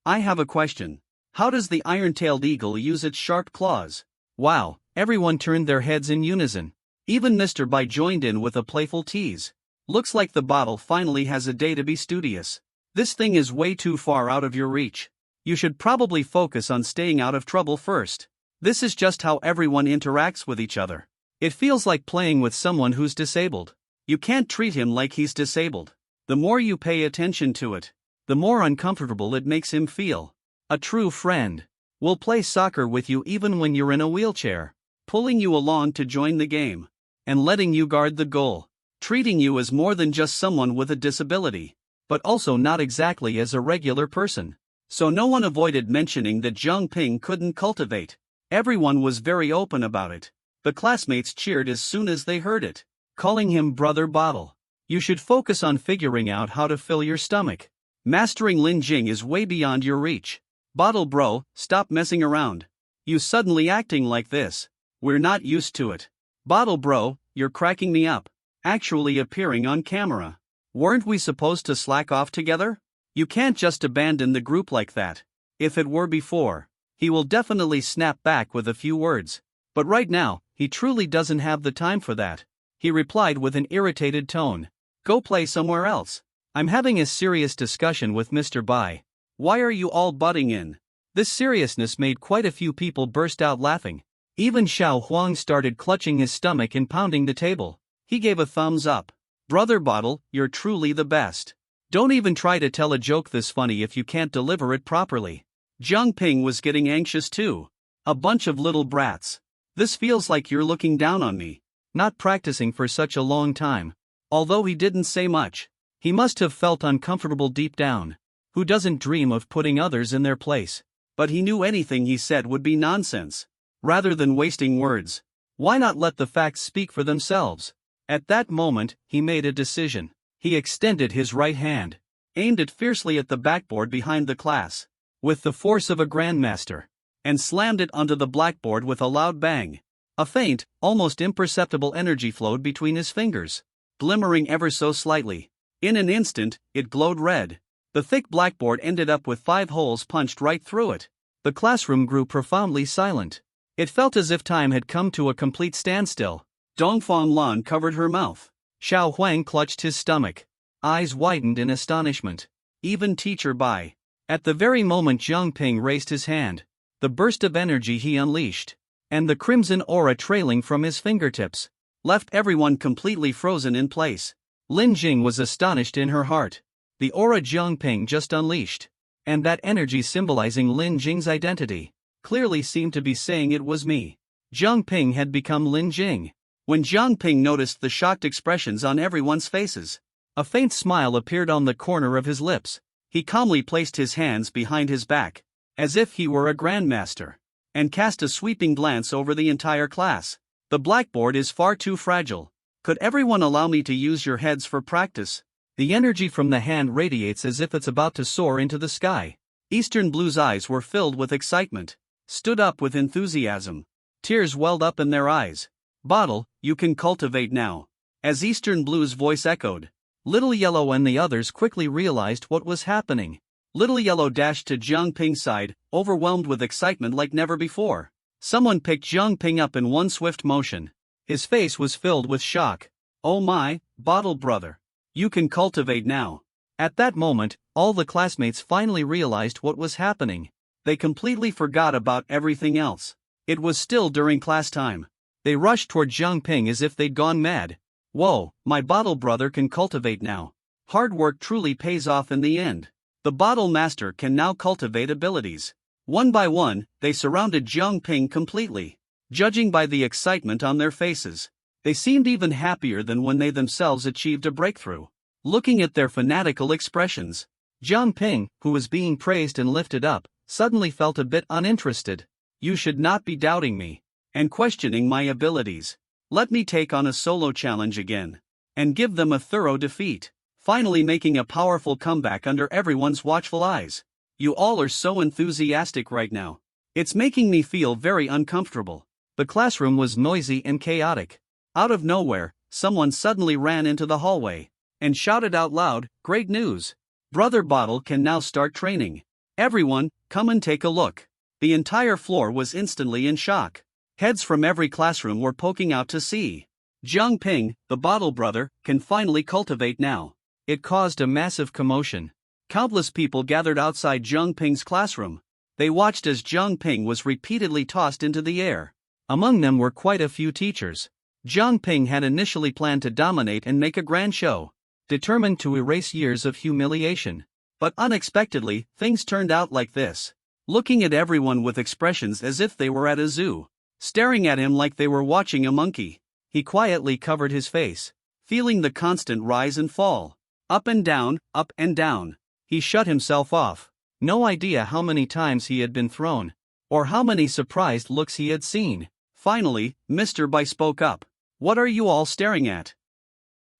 I have a question. How does the iron-tailed eagle use its sharp claws? Wow, everyone turned their heads in unison. Even Mr. Bai joined in with a playful tease. Looks like the bottle finally has a day to be studious. This thing is way too far out of your reach. You should probably focus on staying out of trouble first. This is just how everyone interacts with each other. It feels like playing with someone who's disabled. You can't treat him like he's disabled. The more you pay attention to it, the more uncomfortable it makes him feel. A true friend will play soccer with you even when you're in a wheelchair, pulling you along to join the game, and letting you guard the goal, treating you as more than just someone with a disability, but also not exactly as a regular person. So no one avoided mentioning that Jiang Ping couldn't cultivate. Everyone was very open about it. The classmates cheered as soon as they heard it, calling him Brother Bottle. You should focus on figuring out how to fill your stomach. Mastering Lin Jing is way beyond your reach. Bottle bro, stop messing around. You suddenly acting like this. We're not used to it. Bottle bro, you're cracking me up. Actually appearing on camera. Weren't we supposed to slack off together? You can't just abandon the group like that. If it were before, he will definitely snap back with a few words. But right now, he truly doesn't have the time for that. He replied with an irritated tone. Go play somewhere else. I'm having a serious discussion with Mr. Bai. Why are you all butting in? This seriousness made quite a few people burst out laughing. Even Xiao Huang started clutching his stomach and pounding the table. He gave a thumbs up. Brother Bottle, you're truly the best. Don't even try to tell a joke this funny if you can't deliver it properly. Jiang Ping was getting anxious too. A bunch of little brats. This feels like you're looking down on me. Not practicing for such a long time. Although he didn't say much, he must have felt uncomfortable deep down. Who doesn't dream of putting others in their place? But he knew anything he said would be nonsense. Rather than wasting words, why not let the facts speak for themselves? At that moment, he made a decision. He extended his right hand, aimed it fiercely at the backboard behind the class, with the force of a grandmaster, and slammed it onto the blackboard with a loud bang. A faint, almost imperceptible energy flowed between his fingers, glimmering ever so slightly. In an instant, it glowed red. The thick blackboard ended up with 5 holes punched right through it. The classroom grew profoundly silent. It felt as if time had come to a complete standstill. Dongfang Lan covered her mouth. Xiao Huang clutched his stomach. Eyes widened in astonishment. Even Teacher Bai. At the very moment Jiang Ping raised his hand, the burst of energy he unleashed, and the crimson aura trailing from his fingertips, left everyone completely frozen in place. Lin Jing was astonished in her heart. The aura Jiang Ping just unleashed, and that energy symbolizing Lin Jing's identity, clearly seemed to be saying it was me. Jiang Ping had become Lin Jing. When Jiang Ping noticed the shocked expressions on everyone's faces, a faint smile appeared on the corner of his lips. He calmly placed his hands behind his back, as if he were a grandmaster, and cast a sweeping glance over the entire class. The blackboard is far too fragile. Could everyone allow me to use your heads for practice? The energy from the hand radiates as if it's about to soar into the sky. Eastern Blue's eyes were filled with excitement, stood up with enthusiasm. Tears welled up in their eyes. Bottle, you can cultivate now. As Eastern Blue's voice echoed, Little Yellow and the others quickly realized what was happening. Little Yellow dashed to Jiang Ping's side, overwhelmed with excitement like never before. Someone picked Jiang Ping up in one swift motion. His face was filled with shock. Oh my, Bottle brother. You can cultivate now. At that moment, all the classmates finally realized what was happening. They completely forgot about everything else. It was still during class time. They rushed toward Jiang Ping as if they'd gone mad. Whoa, my Bottle brother can cultivate now. Hard work truly pays off in the end. The Bottle Master can now cultivate abilities. One by one, they surrounded Jiang Ping completely. Judging by the excitement on their faces, they seemed even happier than when they themselves achieved a breakthrough. Looking at their fanatical expressions, Jiang Ping, who was being praised and lifted up, suddenly felt a bit uninterested. You should not be doubting me and questioning my abilities. Let me take on a solo challenge again and give them a thorough defeat, finally making a powerful comeback under everyone's watchful eyes. You all are so enthusiastic right now. It's making me feel very uncomfortable. The classroom was noisy and chaotic. Out of nowhere, someone suddenly ran into the hallway and shouted out loud, "Great news! Brother Bottle can now start training. Everyone, come and take a look." The entire floor was instantly in shock. Heads from every classroom were poking out to see. Jiang Ping, the Bottle brother, can finally cultivate now. It caused a massive commotion. Countless people gathered outside Jiang Ping's classroom. They watched as Jiang Ping was repeatedly tossed into the air. Among them were quite a few teachers. Jiang Ping had initially planned to dominate and make a grand show, determined to erase years of humiliation. But unexpectedly, things turned out like this. Looking at everyone with expressions as if they were at a zoo, staring at him like they were watching a monkey, he quietly covered his face, feeling the constant rise and fall. Up and down, up and down. He shut himself off. No idea how many times he had been thrown, or how many surprised looks he had seen. Finally, Mr. Bai spoke up. What are you all staring at?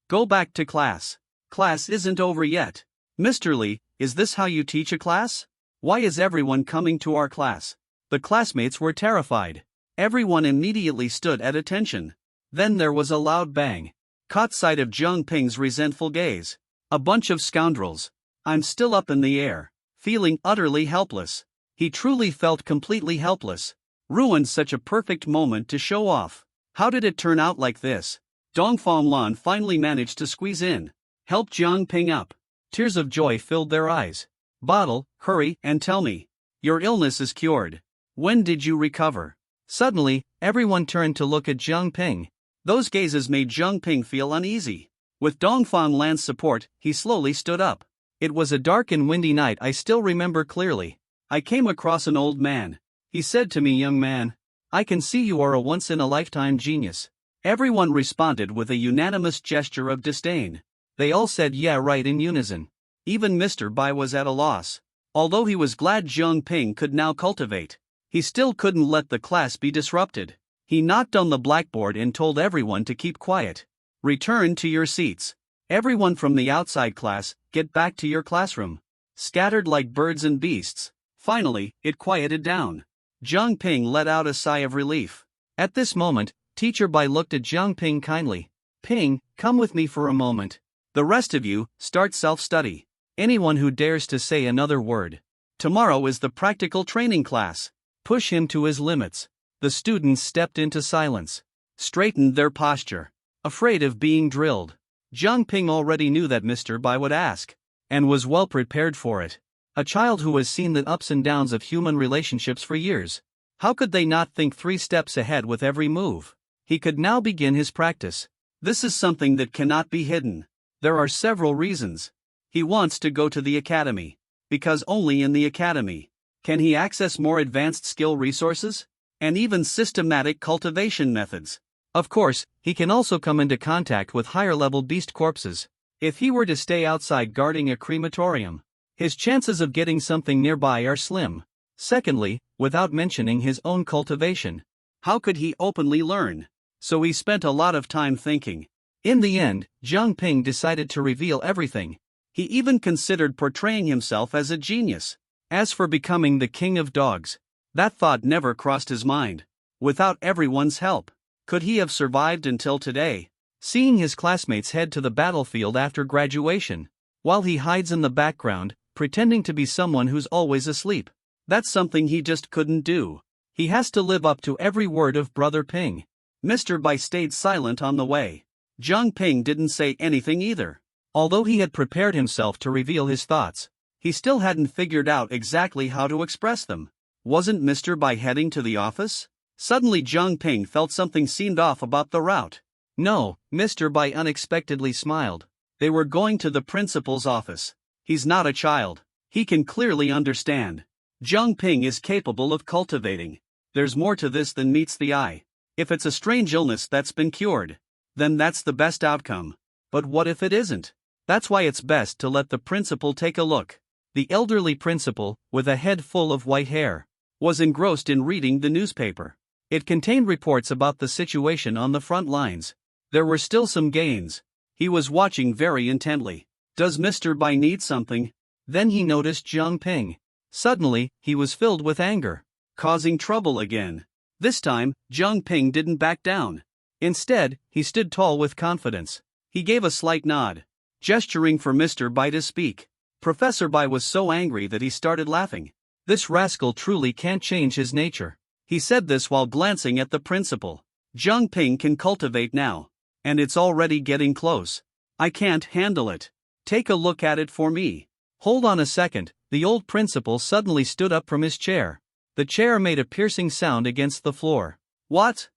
Go back to class. Class isn't over yet. Mr. Li, is this how you teach a class? Why is everyone coming to our class? The classmates were terrified. Everyone immediately stood at attention. Then there was a loud bang. Caught sight of Jiang Ping's resentful gaze. A bunch of scoundrels. I'm still up in the air, feeling utterly helpless. He truly felt completely helpless. Ruined such a perfect moment to show off. How did it turn out like this? Dongfang Lan finally managed to squeeze in, help Jiang Ping up. Tears of joy filled their eyes. Bottle, hurry and tell me. Your illness is cured. When did you recover? Suddenly, everyone turned to look at Jiang Ping. Those gazes made Jiang Ping feel uneasy. With Dongfang Lan's support, he slowly stood up. It was a dark and windy night I still remember clearly. I came across an old man. He said to me, "Young man, I can see you are a once-in-a-lifetime genius." Everyone responded with a unanimous gesture of disdain. They all said "yeah right" in unison. Even Mr. Bai was at a loss. Although he was glad Jiang Ping could now cultivate, he still couldn't let the class be disrupted. He knocked on the blackboard and told everyone to keep quiet. Return to your seats. Everyone from the outside class, get back to your classroom. Scattered like birds and beasts. Finally, it quieted down. Jiang Ping let out a sigh of relief. At this moment, Teacher Bai looked at Jiang Ping kindly. Ping, come with me for a moment. The rest of you, start self-study. Anyone who dares to say another word. Tomorrow is the practical training class. Push him to his limits. The students stepped into silence. Straightened their posture. Afraid of being drilled. Jiang Ping already knew that Mr. Bai would ask, and was well prepared for it. A child who has seen the ups and downs of human relationships for years. How could they not think 3 steps ahead with every move? He could now begin his practice. This is something that cannot be hidden. There are several reasons. He wants to go to the academy. Because only in the academy can he access more advanced skill resources and even systematic cultivation methods. Of course, he can also come into contact with higher-level beast corpses. If he were to stay outside guarding a crematorium, his chances of getting something nearby are slim. Secondly, without mentioning his own cultivation, how could he openly learn? So he spent a lot of time thinking. In the end, Jiang Ping decided to reveal everything. He even considered portraying himself as a genius. As for becoming the king of dogs, that thought never crossed his mind. Without everyone's help, could he have survived until today? Seeing his classmates head to the battlefield after graduation, while he hides in the background, pretending to be someone who's always asleep. That's something he just couldn't do. He has to live up to every word of Brother Ping. Mr. Bai stayed silent on the way. Jiang Ping didn't say anything either. Although he had prepared himself to reveal his thoughts, he still hadn't figured out exactly how to express them. Wasn't Mr. Bai heading to the office? Suddenly Jiang Ping felt something seemed off about the route. No, Mr. Bai unexpectedly smiled. They were going to the principal's office. He's not a child. He can clearly understand. Jiang Ping is capable of cultivating. There's more to this than meets the eye. If it's a strange illness that's been cured, then that's the best outcome. But what if it isn't? That's why it's best to let the principal take a look. The elderly principal, with a head full of white hair, was engrossed in reading the newspaper. It contained reports about the situation on the front lines. There were still some gains. He was watching very intently. Does Mr. Bai need something? Then he noticed Jiang Ping. Suddenly, he was filled with anger. Causing trouble again. This time, Jiang Ping didn't back down. Instead, he stood tall with confidence. He gave a slight nod, gesturing for Mr. Bai to speak. Professor Bai was so angry that he started laughing. This rascal truly can't change his nature. He said this while glancing at the principal. Jiang Ping can cultivate now. And it's already getting close. I can't handle it. Take a look at it for me. Hold on a second. The old principal suddenly stood up from his chair. The chair made a piercing sound against the floor. What?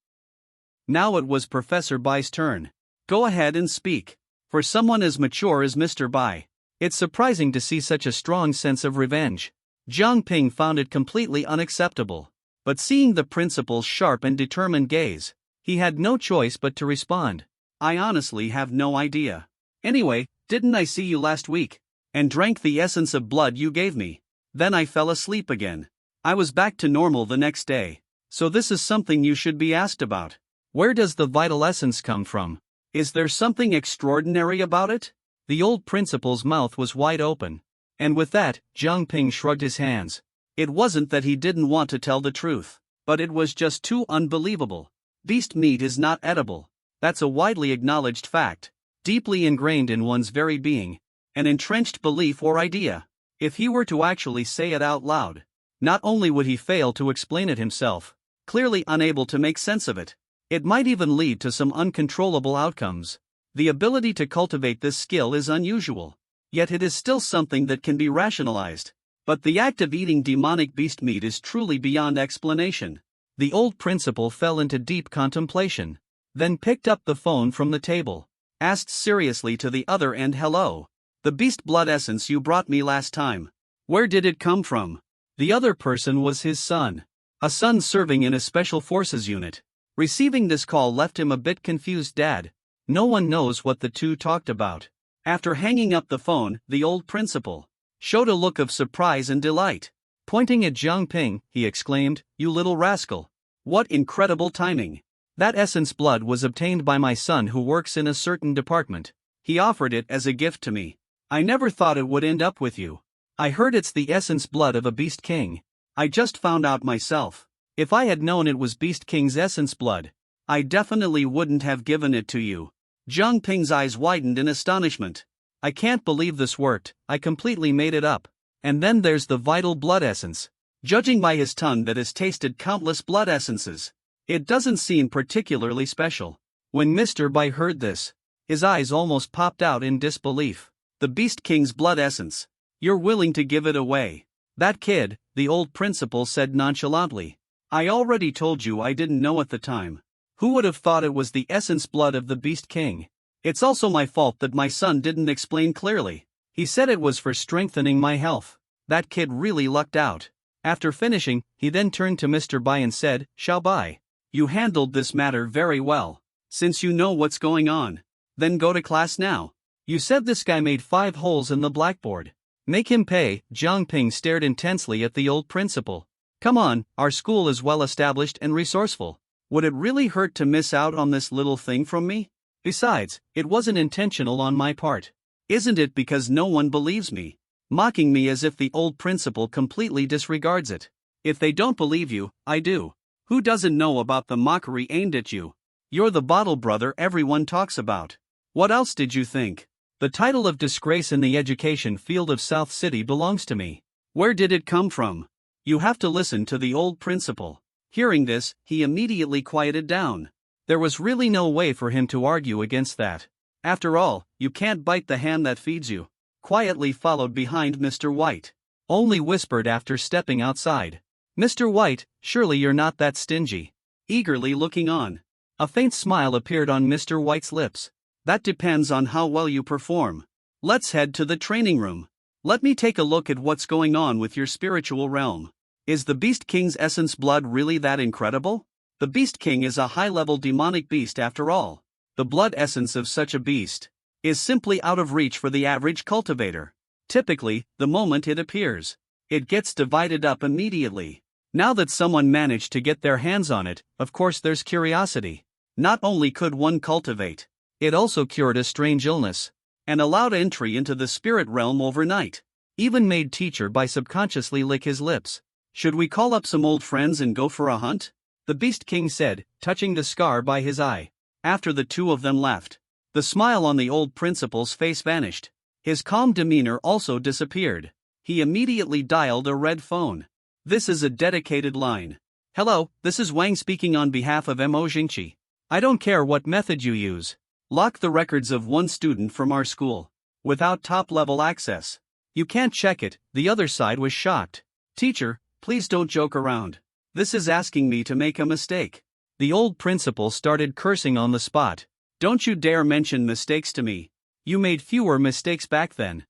Now it was Professor Bai's turn. Go ahead and speak. For someone as mature as Mr. Bai, it's surprising to see such a strong sense of revenge. Jiang Ping found it completely unacceptable. But seeing the principal's sharp and determined gaze, he had no choice but to respond. I honestly have no idea. Anyway, didn't I see you last week? And drank the essence of blood you gave me. Then I fell asleep again. I was back to normal the next day. So this is something you should be asked about. Where does the vital essence come from? Is there something extraordinary about it? The old principal's mouth was wide open. And with that, Jiang Ping shrugged his hands. It wasn't that he didn't want to tell the truth, but it was just too unbelievable. Beast meat is not edible. That's a widely acknowledged fact, deeply ingrained in one's very being, an entrenched belief or idea. If he were to actually say it out loud, not only would he fail to explain it himself, clearly unable to make sense of it, it might even lead to some uncontrollable outcomes. The ability to cultivate this skill is unusual, yet it is still something that can be rationalized. But the act of eating demonic beast meat is truly beyond explanation. The old principal fell into deep contemplation, then picked up the phone from the table, asked seriously to the other end, hello? The beast blood essence you brought me last time. Where did it come from? The other person was his son. A son serving in a special forces unit. Receiving this call left him a bit confused. Dad. No one knows what the two talked about. After hanging up the phone, the old principal showed a look of surprise and delight. Pointing at Jiang Ping, he exclaimed, you little rascal. What incredible timing. That essence blood was obtained by my son who works in a certain department. He offered it as a gift to me. I never thought it would end up with you. I heard it's the essence blood of a beast king. I just found out myself. If I had known it was Beast King's essence blood, I definitely wouldn't have given it to you. Jiang Ping's eyes widened in astonishment. I can't believe this worked. I completely made it up. And then there's the vital blood essence. Judging by his tongue that has tasted countless blood essences, it doesn't seem particularly special. When Mr. Bai heard this, his eyes almost popped out in disbelief. The Beast King's blood essence. You're willing to give it away. That kid, the old principal said nonchalantly. I already told you I didn't know at the time. Who would have thought it was the essence blood of the Beast King? It's also my fault that my son didn't explain clearly. He said it was for strengthening my health. That kid really lucked out. After finishing, he then turned to Mr. Bai and said, "Shall Bai, you handled this matter very well. Since you know what's going on, then go to class now. You said this guy made 5 holes in the blackboard. Make him pay." Jiang Ping stared intensely at the old principal. "Come on, our school is well established and resourceful. Would it really hurt to miss out on this little thing from me? Besides, it wasn't intentional on my part. Isn't it because no one believes me? Mocking me as if the old principal completely disregards it. If they don't believe you, I do. Who doesn't know about the mockery aimed at you? You're the bottle brother everyone talks about. What else did you think? The title of disgrace in the education field of South City belongs to me. Where did it come from? You have to listen to the old principal." Hearing this, he immediately quieted down. There was really no way for him to argue against that. After all, you can't bite the hand that feeds you. Quietly followed behind Mr. White. Only whispered after stepping outside. "Mr. White, surely you're not that stingy." Eagerly looking on. A faint smile appeared on Mr. White's lips. "That depends on how well you perform. Let's head to the training room. Let me take a look at what's going on with your spiritual realm. Is the Beast King's essence blood really that incredible? The Beast King is a high-level demonic beast after all. The blood essence of such a beast is simply out of reach for the average cultivator. Typically, the moment it appears, it gets divided up immediately. Now that someone managed to get their hands on it, of course there's curiosity. Not only could one cultivate, it also cured a strange illness, and allowed entry into the spirit realm overnight. Even made teacher by subconsciously lick his lips. Should we call up some old friends and go for a hunt? The Beast King said, touching the scar by his eye. After the two of them left, the smile on the old principal's face vanished. His calm demeanor also disappeared. He immediately dialed a red phone. "This is a dedicated line. Hello, this is Wang speaking on behalf of Mo Jingqi. I don't care what method you use. Lock the records of one student from our school. Without top-level access. You can't check it." The other side was shocked. "Teacher, please don't joke around. This is asking me to make a mistake." The old principal started cursing on the spot. "Don't you dare mention mistakes to me. You made fewer mistakes back then.